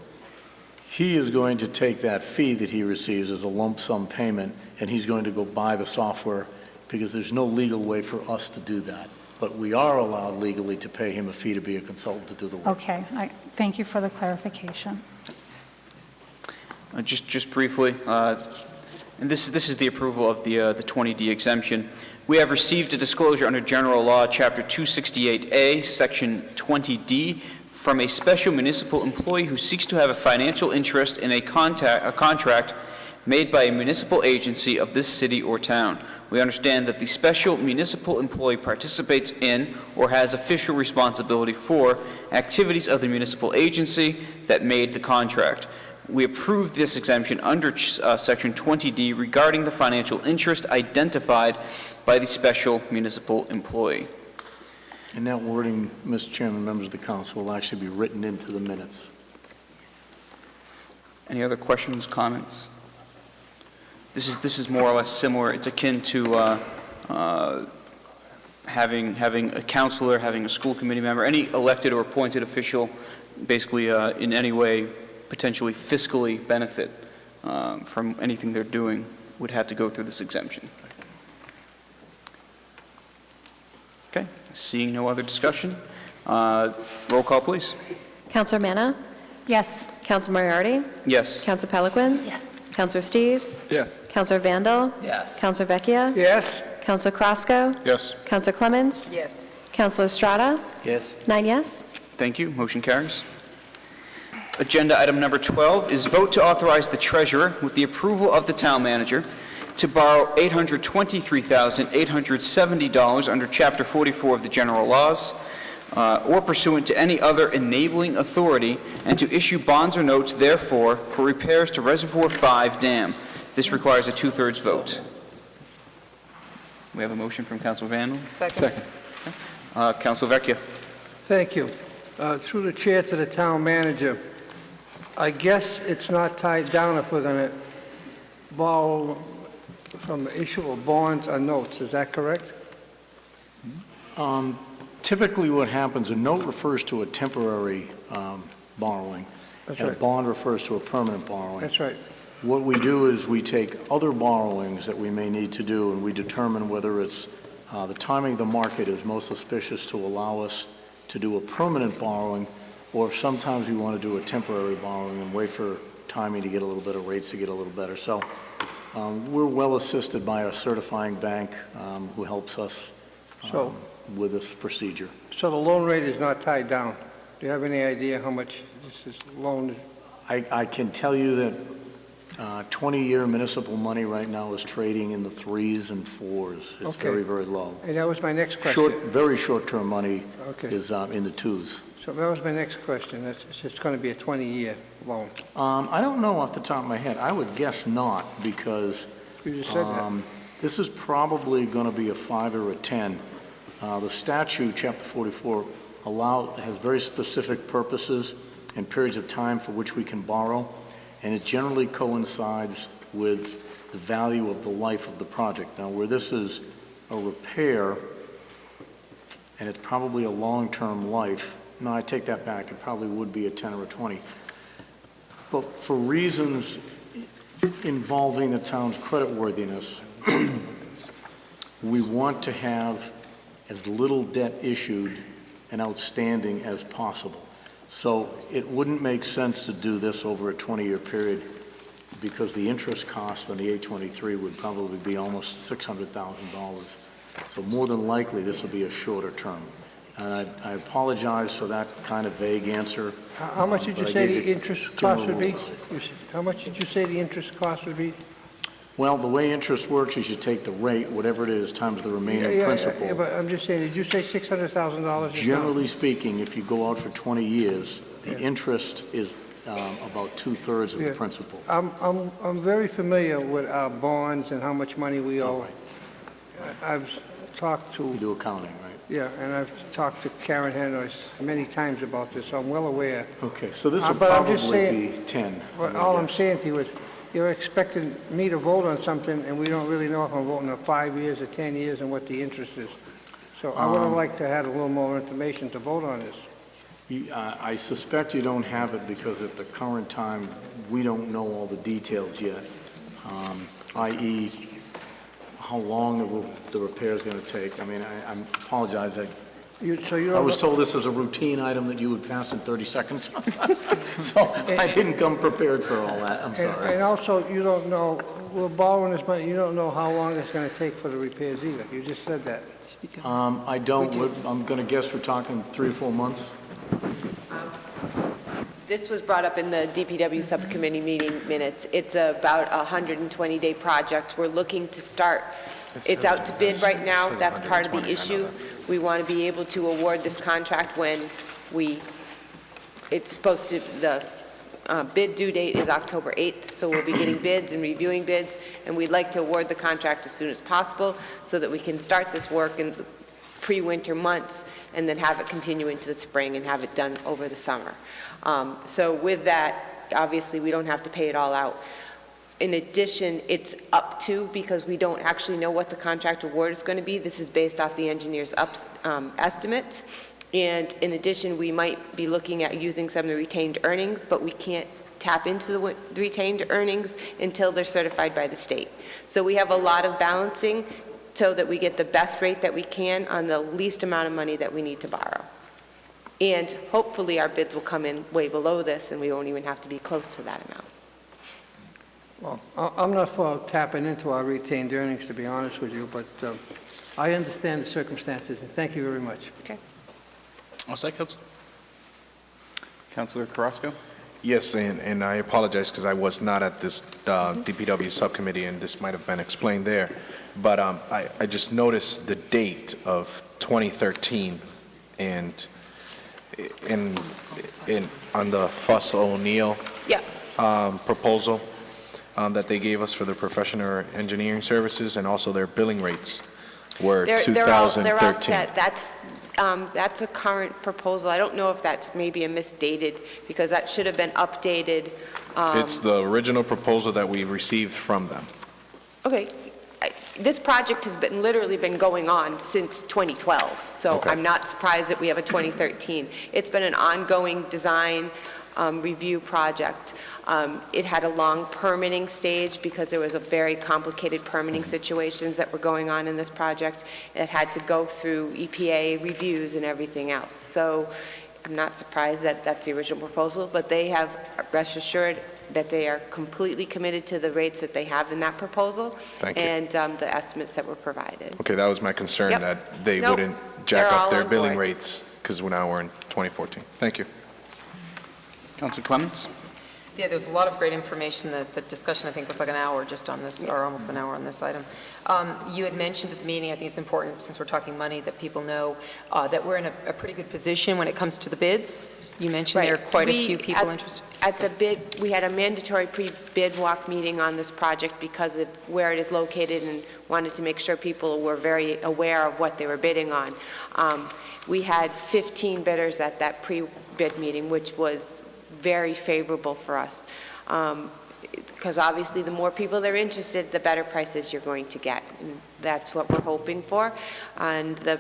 He is going to take that fee that he receives as a lump sum payment, and he's going to go buy the software, because there's no legal way for us to do that. But we are allowed legally to pay him a fee to be a consultant to do the work. Okay, thank you for the clarification. Just briefly, and this is the approval of the 20D exemption. We have received a disclosure under General Law, Chapter 268A, Section 20D, from a special municipal employee who seeks to have a financial interest in a contract made by a municipal agency of this city or town. We understand that the special municipal employee participates in or has official responsibility for activities of the municipal agency that made the contract. We approve this exemption under Section 20D regarding the financial interest identified by the special municipal employee. And that wording, Mr. Chairman, members of the council, will actually be written into the minutes. Any other questions, comments? This is more or less similar. It's akin to having a counselor, having a school committee member, any elected or appointed official, basically in any way potentially fiscally benefit from anything they're doing would have to go through this exemption. Okay, seeing no other discussion, roll call, please. Councilor Manna? Yes. Councilor Moriarty? Yes. Councilor Peliquin? Yes. Councilor Steves? Yes. Councilor Vandal? Yes. Councilor Vecchia? Yes? Councilor Crosco? Yes. Councilor Clemens? Yes. Councilor Estrada? Yes. 9 yes. Thank you. Motion carries. Agenda item number 12 is vote to authorize the treasurer, with the approval of the town manager, to borrow $823,870 under Chapter 44 of the General Laws, or pursuant to any other enabling authority, and to issue bonds or notes therefore for repairs to Reservoir 5 Dam. This requires a 2/3 vote. We have a motion from Councilor Vandal. Second. Councilor Vecchia. Thank you. Through the chair to the town manager, I guess it's not tied down if we're going to borrow from the issue of bonds or notes. Is that correct? Typically what happens, a note refers to a temporary borrowing, That's and a right. bond refers to a permanent borrowing. That's right. What we do is we take other borrowings that we may need to do, and we determine whether it's the timing of the market is most auspicious to allow us to do a permanent borrowing, or if sometimes we want to do a temporary borrowing and wait for timing to get a little better, rates to get a little better. So we're well assisted by our certifying bank who helps us with this procedure. So the loan rate is not tied down. Do you have any idea how much this loan is? I can tell you that 20-year municipal money right now is trading in the 3s and 4s. It's Okay. very, very low. And that was my next question. Very short-term money Okay. is in the 2s. So that was my next question. It's going to be a 20-year loan. I don't know off the top of my head. I would guess not, because You just said that. this is probably going to be a 5 or a 10. The statute, Chapter 44, has very specific purposes and periods of time for which we can borrow, and it generally coincides with the value of the life of the project. Now, where this is a repair, and it's probably a long-term life, no, I take that back, it probably would be a 10 or a 20. But for reasons involving the town's creditworthiness, we want to have as little debt issued and outstanding as possible. So it wouldn't make sense to do this over a 20-year period, because the interest cost on the 823 would probably be almost $600,000. So more than likely, this will be a shorter term. And I apologize for that kind of vague answer. How much did you but I say gave the you interest cost would be? general How much did you say the interest cost would be? Well, the way interest works is you take the rate, whatever it is, times the remaining Yeah, principal. but I'm just saying, did you say $600,000? Generally speaking, if you go out for 20 years, the interest is about 2/3 of the Yeah. principal. I'm very familiar with our bonds and how much money we owe. I've talked to... You do accounting, right? Yeah, and I've talked to Karen Henry many times about this, so I'm well aware. Okay, so this will But I'm just probably saying- be 10. But all I'm saying to you is, you're expecting me to vote on something, and we don't really know if I'm voting on 5 years or 10 years and what the interest is. So I would have liked to have a little more information to vote on this. I suspect you don't have it because at the current time, we don't know all the details yet, i.e., how long the repair is going to take. I mean, I apologize. So you I don't was know- told this is a routine item that you would pass in 30 seconds. So I didn't come prepared for all that. I'm sorry. And also, you don't know, we're borrowing this money, you don't know how long it's going to take for the repairs either. You just said that. I don't. I'm going to guess we're talking 3 or 4 months. This was brought up in the DPW subcommittee meeting minutes. It's about a 120-day project. We're looking to start, it's out to bid right now. That's part of the issue. We want to be able to award this contract when it's supposed to, the bid due date is October 8th, so we'll be getting bids and reviewing bids, and we'd like to award the contract as soon as possible so that we can start this work in the pre-winter months and then have it continue into the spring and have it done over the summer. So with that, obviously, we don't have to pay it all out. In addition, it's up to, because we don't actually know what the contract award is going to be. This is based off the engineer's estimates. And in addition, we might be looking at using some of the retained earnings, but we can't tap into the retained earnings until they're certified by the state. So we have a lot of balancing so that we get the best rate that we can on the least amount of money that we need to borrow. And hopefully our bids will come in way below this and we won't even have to be close to that amount. Well, I'm not for tapping into our retained earnings, to be honest with you, but I understand the circumstances, and thank you very much. Okay. All set, Councilor Carrasco? Yes, and I apologize because I was not at this DPW subcommittee, and this might have been explained there. But I just noticed the date of 2013, and on the Fuss O'Neill Yeah. proposal that they gave us for their professional engineering services, and also their billing rates were They're all 2013. set. That's That's a current proposal. I don't know if that's maybe a misdated, because that should have been updated. It's the original proposal that we received from them. Okay. This project has literally been going on since 2012, so Okay. I'm not surprised that we have a 2013. It's been an ongoing design review project. It had a long permitting stage because there was a very complicated permitting situations that were going on in this project. It had to go through EPA reviews and everything else. So I'm not surprised that that's the original proposal, but they have, rest assured, that they are completely committed to the rates that they have in that proposal. Thank you. And the estimates that were provided. Okay, that was my concern, Yep. that they Nope. wouldn't jack They're up all their on billing board. rates, because now we're in 2014. Thank you. Councilor Clements? Yeah, there was a lot of great information. The discussion, I think, was like an hour just on this, or almost an hour on this item. You had mentioned at the meeting, I think it's important, since we're talking money, that people know that we're in a pretty good position when it comes to the bids. You mentioned there are Right. quite a We, few people interested. At the bid, we had a mandatory pre-bid walk meeting on this project because of where it is located, and wanted to make sure people were very aware of what they were bidding on. We had 15 bidders at that pre-bid meeting, which was very favorable for us. Because obviously, the more people that are interested, the better prices you're going to get. And that's what we're hoping for. And the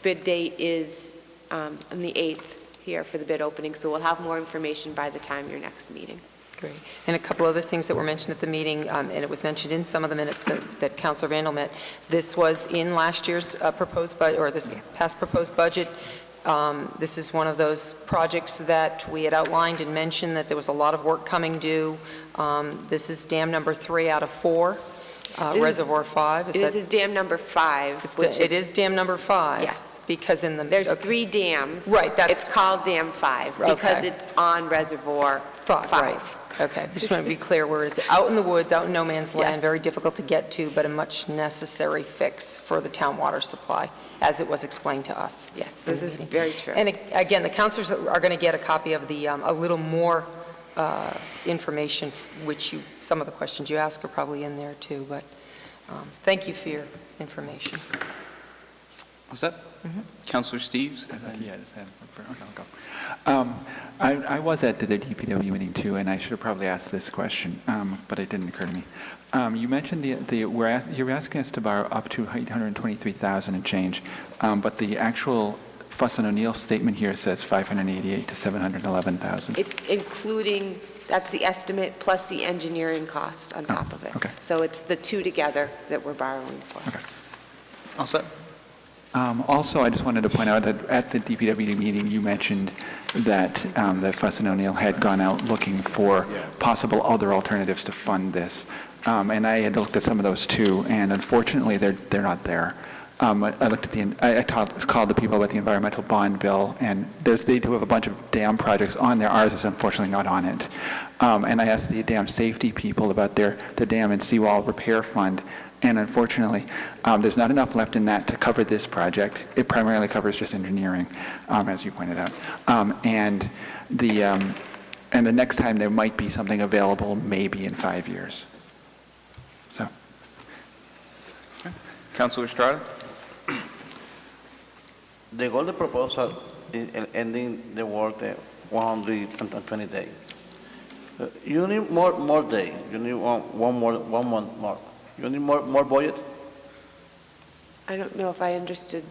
bid date is on the 8th here for the bid opening, so we'll have more information by the time your next meeting. Great. And a couple other things that were mentioned at the meeting, and it was mentioned in some of the minutes that Councilor Randall met. This was in last year's proposed budget, or this past proposed budget. This is one of those projects that we had outlined and mentioned that there was a lot of work coming due. This is dam number 3 out of 4, reservoir 5. This is dam number 5. It is dam number 5? Yes. Because in the... There's 3 dams. Right, that's... It's called dam 5 because Okay. it's on reservoir 5. Right. Okay, I just want to be clear where it is. Out in the woods, out in no man's land, Yes. very difficult to get to, but a much necessary fix for the town water supply, as it was explained to us. Yes, this is very true. And again, the councilors are going to get a copy of the, a little more information, which you, some of the questions you ask are probably in there too, but thank you for your information. What's that? Councilor Steves? Yeah, I'll go. I was at the DPW meeting too, and I should have probably asked this question, but it didn't occur to me. You mentioned you were asking us to borrow up to $823,000 and change, but the actual Fuss and O'Neill statement here says $588,000 to $711,000. It's including, that's the estimate plus the engineering cost on top of it. Okay. So it's the two together that we're borrowing for. Okay. All set? Also, I just wanted to point out that at the DPW meeting, you mentioned that that Fuss and O'Neill had gone out looking for possible other alternatives to fund this. And I had looked at some of those too, and unfortunately, they're not there. I looked at called the people about the environmental bond bill, and they do have a bunch of dam projects on there. Ours is unfortunately not on it. And I asked the dam safety people about the dam and seawall repair fund. And unfortunately, there's not enough left in that to cover this project. It primarily covers just engineering, as you pointed out. And the next time there might be something available, maybe in 5 years. So. Councilor Estrada? The golden proposal is ending the work 120 days. You need more day. You need one month more. You need more budget? I don't know if I understood.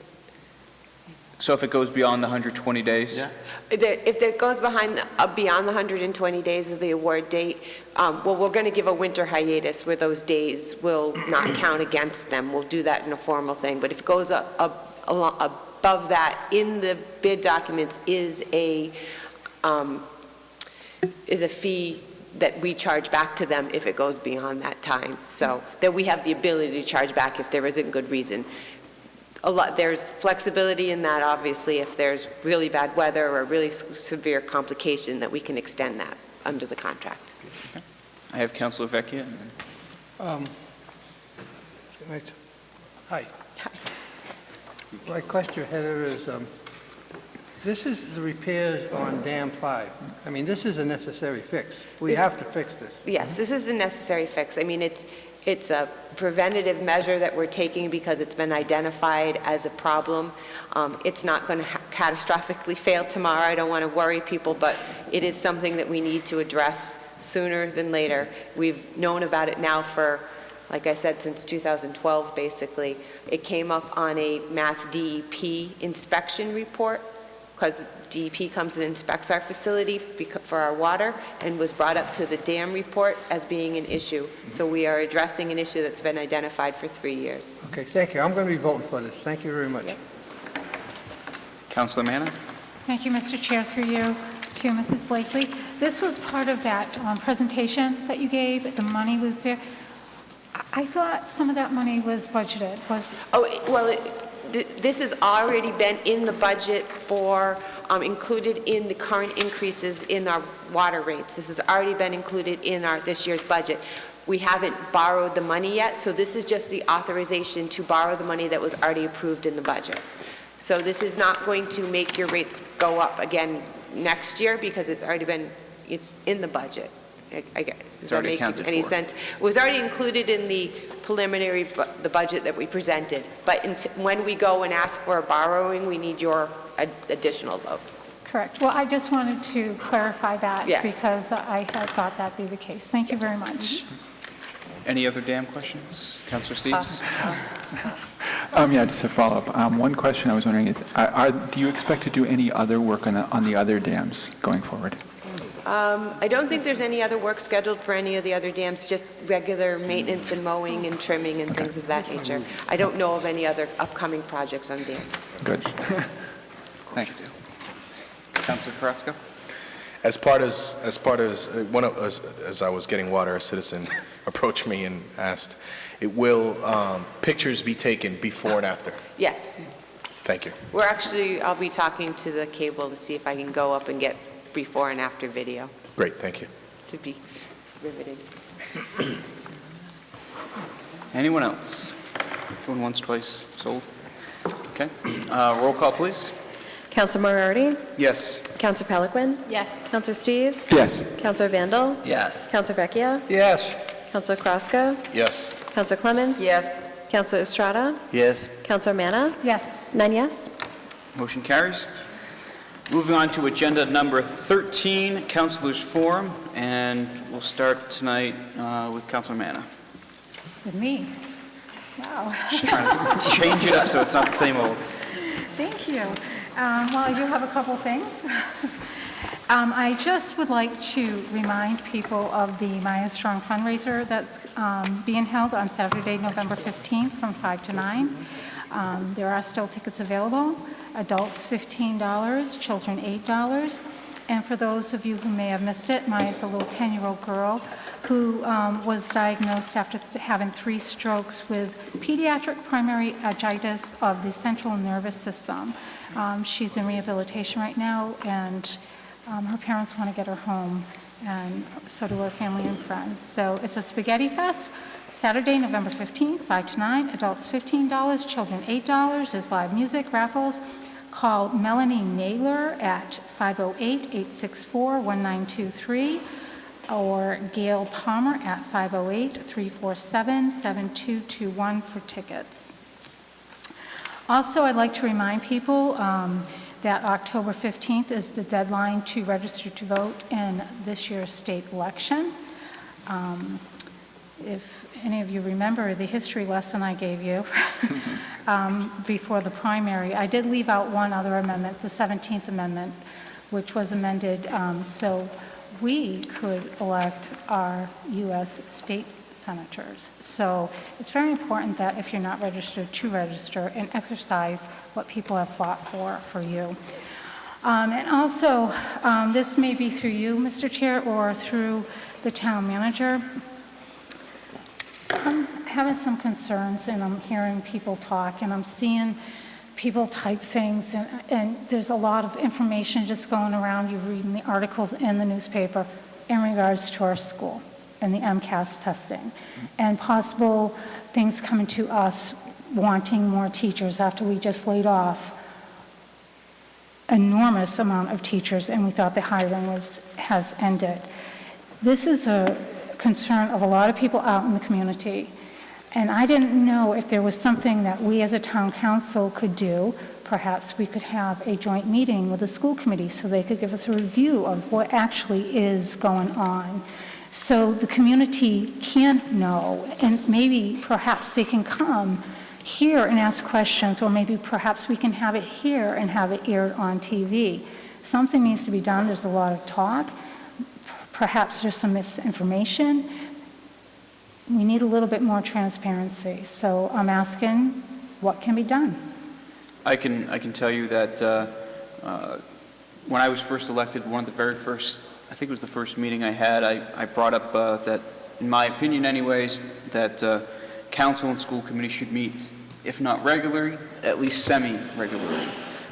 So if it goes beyond the 120 days? Yeah. If it goes beyond the 120 days of the award date, well, we're going to give a winter hiatus where those days will not count against them. We'll do that in a formal thing. But if it goes above that, in the bid documents is a fee that we charge back to them if it goes beyond that time. So that we have the ability to charge back if there isn't good reason. There's flexibility in that, obviously, if there's really bad weather or really severe complication, that we can extend that under the contract. Okay. I have Councilor Vecchia. Hi. My question, Heather, is This is the repairs on Dam 5. I mean, this is a necessary fix. We have to fix this. Yes, this is a necessary fix. I mean, it's a preventative measure that we're taking because it's been identified as a problem. It's not going to catastrophically fail tomorrow. I don't want to worry people, but it is something that we need to address sooner than later. We've known about it now for, like I said, since 2012, basically. It came up on a Mass DEP inspection report, because DEP comes and inspects our facility for our water, and was brought up to the dam report as being an issue. So we are addressing an issue that's been identified for 3 years. Okay, thank you. I'm going to be voting for this. Thank you very much. Councilor Manna? Thank you, Mr. Chair, through you to Mrs. Blakely. This was part of that presentation that you gave. The money was there. I thought some of that money was budgeted. This has already been in the budget for, included in the current increases in our water rates. This has already been included in this year's budget. We haven't borrowed the money yet, so this is just the authorization to borrow the money that was already approved in the budget. So this is not going to make your rates go up again next year because it's in the budget. Does that make any sense? It was already included in the preliminary, the budget that we presented. But when we go and ask for a borrowing, we need your additional votes. Correct. Well, I just wanted to clarify that because I had thought that'd be the case. Thank you very much. Any other dam questions? Councilor Steves? Yeah, just a follow-up. One question I was wondering is, do you expect to do any other work on the other dams going forward? I don't think there's any other work scheduled for any of the other dams, just regular maintenance and mowing and trimming and things of that nature. I don't know of any other upcoming projects on dams. Good. Thanks. Councilor Carrasco? As I was getting water, a citizen approached me and asked, will pictures be taken before and after? Yes. Thank you. I'll be talking to the cable to see if I can go up and get before and after video. Great, thank you. To be riveting. Anyone else? Going once, twice, sold? Okay. Roll call, please. Councilor Moriarty? Yes. Councilor Peliquin? Yes. Councilor Steves? Yes. Councilor Vandal? Yes. Councilor Vecchia? Yes. Councilor Crosco? Yes. Councilor Clements? Yes. Councilor Estrada? Yes. Councilor Manna? Yes. 9 yes. Motion carries. Moving on to agenda number 13, Councilors Forum, and we'll start tonight with Councilor Manna. With me? Wow. Just trying to change it up so it's not the same old. Thank you. Well, I do have a couple things. I just would like to remind people of the Maya Strong fundraiser that's being held on Saturday, November 15th from 5 to 9. There are still tickets available. Adults $15, children $8. And for those of you who may have missed it, Maya's a little 10-year-old girl who was diagnosed after having 3 strokes with pediatric primary otitis of the central nervous system. She's in rehabilitation right now, and her parents want to get her home, and so do her family and friends. So it's a spaghetti fest, Saturday, November 15th, 5 to 9, adults $15, children $8. There's live music, raffles. Call Melanie Naylor at 508-864-1923 or Gail Palmer at 508-347-7221 for tickets. Also, I'd like to remind people that October 15th is the deadline to register to vote in this year's state election. If any of you remember the history lesson I gave you before the primary, I did leave out one other amendment, the 17th Amendment, which was amended so we could elect our U.S. state senators. So it's very important that if you're not registered, to register and exercise what people have fought for you. And also, this may be through you, Mr. Chair, or through the town manager. I'm having some concerns, and I'm hearing people talk, and I'm seeing people type things, and there's a lot of information just going around. You're reading the articles in the newspaper in regards to our school and the MCAS testing, and possible things coming to us wanting more teachers after we just laid off enormous amount of teachers, and we thought the hiring has ended. This is a concern of a lot of people out in the community, and I didn't know if there was something that we as a town council could do. Perhaps we could have a joint meeting with the school committee so they could give us a review of what actually is going on, so the community can know, and maybe perhaps they can come here and ask questions, or maybe perhaps we can have it here and have it aired on TV. Something needs to be done. There's a lot of talk. Perhaps there's some misinformation. We need a little bit more transparency. So I'm asking, what can be done? I can tell you that when I was first elected, one of the very first, I think it was the first meeting I had, I brought up that, in my opinion anyways, that council and school committee should meet, if not regularly, at least semi-regularly.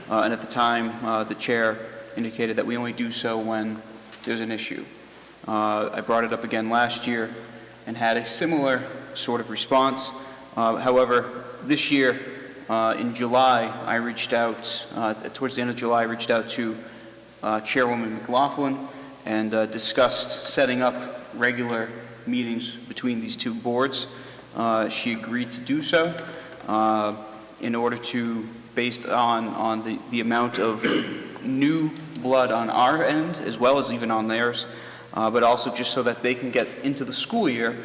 And at the time, the chair indicated that we only do so when there's an issue. I brought it up again last year and had a similar sort of response. However, this year, in July, I reached out, towards the end of July, I reached out to Chairwoman McLaughlin and discussed setting up regular meetings between these two boards. She agreed to do so in order to, based on the amount of new blood on our end, as well as even on theirs, but also just so that they can get into the school year.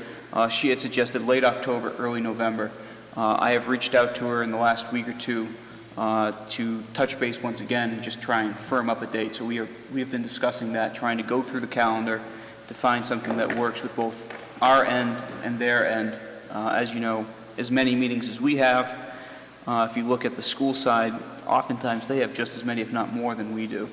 She had suggested late October, early November. I have reached out to her in the last week or two to touch base once again and just try and firm up a date. So we have been discussing that, trying to go through the calendar to find something that works with both our end and their end. As you know, as many meetings as we have, if you look at the school side, oftentimes they have just as many, if not more, than we do.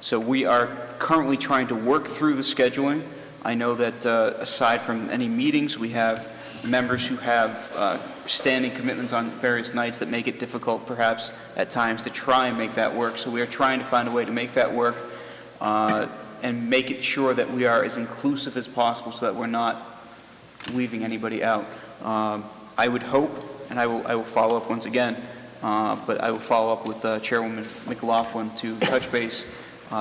So we are currently trying to work through the scheduling. I know that aside from any meetings, we have members who have standing commitments on various nights that make it difficult, perhaps, at times to try and make that work. So we are trying to find a way to make that work and make it sure that we are as inclusive as possible so that we're not leaving anybody out. I would hope, and I will follow up once again, but I will follow up with Chairwoman McLaughlin to touch base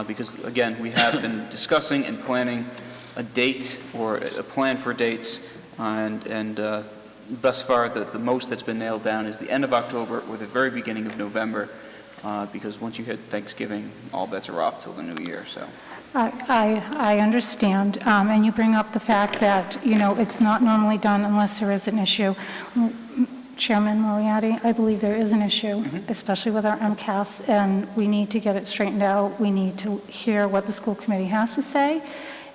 because, again, we have been discussing and planning a date or a plan for dates, and thus far the most that's been nailed down is the end of October or the very beginning of November, because once you hit Thanksgiving, all bets are off till the new year. So. I understand, and you bring up the fact that, it's not normally done unless there is an issue. Chairman Moriarty, I believe there is an issue, especially with our MCAS, and we need to get it straightened out. We need to hear what the school committee has to say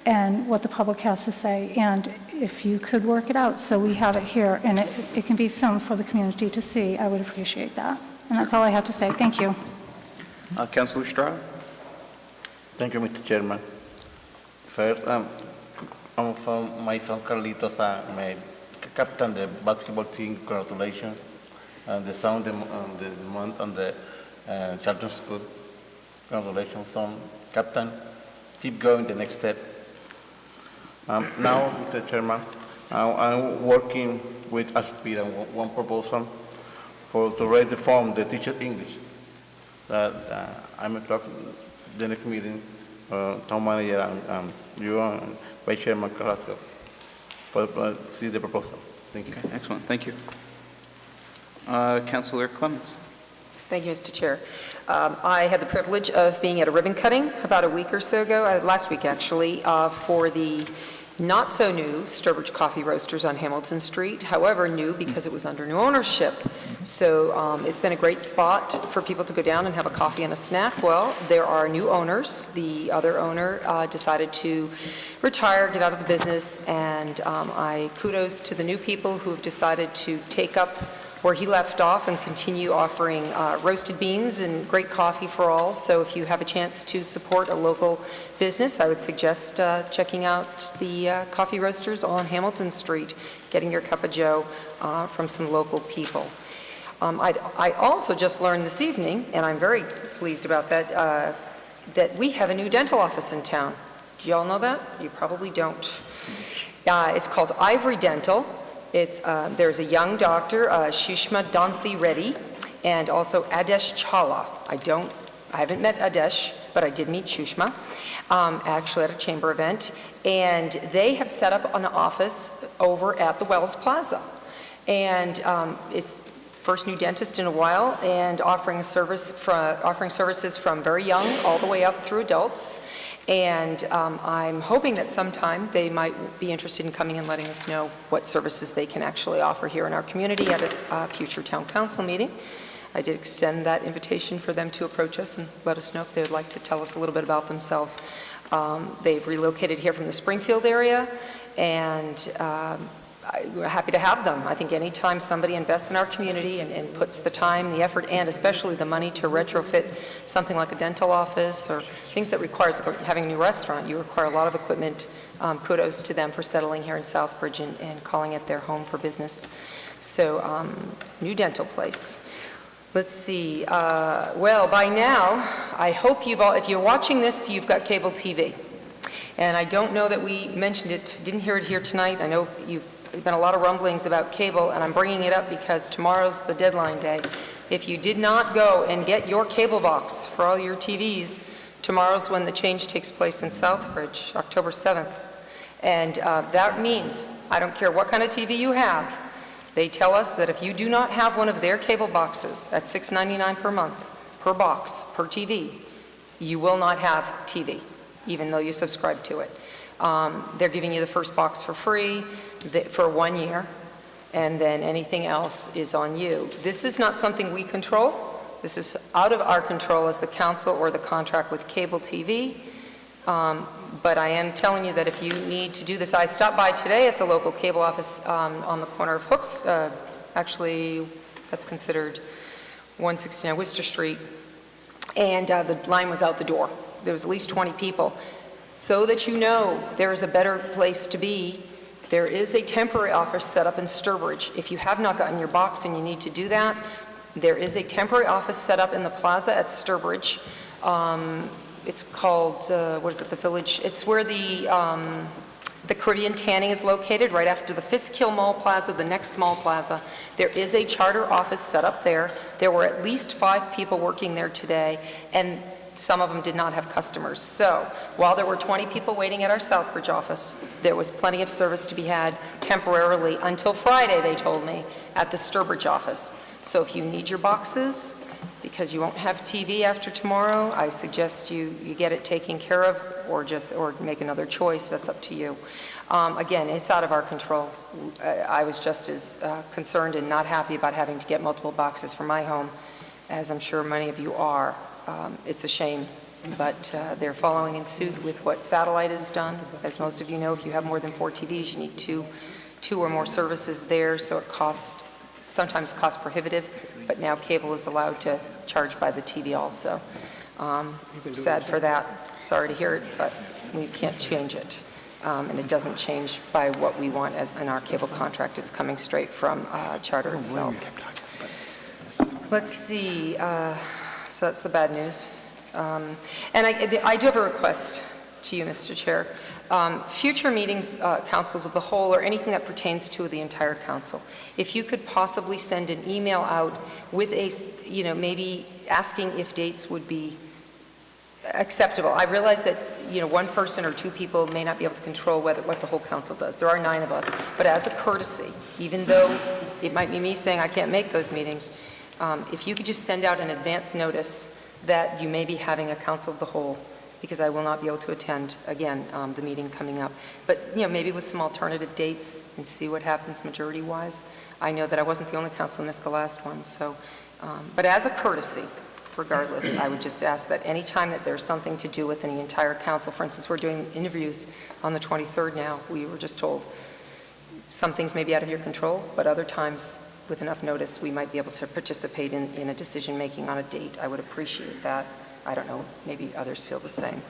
and what the public has to say, and if you could work it out so we have it here and it can be filmed for the community to see, I would appreciate that. And that's all I have to say. Thank you. Councilor Estrada? Thank you, Mr. Chairman. First, I'm from my son Carlitos, my captain the basketball team. Congratulations. And the son the month on the Charlton School. Congratulations, son, captain. Keep going the next step. Now, Mr. Chairman, I'm working with Aspira on one proposal to raise the form, the teacher English. I'm talking the next meeting, town manager and you and Vice Chairman Carrasco for see the proposal. Thank you. Okay, excellent. Thank you. Councilor Clements. Thank you, Mr. Chair. I had the privilege of being at a ribbon cutting about a week or so ago, last week actually, for the not-so-new Southbridge Coffee Roasters on Hamilton Street. However, new because it was under new ownership. So it's been a great spot for people to go down and have a coffee and a snack. Well, there are new owners. The other owner decided to retire, get out of the business, and I kudos to the new people who have decided to take up where he left off and continue offering roasted beans and great coffee for all. So if you have a chance to support a local business, I would suggest checking out the Coffee Roasters on Hamilton Street, getting your cup of joe from some local people. I also just learned this evening, and I'm very pleased about that, that we have a new dental office in town. Do you all know that? You probably don't. It's called Ivory Dental. There's a young doctor, Shushma Danthi Reddy, and also Adesh Chawla. I haven't met Adesh, but I did meet Shushma, actually at a chamber event, and they have set up an office over at the Wells Plaza. And it's first new dentist in a while, and offering services from very young all the way up through adults. And I'm hoping that sometime they might be interested in coming and letting us know what services they can actually offer here in our community at a future town council meeting. I did extend that invitation for them to approach us and let us know if they would like to tell us a little bit about themselves. They've relocated here from the Springfield area, and we're happy to have them. I think anytime somebody invests in our community and puts the time, the effort, and especially the money to retrofit something like a dental office or things that requires, like having a new restaurant, you require a lot of equipment. Kudos to them for settling here in Southbridge and calling it their home for business. So, new dental place. Let's see. Well, by now, I hope you've all, if you're watching this, you've got cable TV. And I don't know that we mentioned it, didn't hear it here tonight. I know there's been a lot of rumblings about cable, and I'm bringing it up because tomorrow's the deadline day. If you did not go and get your cable box for all your TVs, tomorrow's when the change takes place in Southbridge, October 7th. And that means, I don't care what kind of TV you have, they tell us that if you do not have one of their cable boxes at $6.99 per month, per box, per TV, you will not have TV, even though you subscribe to it. They're giving you the first box for free for 1 year, and then anything else is on you. This is not something we control. This is out of our control as the council or the contract with cable TV. But I am telling you that if you need to do this, I stopped by today at the local cable office on the corner of Hooks. Actually, that's considered 169 Worcester Street. And the line was out the door. There was at least 20 people. So that you know there is a better place to be, there is a temporary office set up in Sturbridge. If you have not gotten your box and you need to do that, there is a temporary office set up in the plaza at Sturbridge. It's called, what is it, the Village? It's where the Caribbean Tanning is located, right after the Fiskill Mall Plaza, the next small plaza. There is a charter office set up there. There were at least 5 people working there today, and some of them did not have customers. So while there were 20 people waiting at our Southbridge office, there was plenty of service to be had temporarily until Friday, they told me, at the Sturbridge office. So if you need your boxes, because you won't have TV after tomorrow, I suggest you get it taken care of, or make another choice. That's up to you. Again, it's out of our control. I was just as concerned and not happy about having to get multiple boxes for my home, as I'm sure many of you are. It's a shame, but they're following in suit with what satellite has done. As most of you know, if you have more than 4 TVs, you need two or more services there, so it sometimes cost prohibitive, but now cable is allowed to charge by the TV also. Sad for that. Sorry to hear it, but we can't change it. And it doesn't change by what we want as in our cable contract. It's coming straight from Charter itself. Let's see. So that's the bad news. And I do have a request to you, Mr. Chair. Future meetings, councils of the whole, or anything that pertains to the entire council, if you could possibly send an email out with a, maybe asking if dates would be acceptable. I realize that, one person or 2 people may not be able to control what the whole council does. There are 9 of us. But as a courtesy, even though it might be me saying I can't make those meetings, if you could just send out an advance notice that you may be having a council of the whole, because I will not be able to attend, again, the meeting coming up. But, maybe with some alternative dates and see what happens majority-wise. I know that I wasn't the only council who missed the last one, so, but as a courtesy, regardless, I would just ask that any time that there's something to do with the entire council, for instance, we're doing interviews on the 23rd now, we were just told some things may be out of your control, but other times, with enough notice, we might be able to participate in a decision-making on a date. I would appreciate that. I don't know, maybe others feel the same.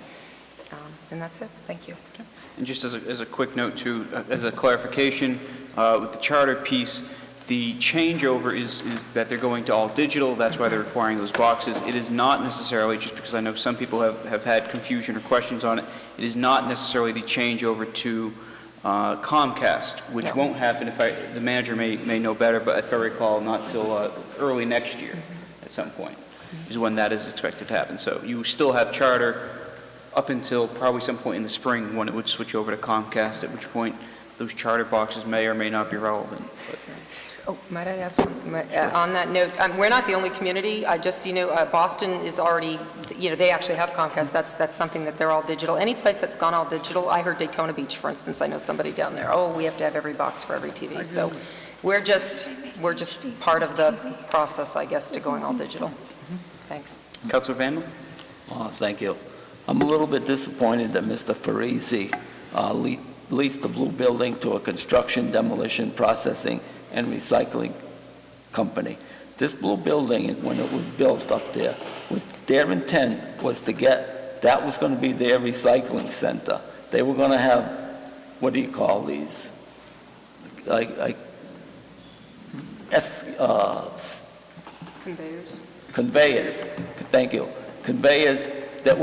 And that's it. Thank you. And just as a quick note, too, as a clarification, with the charter piece, the changeover is that they're going to all digital. That's why they're requiring those boxes. It is not necessarily, just because I know some people have had confusion or questions on it, it is not necessarily the changeover to Comcast, which won't happen the manager may know better, but if I recall, not till early next year at some point. is when that is expected to happen. So you still have charter up until probably some point in the spring when it would switch over to Comcast, at which point those charter boxes may or may not be relevant. But Oh, might I ask, on that note, we're not the only community. Just so you know, Boston is already, they actually have Comcast. That's something that they're all digital. Any place that's gone all digital, I heard Daytona Beach, for instance, I know somebody down there, oh, we have to have every box for every TV. So we're just part of the process, I guess, to going all digital. Thanks. Councilor Vandal? Thank you. I'm a little bit disappointed that Mr. Farisi leased the blue building to a construction, demolition, processing, and recycling company. This blue building, when it was built up there, their intent was to get, that was going to be their recycling center. They were going to have, what do you call these? Conveyors. Conveyors, thank you. Conveyors that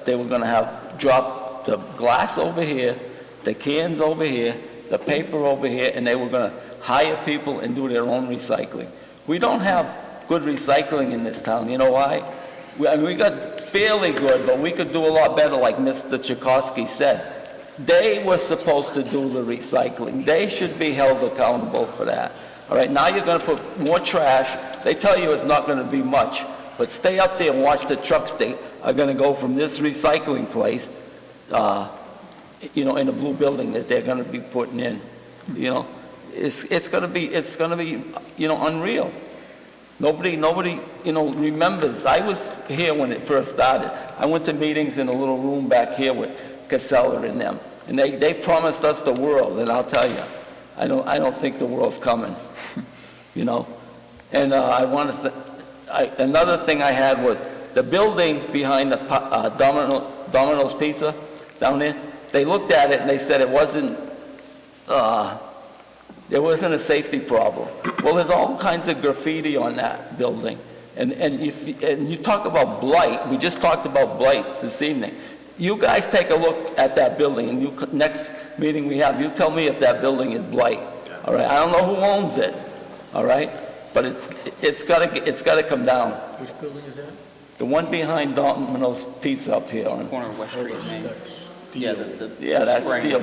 they were gonna have drop the glass over here, the cans over here, the paper over here, and they were gonna hire people and do their own recycling. We don't have good recycling in this town. You know why? We got fairly good, but we could do a lot better, like Mr. Tchaikovsky said. They were supposed to do the recycling. They should be held accountable for that. All right, now you're going to put more trash. They tell you it's not going to be much, but stay up there and watch the trucks. They are going to go from this recycling place, in the blue building that they're going to be putting in. It's going to be, unreal. Nobody, remembers. I was here when it first started. I went to meetings in a little room back here with Casella and them, and they promised us the world, and I'll tell you, I don't think the world's coming, And another thing I had was the building behind the Domino's Pizza down there. They looked at it and they said it wasn't. There wasn't a safety problem. Well, there's all kinds of graffiti on that building, and you talk about blight. We just talked about blight this evening. You guys take a look at that building, and next meeting we have, you tell me if that building is blight. All right, I don't know who owns it. All right, but it's got to come down. Which building is that? The one behind Domino's Pizza up here on corner of West Street. That's that's steel.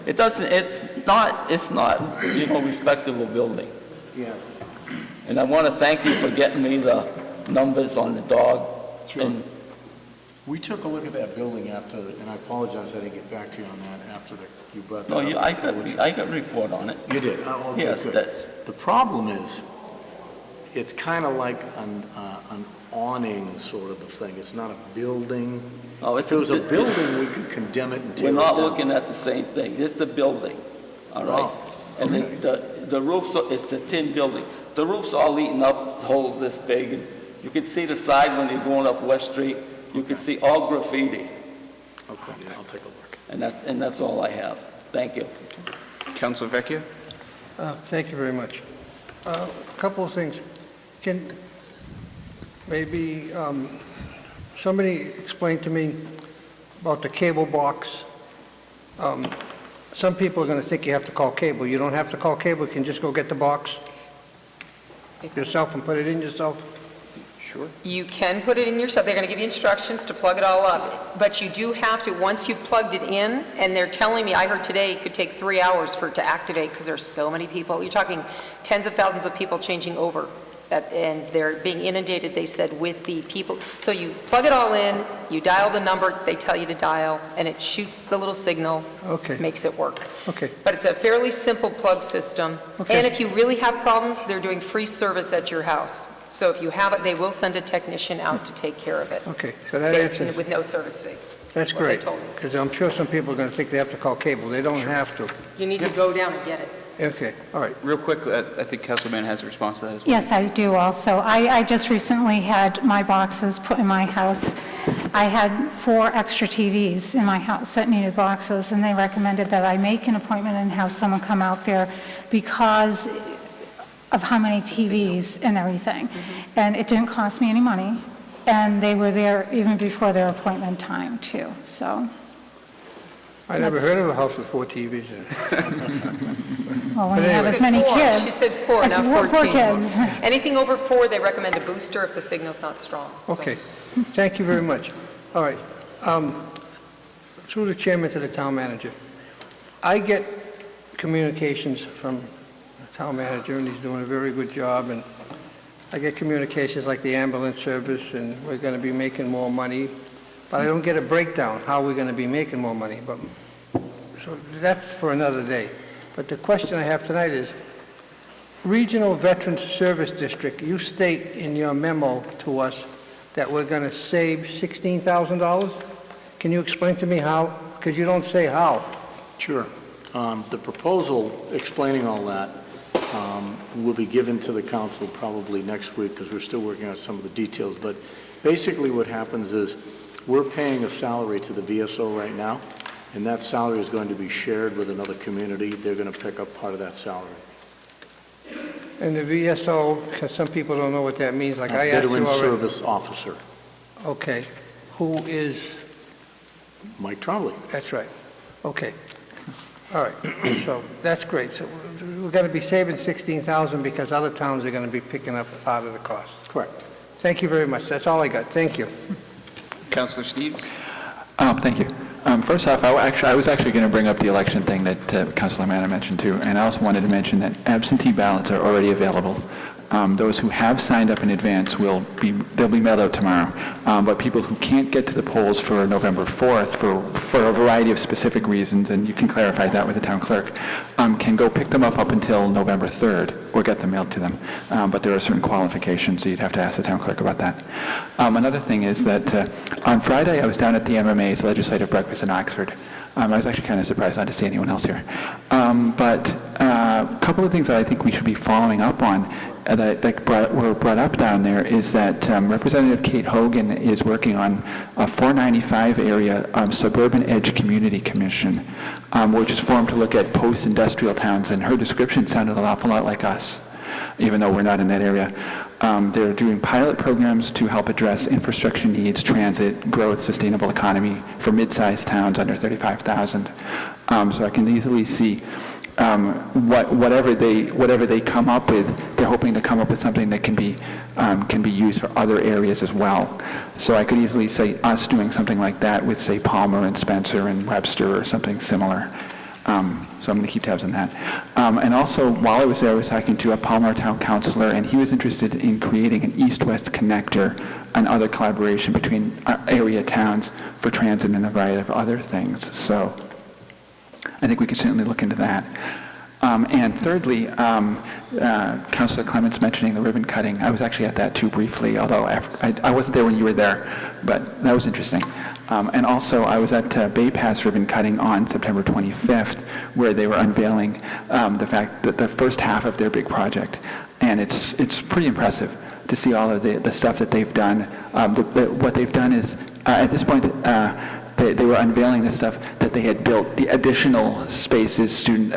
It doesn't. It's not. Respectable building. Yeah. And I want to thank you for getting me the numbers on the dog. Sure. And We took a look at that building after, and I apologize I didn't get back to you on that after you brought that up. I got a report on it. You did? Oh, okay, Yes. good. The problem is, it's kind of like an awning sort of a thing. It's not a building. Oh, If it was a building, we could condemn it and tear it We're down. not looking at the same thing. It's a building, all right? Oh, And the roof's, it's a tin building. The roof's all eaten up, holes this big. And you can see the side when you're going up West Street. You can see all graffiti. Okay, I'll take a look. And that's all I have. Thank you. Councilor Vecchio? Thank you very much. A couple of things. Can maybe somebody explain to me about the cable box? Some people are going to think you have to call cable. You don't have to call cable. You can just go get the box yourself and put it in yourself. Sure. You can put it in yourself. They're going to give you instructions to plug it all up. But you do have to, once you've plugged it in, and they're telling me, I heard today it could take 3 hours for it to activate because there's so many people. You're talking tens of thousands of people changing over. And they're being inundated, they said, with the people. So you plug it all in, you dial the number they tell you to dial, and it shoots the little signal, makes it work. Okay. But it's a fairly simple plug system. Okay. And if you really have problems, they're doing free service at your house. So if you have it, they will send a technician out to take care of it. Okay, so that answers. With no service fee. That's what they great, told me. because I'm sure some people are going to think they have to call cable. They don't have to. You need to go down and get it. Okay, all right. Real quick, I think Councilman has a response to that as well. Yes, I do also. I just recently had my boxes put in my house. I had 4 extra TVs in my house that needed boxes, and they recommended that I make an appointment and have someone come out there because of how many TVs and everything. And it didn't cost me any money, and they were there even before their appointment time, too, so. I never heard of a house with 4 TVs in it. Well, when you have as many kids. She said 4, That's not 14. 4 kids. Anything over 4, they recommend a booster if the signal's not strong. So- Okay, thank you very much. All right, through the chairman to the town manager. I get communications from the town manager, and he's doing a very good job, and I get communications like the ambulance service, and we're going to be making more money, but I don't get a breakdown how we're going to be making more money. But so that's for another day. But the question I have tonight is, Regional Veterans Service District, you state in your memo to us that we're going to save $16,000? Can you explain to me how? Because you don't say how. Sure. The proposal explaining all that will be given to the council probably next week because we're still working on some of the details. But basically what happens is we're paying a salary to the VSO right now, and that salary is going to be shared with another community. They're going to pick up part of that salary. And the VSO, because some people don't know what that means, like I asked you Veteran already. Service Officer. Okay. Who is? Mike Trombley. That's right. Okay. All right. So that's great. So we're going to be saving $16,000 because other towns are going to be picking up part of the cost. Correct. Thank you very much. That's all I got. Thank you. Councilor Steve? Thank you. First off, I was actually going to bring up the election thing that Councilor Manna mentioned too, and I also wanted to mention that absentee ballots are already available. Those who have signed up in advance they'll be mailed out tomorrow. But people who can't get to the polls for November 4th for a variety of specific reasons, and you can clarify that with the town clerk, can go pick them up until November 3rd or get them mailed to them. But there are certain qualifications, so you'd have to ask the town clerk about that. Another thing is that on Friday I was down at the MMA's legislative breakfast in Oxford. I was actually kind of surprised not to see anyone else here. But a couple of things that I think we should be following up on that were brought up down there is that Representative Kate Hogan is working on a 495 area Suburban Edge Community Commission, which is formed to look at post-industrial towns, and her description sounded an awful lot like us, even though we're not in that area. They're doing pilot programs to help address infrastructure needs, transit, growth, sustainable economy for mid-sized towns under 35,000. So I can easily see whatever they come up with, they're hoping to come up with something that can be used for other areas as well. So I could easily say us doing something like that with, say, Palmer and Spencer and Webster or something similar. So I'm going to keep tabs on that. And also, while I was there, I was talking to a Palmer Town councilor, and he was interested in creating an east-west connector and other collaboration between area towns for transit and a variety of other things. So I think we can certainly look into that. And thirdly, Councilor Clements mentioning the ribbon cutting. I was actually at that too briefly, although I wasn't there when you were there, but that was interesting. And also, I was at Bay Pass ribbon cutting on September 25th, where they were unveiling the fact that the first half of their big project. And it's pretty impressive to see all of the stuff that they've done. What they've done is, at this point, they were unveiling the stuff that they had built, the additional spaces, student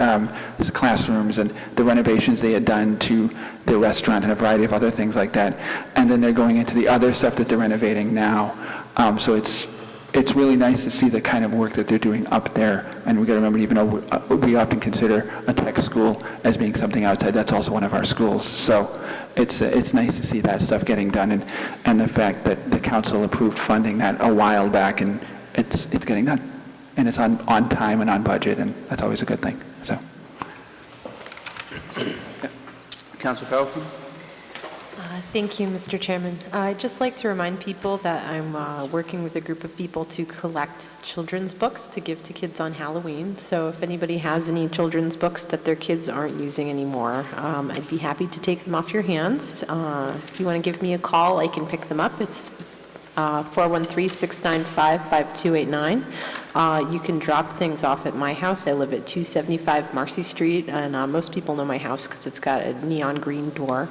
classrooms, and the renovations they had done to their restaurant and a variety of other things like that. And then they're going into the other stuff that they're renovating now. So it's really nice to see the kind of work that they're doing up there. And we got to remember, even though we often consider a tech school as being something outside, that's also one of our schools. So it's nice to see that stuff getting done, and the fact that the council approved funding that a while back, and it's getting done, and it's on time and on budget, and that's always a good thing. So, Councilor Pelkey? Thank you, Mr. Chairman. I'd just like to remind people that I'm working with a group of people to collect children's books to give to kids on Halloween. So if anybody has any children's books that their kids aren't using anymore, I'd be happy to take them off your hands. If you want to give me a call, I can pick them up. It's 413-695-5289. You can drop things off at my house. I live at 275 Marcy Street, and most people know my house because it's got a neon green door.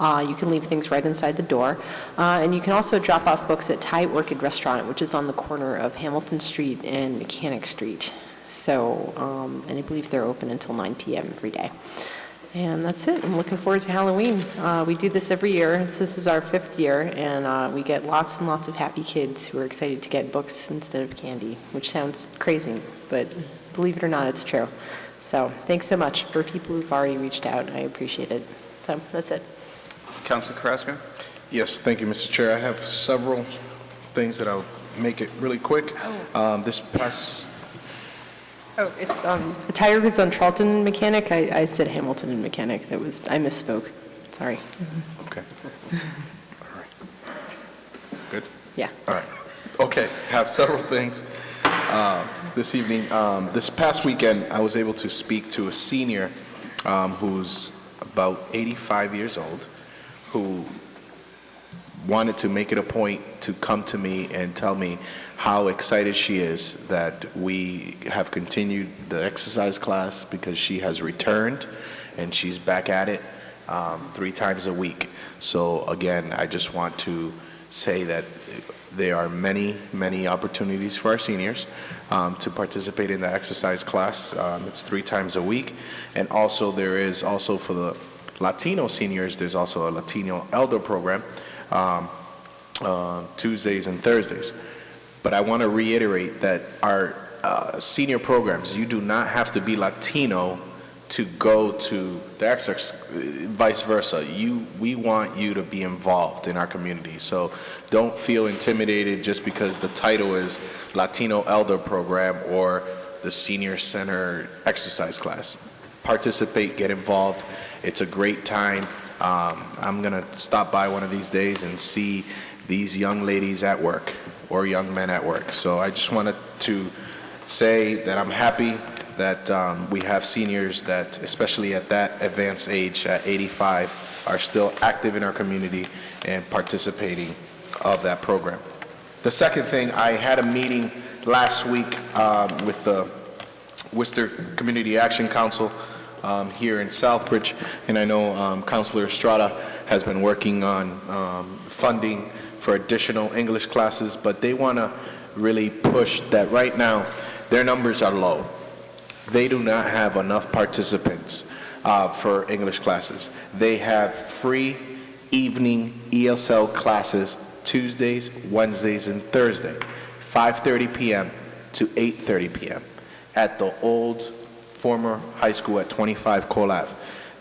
You can leave things right inside the door. And you can also drop off books at Thai Orchid Restaurant, which is on the corner of Hamilton Street and Mechanic Street. So, and I believe they're open until 9 p.m. every day. And that's it. I'm looking forward to Halloween. We do this every year. This is our 5th year, and we get lots and lots of happy kids who are excited to get books instead of candy, which sounds crazy, but believe it or not, it's true. So thanks so much for people who've already reached out. I appreciate it. So that's it. Councilor Carrasco? Yes, thank you, Mr. Chair. I have several things that I'll make it really quick. This past... Oh, it's Tire Goods on Charlton and Mechanic. I said Hamilton and Mechanic. I misspoke. Sorry. Okay. All right. Good? Yeah. All right. Okay, have several things this evening. This past weekend, I was able to speak to a senior who's about 85 years old, who wanted to make it a point to come to me and tell me how excited she is that we have continued the exercise class because she has returned and she's back at it 3 times a week. So again, I just want to say that there are many, many opportunities for our seniors to participate in the exercise class. It's 3 times a week. And also there is also for the Latino seniors, there's also a Latino elder program Tuesdays and Thursdays. But I want to reiterate that our senior programs, you do not have to be Latino to go to the exercise, vice versa. We want you to be involved in our community. So don't feel intimidated just because the title is Latino Elder Program or the Senior Center Exercise Class. Participate, get involved. It's a great time. I'm going to stop by one of these days and see these young ladies at work or young men at work. So I just wanted to say that I'm happy that we have seniors that, especially at that advanced age, at 85, are still active in our community and participating of that program. The second thing, I had a meeting last week with the Worcester Community Action Council here in Southbridge, and I know Councilor Estrada has been working on funding for additional English classes, but they want to really push that. Right now, their numbers are low. They do not have enough participants for English classes. They have free evening ESL classes Tuesdays, Wednesdays, and Thursdays, 5:30 p.m. to 8:30 p.m. at the old former high school at 25 Cole Ave.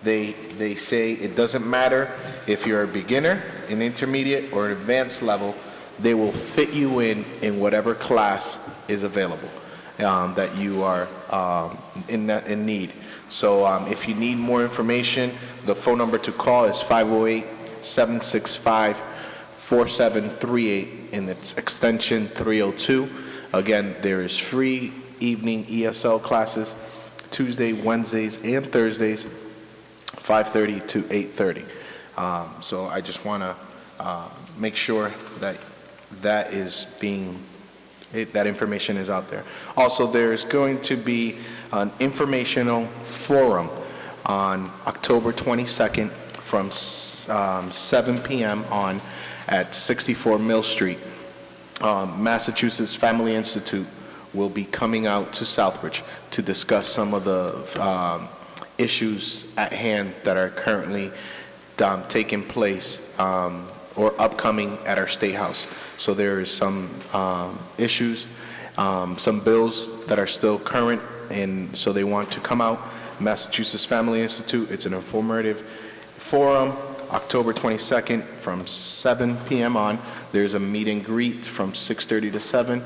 They say it doesn't matter if you're a beginner, an intermediate, or an advanced level, they will fit you in whatever class is available that you are in need. So if you need more information, the phone number to call is 508-765-4738, and it's extension 302. Again, there is free evening ESL classes Tuesday, Wednesdays, and Thursdays, 5:30 to 8:30. So I just want to make sure that that information is out there. Also, there's going to be an informational forum on October 22nd from 7 p.m. on at 64 Mill Street. Massachusetts Family Institute will be coming out to Southbridge to discuss some of the issues at hand that are currently taking place or upcoming at our State House. So there is some issues, some bills that are still current, and so they want to come out. Massachusetts Family Institute, it's an informative forum, October 22nd from 7 p.m. on. There's a meet and greet from 6:30 to 7,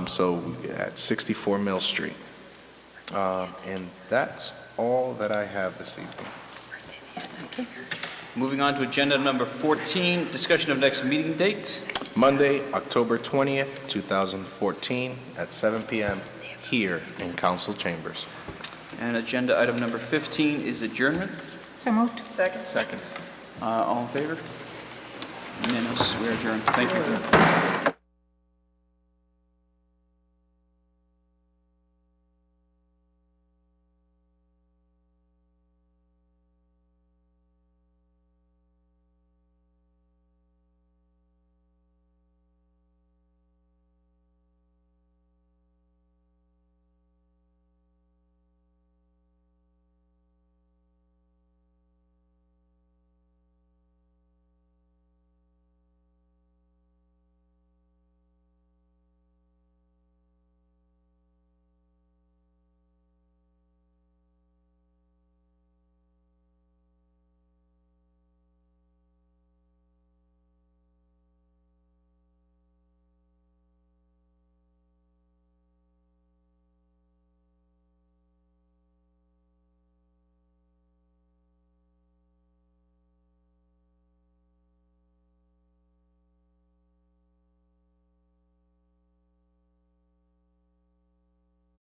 so at 64 Mill Street. And that's all that I have this evening. Okay. Moving on to agenda number 14, discussion of next meeting date. Monday, October 20th, 2014, at 7 p.m. here in council chambers. And agenda item number 15 is adjournment. So moved. Second. All in favor? Unanimous. We're adjourned. Thank you.